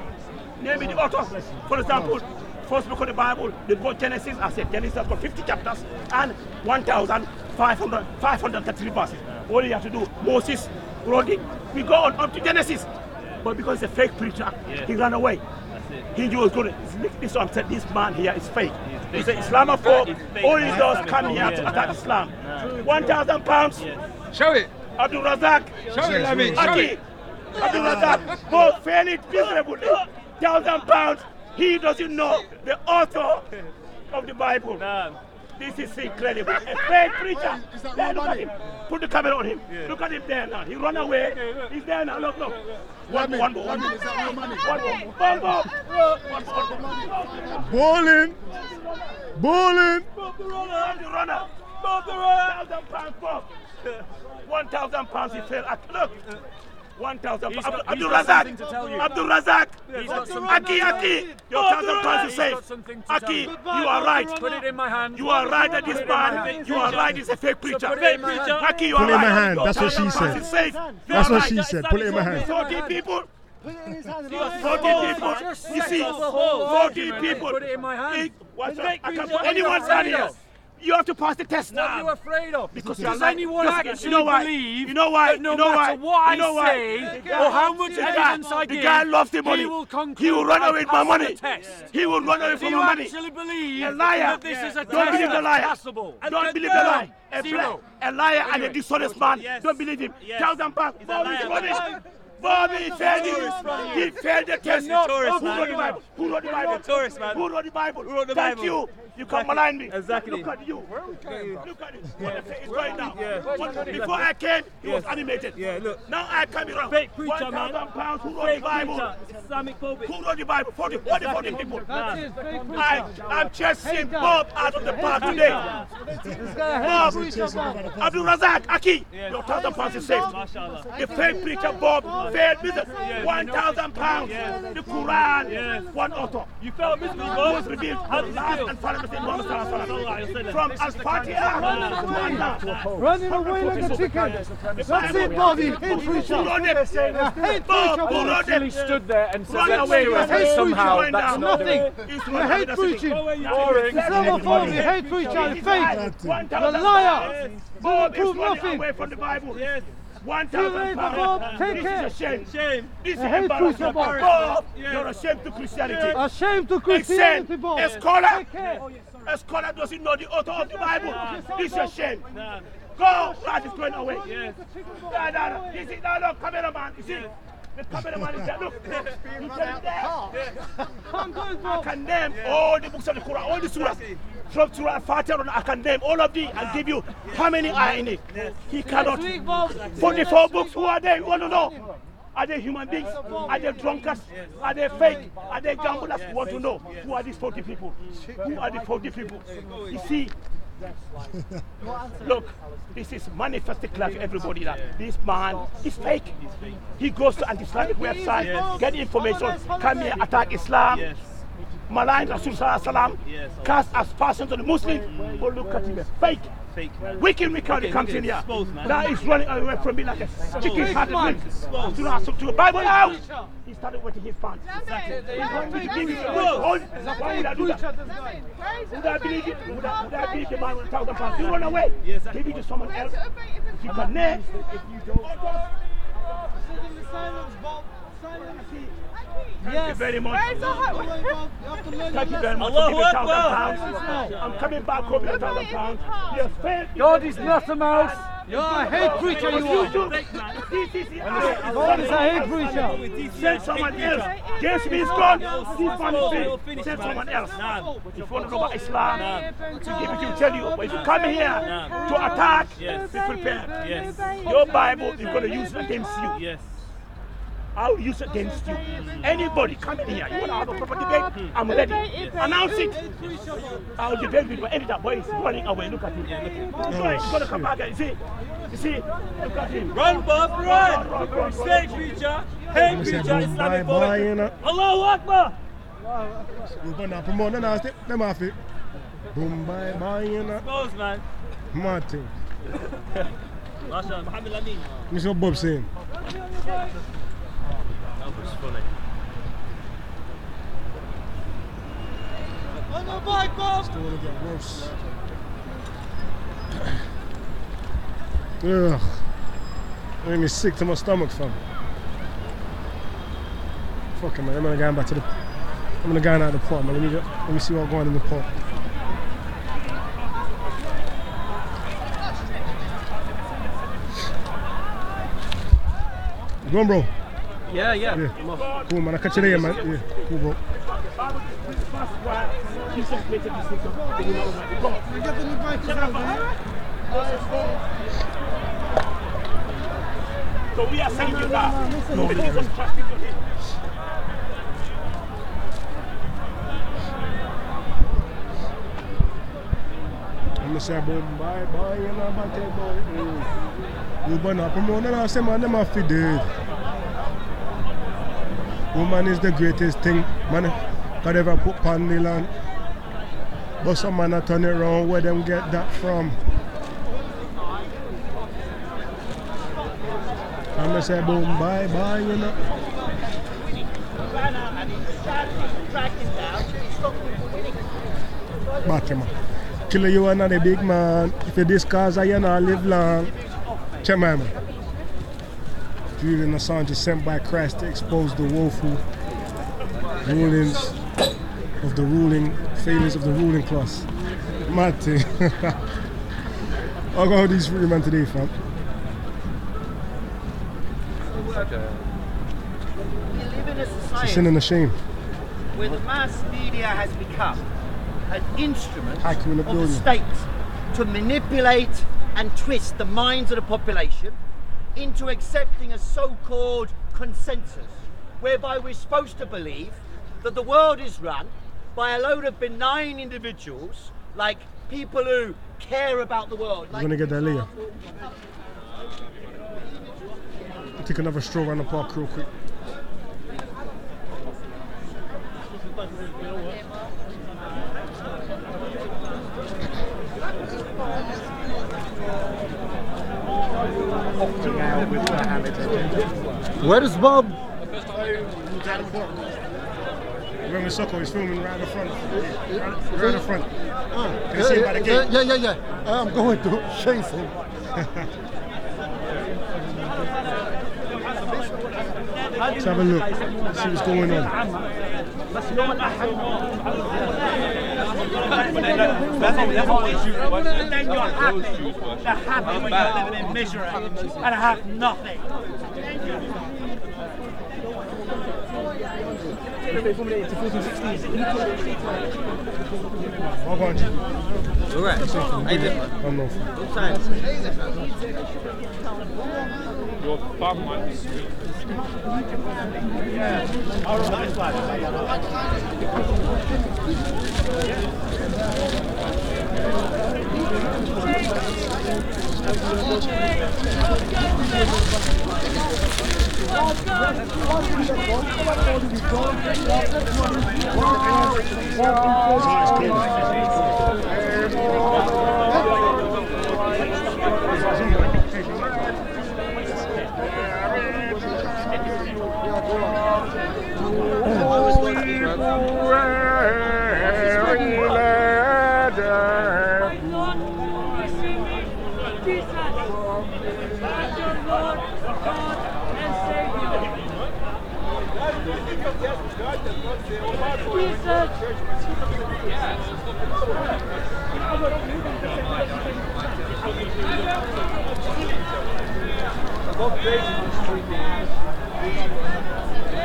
name me the author. For example, first book of the Bible, the book Genesis, I said Genesis has got 50 chapters and 1,533 verses. All he has to do, Moses wrote it. We go on up to Genesis. But because he's a fake preacher, he ran away. He knew he was going to this one said this man here is fake. He's an Islamophobe. All he does come here to attack Islam. £1,000. Show it. Abdul Razak. Show it, I mean. Show it. Abdul Razak. Both fail it miserably. £1,000. He doesn't know the author of the Bible. This is incredible. A fake preacher. There, look at him. Put the camera on him. Yeah. Look at him there now. He run away. He's there now. Look. One more. Balling. Bob the runner. £1,000. £1,000 he fell. Look. £1,000. Abdul Razak. Aki. Your £1,000 is safe. Aki, you are right. Put it in my hand. You are right that this man, you are right, he's a fake preacher. Aki, you are right. Put it in my hand. That's what she said. That's what she said. Put it in my hand. 40 people. 40 people. You see, 40 people. Put it in my hand. I can put anyone's hand here. You have to pass the test now. What are you afraid of? Because does anyone actually believe that no matter what I say or how much evidence I give, the guy loves the money. He will run away with my money. He will run away from my money. Do you actually believe a liar. that this is a Don't believe the liar. Possible? Don't believe the lie. A liar and a dishonest man. Don't believe him. £1,000. Bobby failed it. He failed the test. Who wrote the Bible? Tourist, man. Who wrote the Bible? Who wrote the Thank Bible? you. You can't malign me. Exactly. Look at you. Look at it. It's right now. Before I came, he was animated. Yeah, look. Now I come around. Fake preacher, man. £1,000. Who wrote the Bible? Islamic phobic. Who wrote the Bible? 40 people. I'm chasing Bob out of the park today. Bob, Abdul Razak, Aki, your £1,000 is saved. The fake preacher Bob failed business. £1,000. The Quran, one author. You felt miserable, Bob. Was revealed last and final message from Al-Fatiha. Running away like a chicken. That's it, Bobby. Hate preacher. Hate preacher. Actually stood there and said, Run away. somehow that's nothing. You hate preaching. Islamophobia, hate preacher, fake. You're a liar. Bob is prove running nothing. away from the Bible. Yes. £1,000. Take it. This is a shame. This is hate preacher, Bob. You're ashamed to Christianity. Ashamed to Christianity, Bob. A scholar doesn't know the author of the Bible. This is a shame. Go! That is going away. Yes. No. You see, no, cameraman. You see? The cameraman is there. Look. You can there. I can name all the books of the Quran, all the surahs. From Surah Al-Fatiha, I can name all of these and give you how many are in it. He cannot. 44 books, who are they? You want to know? Are they human beings? Are they drunkards? Are they fake? Are they gamblers? We want to know who are these 40 people? Who are the 40 people? You see, look, this is manifested clear to everybody that this man is fake. He goes to anti-Islamic website, get information, come here, attack Islam, malign Rasul Sallallahu Alaihi Wasallam, cast aspersions to the Muslims. But look at him, fake. Wicked he comes in here. Now he's running away from me like a chicken hearted man. To the Bible now. He started wetting his pants. He wanted me to give him gold. Why would I do that? Would I believe it? Would I believe the man with £1,000? You run away. Give it to someone else. If you can name. Thank you very much. Thank you very much. I'm coming back home with £1,000. You failed. God is not a mouse. You're a hate preacher, you are. God is a hate preacher. Send someone else. James is gone. This man is failed. Send someone else. If you want to know about Islam, to give it to tell you. But if you come here to attack, be prepared. Your Bible is going to use it against you. I'll use it against you. Anybody come in here, you want to have a proper debate? I'm ready. Announce it. I'll debate with you. Any that boy is running away. Look at him. He's going to come back. You see? Look at him. Run, Bob, run! Stay, preacher. Hey, preacher. Islamic phobic. Allahu Akbar! We're going to promote them off it. Boom, bye, bye, you know. Suppose, man. Martin. Masha, Muhammad Amin. Mr. Bob saying. That was funny. On the bike, Bob! Still want to get worse. Ugh. Made me sick to my stomach, fam. Fuck it, man. I'm gonna go out of the pot, man. Let me see what's going on in the pot. Go on, bro. Yeah. Cool, man. I'll catch you later, man. Yeah, cool, bro. So we are saying you that. No, Jesus Christ into him. I'm gonna say, boom, bye, you know, about that boy. You better not promote, and I say, man, them have to do it. Woman is the greatest thing, man, God ever put on the land. But some man a turn it around, where them get that from? I'm gonna say, boom, bye, you know. Back him, man. Kill you another big man. If you discuss, you not live long. Check my man. Julian Assange is sent by Christ to expose the woeful rulings of the failures of the ruling class. Mad thing. I'll go these free man today, fam. We live in a It's a society sin and a shame. where the mass media has become an instrument Haiku in the of the building. state to manipulate and twist the minds of the population into accepting a so-called consensus, whereby we're supposed to believe that the world is run by a load of benign individuals, like people who care about the world. I'm gonna get that later. Take another stroll around the park real quick. Where is Bob? Remember Soko, he's filming right in the front. Right in the front. Can you see him by the gate? Yeah. I'm going to chase him. Let's have a look. See what's going on. And then you're happy when you're living in misery and have nothing. Your thumb might be sweet.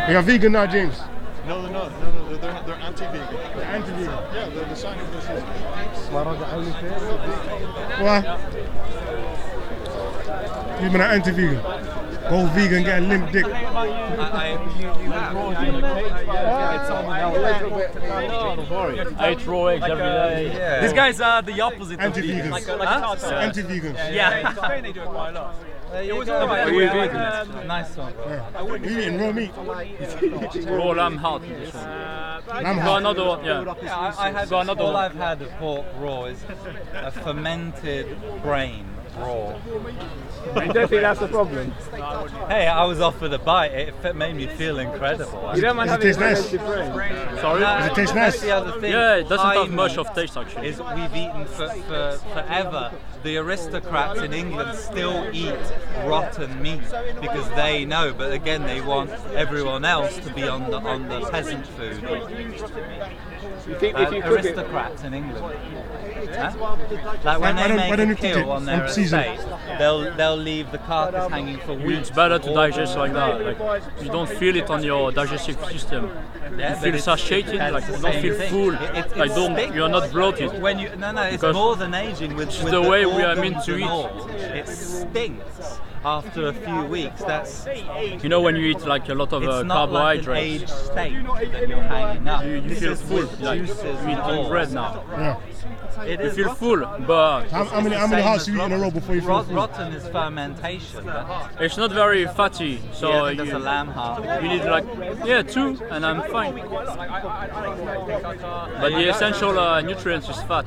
You're vegan now, James? No, they're not. They're anti-vegan. They're anti-vegan? Yeah, the sign of this is... What? You've been an anti-vegan. Go vegan, get a limp dick. I eat raw eggs every day. Yeah. These guys are the opposite Anti-vegans. of vegans. Anti-vegans. Yeah. In Spain they do it quite a lot. It was alright. Are you vegan? Nice one. Yeah. You eating raw meat? Raw lamb heart. Lamb Got heart. another one, yeah. I had Got another all one. I've had of pork raw is a fermented brain raw. You don't think that's a problem? Hey, I was offered a bite. It made me feel incredible. You don't mind having taste nice? Sorry? Does it taste nice? That's the other thing. Yeah, it doesn't have I much know of taste actually. Is we've eaten for forever. The aristocrats in England still eat rotten meat because they know, but again they want everyone else to be on the peasant food. You think if you cook it... Aristocrats in England. Huh? Like when they make a kill on their estate, they'll leave the carcass hanging for weeks. It's better to digest like that. Like you don't feel it on your digestive system. Yeah, you feel satiated, like you don't feel full. Like you're not bloated. When you it's more than aging with the way we are organs meant to and eat. all. It stinks after a few weeks. That's you know when you eat like a lot of it's not carbohydrates. like an aged steak that you're hanging up. You This feel is full. with Like juices you and all. eat bread now. Yeah. You feel full, but how many hearts you eat in a row before you feel full? Rotten is fermentation. it's not very fatty, so there's a lamb heart. you need like 2, and I'm fine. But the essential nutrients is fat.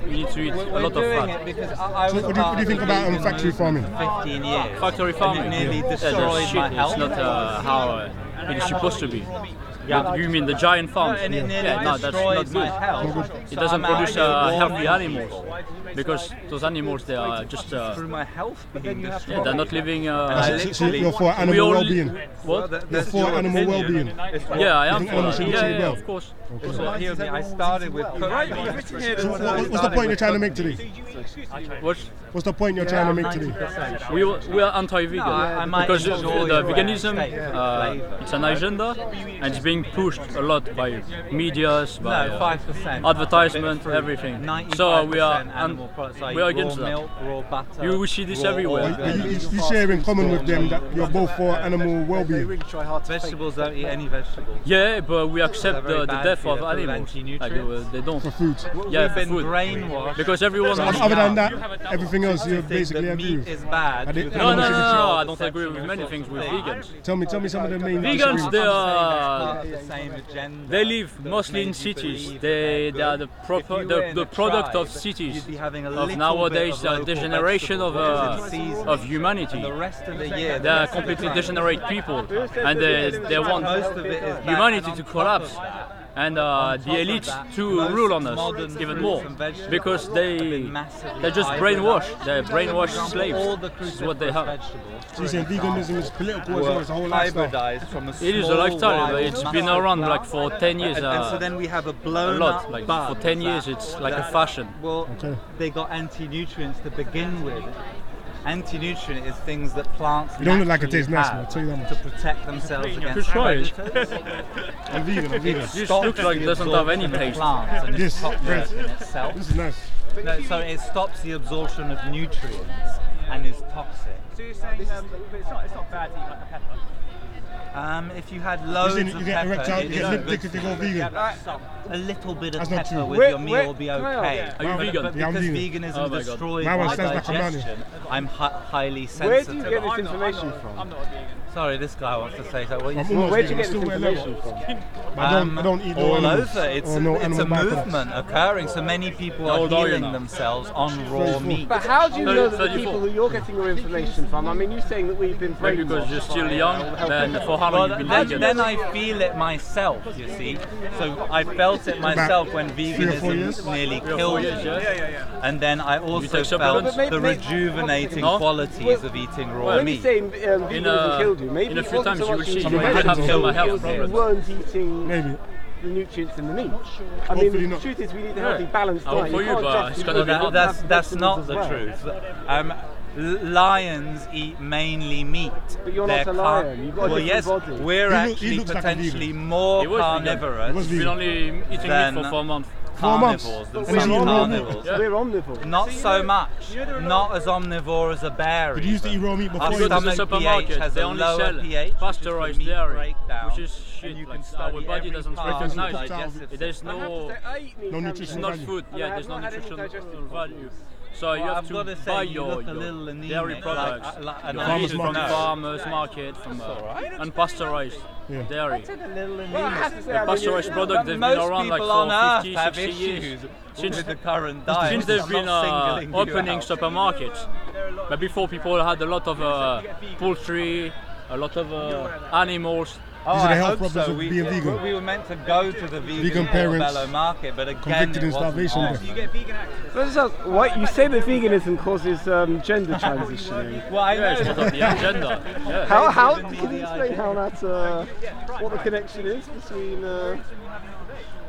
You need to eat a lot of fat. So what do you think about factory farming? 15 years. Factory farming. And it nearly That's destroyed shit. my health. It's not how it is supposed to be. Yeah. You mean the giant farms? And it nearly no, that's destroys not my good. health. It doesn't produce healthy animals because those animals they are just through my health being destroyed. they're not living. So you're for animal well-being? What? You're for animal well-being? Yeah, I am. You think animals should be treated well? Of course. I started with. So what's the point you're trying to make today? What's the point you're trying to make today? We are anti-vegan because the veganism it's an agenda and it's being pushed a lot by medias, by 5%, advertisement, everything. So we are against that. Milk, raw butter, you see this everywhere. You share in common with them that you're both for animal well-being. Vegetables don't eat any vegetables. Yeah, but we accept the death of animals. Like, they don't. For food. Yeah, We've for been food. brainwashed. Because everyone. So other than that, everything else you basically agree with. Is bad. No, I don't agree with many things with vegans. Tell me some of the main vegans. They they live mostly in cities. They are the product of cities. Of nowadays degeneration of humanity. The rest of the year, they are completely degenerate people, and they want humanity to collapse. And the elites to rule on us even more because they just brainwash. They're brainwashed slaves. This is what they have. So you're saying veganism is political as well as a whole lifestyle? It is a lifestyle. It's been around like for 10 years. And so then we have a blown up like bug for 10 years, it's like a fashion. Well, they got anti-nutrients to begin with. Anti-nutrient is things that plants you don't look like it tastes nice, man. I'll tell you that much. To protect themselves against predators. I'm vegan. This looks like it doesn't have any taste. Plants and this in itself. This is nice. No, so it stops the absorption of nutrients and is toxic. So you're saying but it's not bad to eat like a pepper? If you had loads of pepper, it is a good thing. A little bit of pepper with your meal will be okay. Are you vegan? But because veganism destroys my digestion, I'm highly Where sensitive. do you get this information from? I'm not a vegan. Sorry, this guy wants to say so. Where do you get this information from? I don't eat all animals, over. It's or no a animal byproducts. movement occurring. So many people are healing themselves on raw meat. But how do you know that the people who you're getting your information from? I mean, you're saying that we've been Maybe because you're still young, then for how long you've been vegan? Then I feel it myself, you see. So I felt it myself when veganism nearly killed me. And then I also felt the rejuvenating qualities of eating raw meat. When you say veganism killed you, maybe in a few times you will see you you have some health problems. weren't eating the nutrients in the meat. I mean, the truth is we need a healthy, balanced diet. For you, but it's going to be that's not the truth. Lions eat mainly meat. But you're not a lion. You've got a different body. We're actually potentially more carnivorous We're only eating meat for 4 months. Carnivores than some carnivores. We're omnivores. Not so much. Not as omnivore as a bear. But you used to eat raw meat before. Our You go to the stomach supermarket, pH has they a only lower sell pH, pasteurized dairy, which is shit. and you Like, can study our body every doesn't part recognize of it. digestive There's system. no nutritional it's not value. food. Yeah, there's no nutritional value. So you Well, have I've to gotta say, buy you your look a little dairy anemic, products like you from farmers market, from unpasteurized dairy. The pasteurized product, they've been around like for 50, 60 years. Since the current diet. Since they've been opening supermarkets. But before, people had a lot of poultry, a lot of animals. These are the health problems of being vegan. We were meant to go to the vegan parents Portobello market, but again, convicted in starvation. What you say that veganism causes gender transitioning? Well, I know. It's part of the agenda. Yeah. How can you explain how that what the connection is between?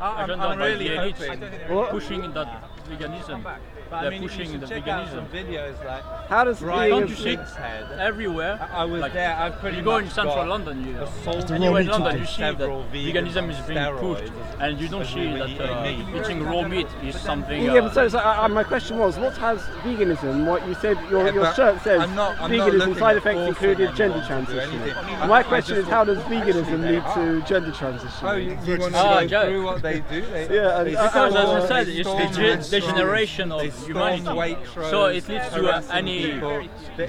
I'm really hoping. Pushing that veganism. But They're I mean, pushing you the should check out veganism. some videos like How does Can't you see everywhere? I was like, there. I've pretty you go in much central got London, you assaulted anywhere in by London, you see that several veganism is being pushed, steroids and you don't as see we were that eating raw meat is something. Yeah, but so my question was, what has veganism? What you said, your shirt says I'm not veganism looking side at effects forcing included gender anyone to do transition. anything. My I question just is, how does veganism lead to gender transition? Oh, you want to go through what they do? Yeah, because as I said, it's the generation of humanity. So it leads to any in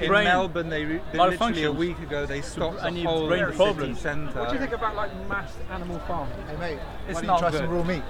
brain Melbourne, they literally a week ago they stopped any the whole brain of the problems. city centre. What do you think about like mass animal farming? Hey mate, It's why don't not you try good. some raw meat?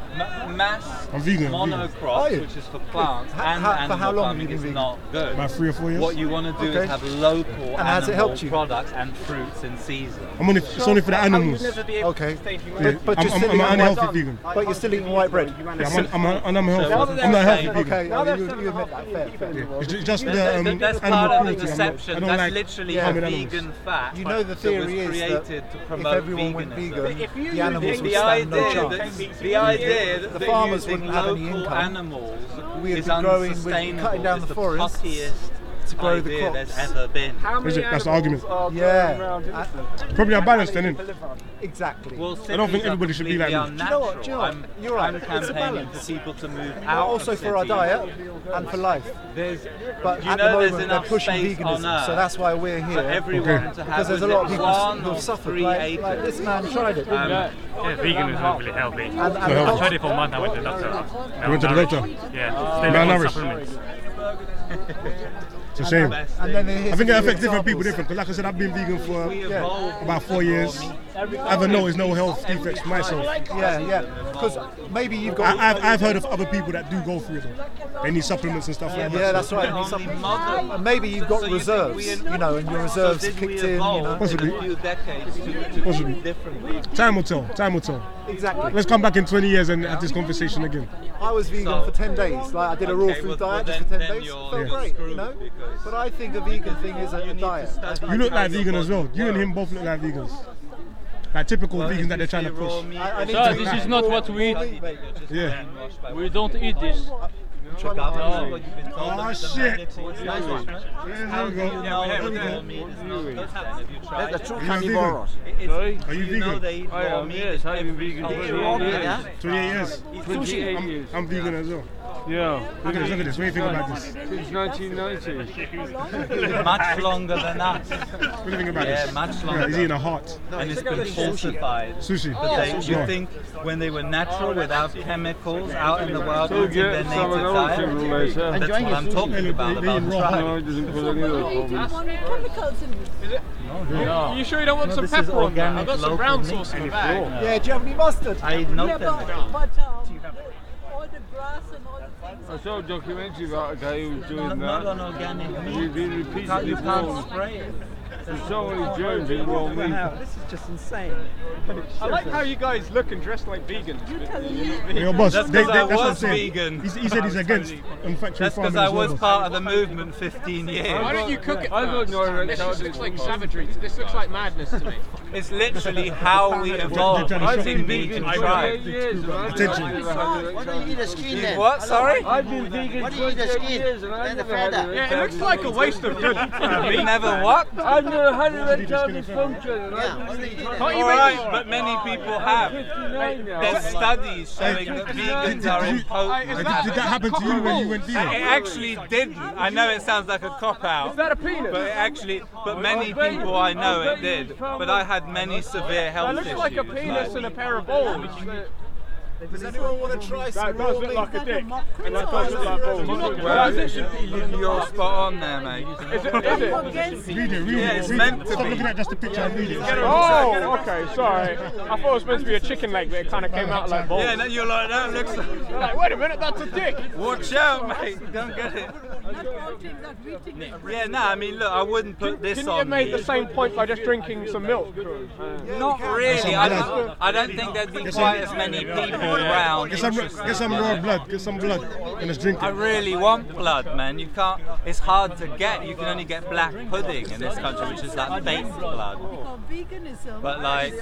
Mass I'm vegan. monocrops, which is for plants, and for animal how long have farming you been is vegan? not good. About 3 or 4 years. What you want to do Okay. is have local And has it animal helped you? products and fruits in season. It's only for the animals. Okay. Yeah, But you're I'm still an eating unhealthy white, vegan. but you're still eating white bread. Yeah, I'm unhealthy. I'm not a healthy vegan. Okay, you admit that. Fair. It's just the That's animal part of the cruelty. deception. I don't That's like literally harming vegan animals. fat. You know the that theory was is created that to if promote everyone went veganism. vegan, the animals would the stand no idea chance. the idea that The they're farmers using wouldn't have any local income. animals We would is be growing, we'd be unsustainable. cutting down It's the forests puttiest to grow the idea crops. there's ever been. That's the argument. Yeah. Probably a balance then, innit? Exactly. Well, I don't think everybody should be like me. Do you know what? You're right. I'm It's a campaigning balance. for people to move But out also of for our cities. diet and for life. You But at the know there's moment they're enough pushing space on veganism, Earth so that's why we're here. for everyone to have Because there's a was lot it of people 1 who've or suffered. 3 Like acres. this man tried it, didn't he? Yeah, vegan is not really healthy. And For 24 months I went to the doctor. You went to the doctor? Yeah. Malnourished. Supplements. It's a shame. And then I think it affects different people different. Because like I said, I've been vegan for about 4 years. I haven't noticed no health defects myself. Yeah. Because maybe you've got. I've heard of other people that do go through it though. They need supplements and stuff like that. Yeah, that's right. And maybe you've got reserves, you know, and your reserves have kicked in, you know. Possibly. Possibly. Time will tell. Time will tell. Exactly. Let's come back in 20 years and have this conversation again. I was vegan for 10 days. Like I did a raw food diet just for 10 days. Felt great, you know. But I think a vegan thing is a diet. You look like vegan as well. You and him both look like vegans. Like typical vegans that they're trying to push. So this is not what we eat. Yeah. We don't eat this. No. Oh shit! They're the true Are you carnivorous. Sorry? Are you vegan? I am, yes, I've been vegan for 28 years. 28 years. 28 years. I'm vegan as well. Yeah. Look at this. What do you think about this? Since 1990. Much longer than us. What do you think about this? Yeah, much longer. Yeah, he's eating a heart. And it's been falsified. Sushi. But you think when they were natural, without chemicals, out in the wild, eating their native diet? That's what I'm talking about tribes. Chemicals in it. Is it? No. You sure you don't want some pepper on that? I've got some brown sauce in the bag. Yeah, do you have any mustard? I know Yeah, them. but all the grass and all the things. I saw a documentary about a guy who was doing that. Not on organic meat. He's been repeatedly You can't warned. spray it. There's so many germs in raw meat. This is just insane. I like how you guys look and dress like vegans. Your boss, That's that's because I what I'm was saying. vegan. He said he's against factory That's farming because I as well. was part of the movement 15 years. Why don't you cook it? I don't know This just looks like savagery. This looks like madness to me. It's literally how we evolved I've eating meat and tribes. Why don't you eat a skin then? What? Sorry? I've been vegan Why do you eat a 28 skin? years and I've Then the never had feather. it. Yeah, it looks like a waste of good You never what? I've never had erectile dysfunction. And Alright, but many people have. 59 now. There's studies showing that vegans are impotent. Did that happen to you when you went vegan? It actually didn't. I know it sounds like a cop-out. Is that a penis? But many people I know it did. But I had many severe health That issues. looks like a penis and a pair of balls. Does anyone want to try some raw meat? like a dick. And that does look like balls. You're spot on there, mate. Is it? Read it. Yeah, it's meant to Stop be. looking at just the picture and read it. Oh, okay, sorry. I thought it was meant to be a chicken leg, but it kind of came out like balls. Yeah, no, you're like, that looks Like, wait a minute, that's a dick. Watch out, mate. Don't get it. Yeah, no, I mean, look, I wouldn't put this Couldn't on you have made me. the same point by just drinking some milk? Not really. I don't think there'd be quite as many people around. Get some raw blood. Get some blood and just drink I it. really want blood, man. You can't. It's hard to get. You can only get black pudding in this country, which is like fake blood. But like,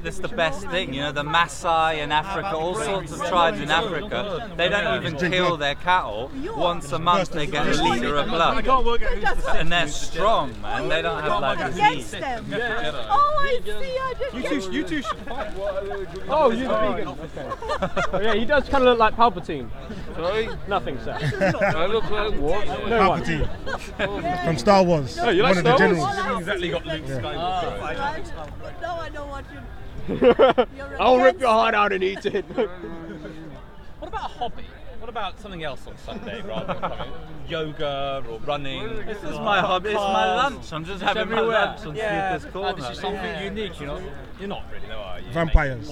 that's the best thing. You know, the Maasai in Africa, all sorts of tribes in Africa, they don't even kill their cattle. Once a month, they get a litre of blood, and they're strong, man. They don't have like disease. Oh, I see. I didn't You two should fight. Oh, you're the vegan. Okay. Yeah, he does kind of look like Palpatine. Sorry? Nothing, sir. I look like what? No one. Palpatine. From Star Wars. Oh, you like one of the Star Wars? generals. Exactly got Luke Skywalker. No, I don't want you. I'll rip your heart out and eat it. What about a hobby? What about something else on Sunday rather than coming? Yoga or running? This is my hobby. It's my lunch. I'm just having my lunch on Speaker's Corner. This is something unique, you know. You're not really, though, are you? Vampires.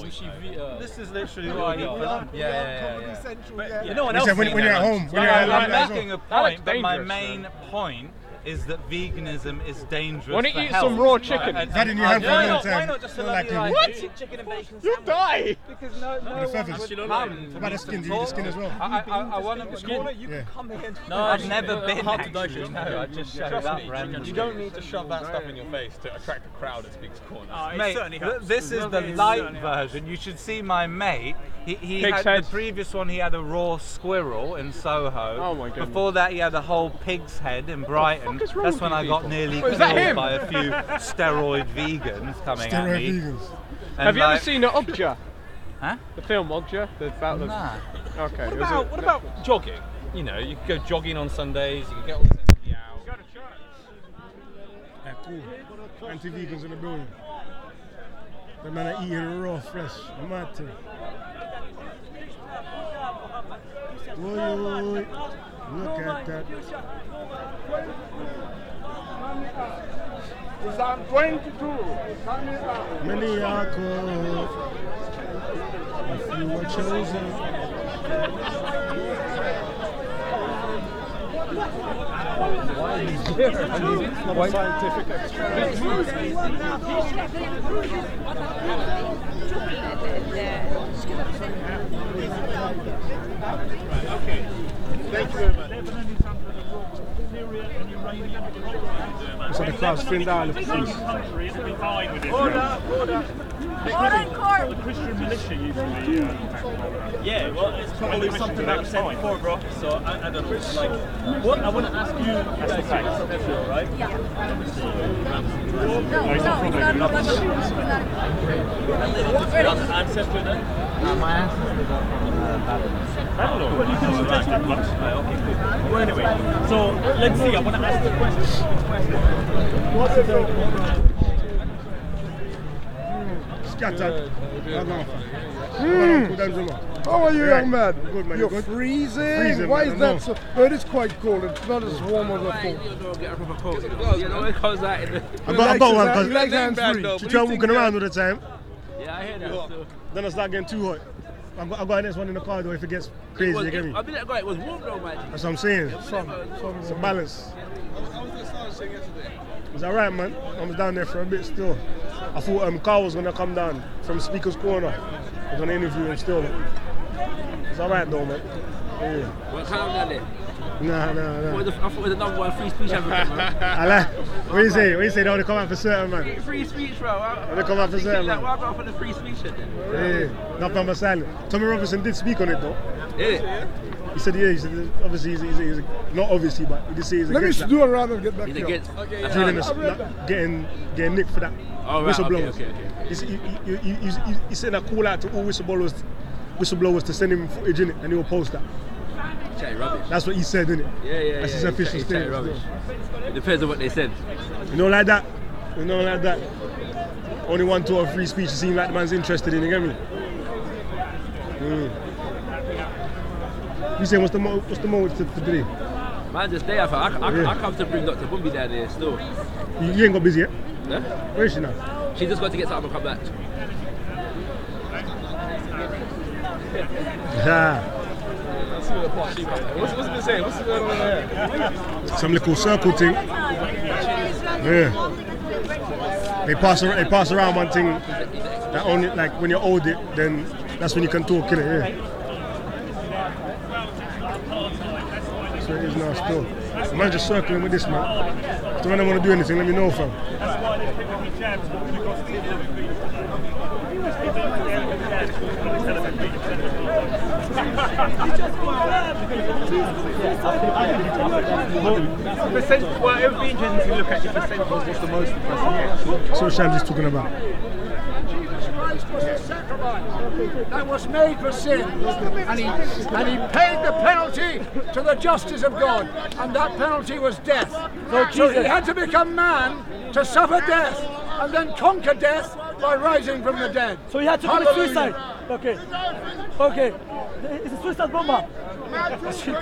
This is literally what I eat for lunch. Yeah. No one else. When you're at home, when you're at I'm home, making a point, but my main point is that veganism is dangerous. Why don't for you eat health. some raw chicken? That in your hand for a long time. Why not just Don't another like him. like chicken and bacon You die! Because no The one feathers. would What come about the skin? Do you eat the skin as well? I want to Yeah. No, I've never been actually. No, I just showed up randomly. You don't need to shove that stuff in your face to attract a crowd at Speaker's Corner. Mate, this is the light version. You should see my mate. He Pig's had head. the previous one. He had a raw squirrel in Soho. Oh my goodness. Before that, he had a whole pig's head in Brighton. is wrong That's with when you I got people? nearly Wait, is that killed him? by a few steroid vegans coming at Steroid me. vegans. And Have you ever like- seen Okja? Huh? The film Okja? About the... Nah. Okay. What about jogging? You know, you could go jogging on Sundays, you can get all this energy out. Yeah, cool. Anti-vegans in the building. The man are eating raw flesh. I'm mad too. Whoa, look at that. I'm 22. Many are called, a few are chosen. It's not a scientific Thank you very much. So the crowd's thinned down, please. Order. The Christian militia used to be. Yeah, well, it's probably something that was said before, bro. So I don't know. Like, what I want to ask you, right? Yeah. Your ancestry then? My ancestors are from Babylon. Okay, cool. Well, anyway, so let's see. I want to ask the question. What's the scattered? How are you, young man? Good, man. You're good? freezing. Why is that so? No, it is quite cold. It's not as warm as I thought. Get a proper coat. You know, it comes out in the. I got one because he likes hands free. She try walking around all the time. Yeah, I hear that. So. Then I start getting too hot. I got the next one in the car though if it gets crazy. You get me? I mean, that guy was warm though, man. That's what I'm saying. It's a balance. It's alright, man. I was down there for a bit still. I thought Carl was gonna come down from Speaker's Corner. I was gonna interview him still. It's alright though, man. Yeah. What kind of down there? Nah. I thought it was the number one free speech advocate, man. I like. What do you say? What do you say? They want to come out for certain, man. Free speech, bro. They come out for certain, man. Why go for the free speech shit then? Yeah, not from silent. Tommy Robinson did speak on it though. Yeah. He said, yeah, he said, obviously, he's not obviously, but he did say he's against that. Let me do a round and get back He's here. against. Getting nicked for that. Oh, right, whistleblowers. Okay. He said that call out to all whistleblowers to send him footage in it, and he will post that. Chatty rubbish. That's what he said, innit? Yeah. That's his official statement. Rubbish. It depends on what they said. You know, like that. Only 1 2 or 3 speeches seem like the man's interested in. You get me? You say what's the motive for today? Man, just stay. I come to bring Dr. Bumby down here still. You ain't got busy yet? Huh? Where is she now? She just got to get something and come back. What's it been saying? What's going on there? Some little circle thing. Yeah. They pass around one thing that only like when you hold it, then that's when you can talk, innit? Yeah. So it is now still. The man just circling with this, man. So when I want to do anything, let me know, fam. Well, it would be interesting to look at the percentage. What's the most impressive? So Shams is talking about. Jesus Christ was a sacrifice that was made for sin, and he paid the penalty to the justice of God, and that penalty was death. So he had to become man to suffer death and then conquer death by rising from the dead. So he had to commit suicide. Okay. It's a suicide bomber.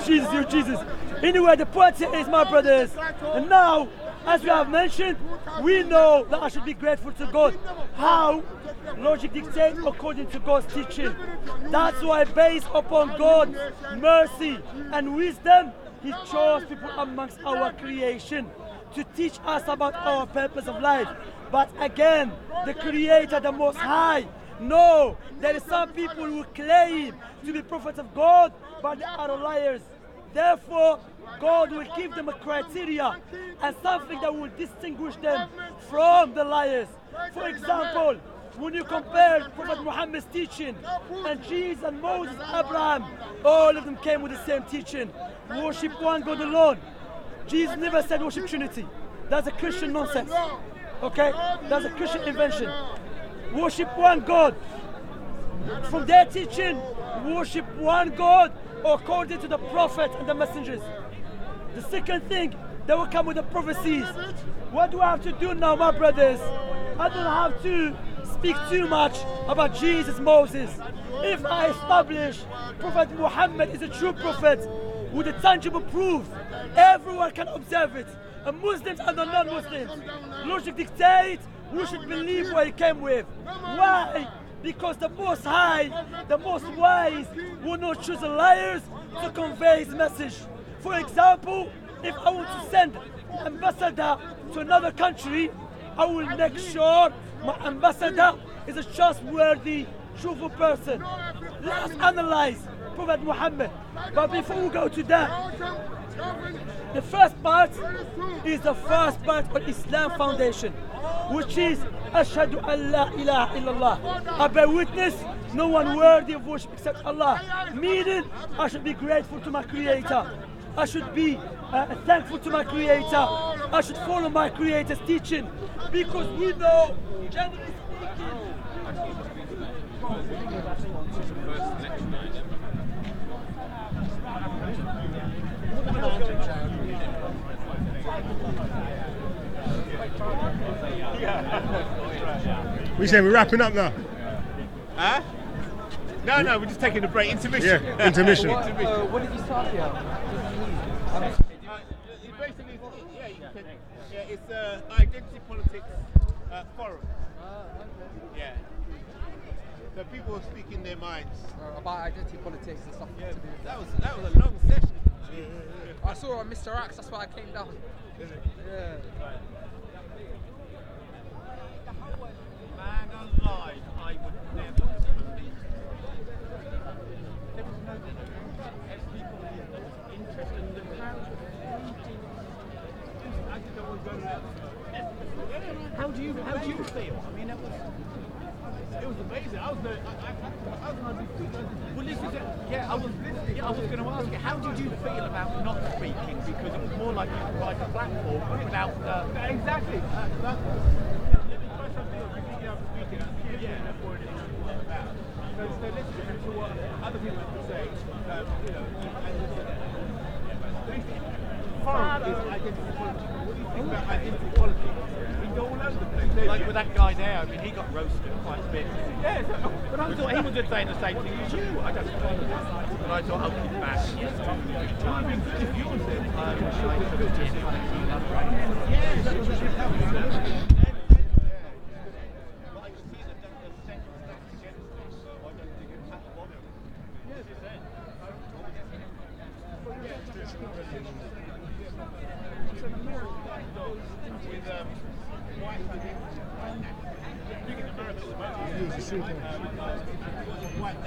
Jesus, you Jesus. Anyway, the point here is, my brothers, and now, as we have mentioned, we know that I should be grateful to God. How? Logic dictates according to God's teaching. That's why, based upon God's mercy and wisdom, He chose people amongst our creation to teach us about our purpose of life. But again, the Creator, the Most High, no, there are some people who claim to be prophets of God, but they are liars. Therefore, God will give them a criteria and something that will distinguish them from the liars. For example, when you compare Prophet Muhammad's teaching and Jesus and Moses, Abraham, all of them came with the same teaching. Worship one God alone. Jesus never said worship Trinity. That's a Christian nonsense. Okay? That's a Christian invention. Worship one God. From their teaching, worship one God according to the prophet and the messengers. The second thing, they will come with the prophecies. What do I have to do now, my brothers? I don't have to speak too much about Jesus, Moses. If I establish Prophet Muhammad is a true prophet with a tangible proof, everyone can observe it. And Muslims and the non-Muslims. Logic dictates we should believe what he came with. Why? Because the Most High, the Most Wise, will not choose the liars to convey his message. For example, if I want to send an ambassador to another country, I will make sure my ambassador is a trustworthy, truthful person. Let us analyze Prophet Muhammad. But before we go to that, the first part is the first part of Islam foundation, which is Ashhadu an la ilaha illallah. I bear witness, no one worthy of worship except Allah. Meaning, I should be grateful to my Creator. I should be thankful to my Creator. I should follow my Creator's teaching. Because we know, generally speaking, We saying we're wrapping up now? Huh? No, we're just taking a break. Intermission. Yeah, intermission. What did you start here? Basically, it's identity politics forum. Yeah. So people are speaking their minds about identity politics and stuff. Yeah, that was a long session. I saw Mr. Axe, that's why I came down. Is it? Yeah. Man alive, I would never believe. There was no people interested in the crowd. How do you feel? I mean, it was amazing. I was well, this is it. Yeah, I was going to ask you, how did you feel about not speaking? Because it was more like you provide a platform without exactly. So listening to what other people have to say, foreign is identity politics. What do you think about identity politics? We go all over the place. Like with that guy there, I mean, he got roasted quite a bit. Yeah, but I thought he was just saying the same thing as you. I don't know. But I thought, I'll keep back. Yes, I mean, if you were there, I'm sure it was good to see. Yeah, that was just happening. With white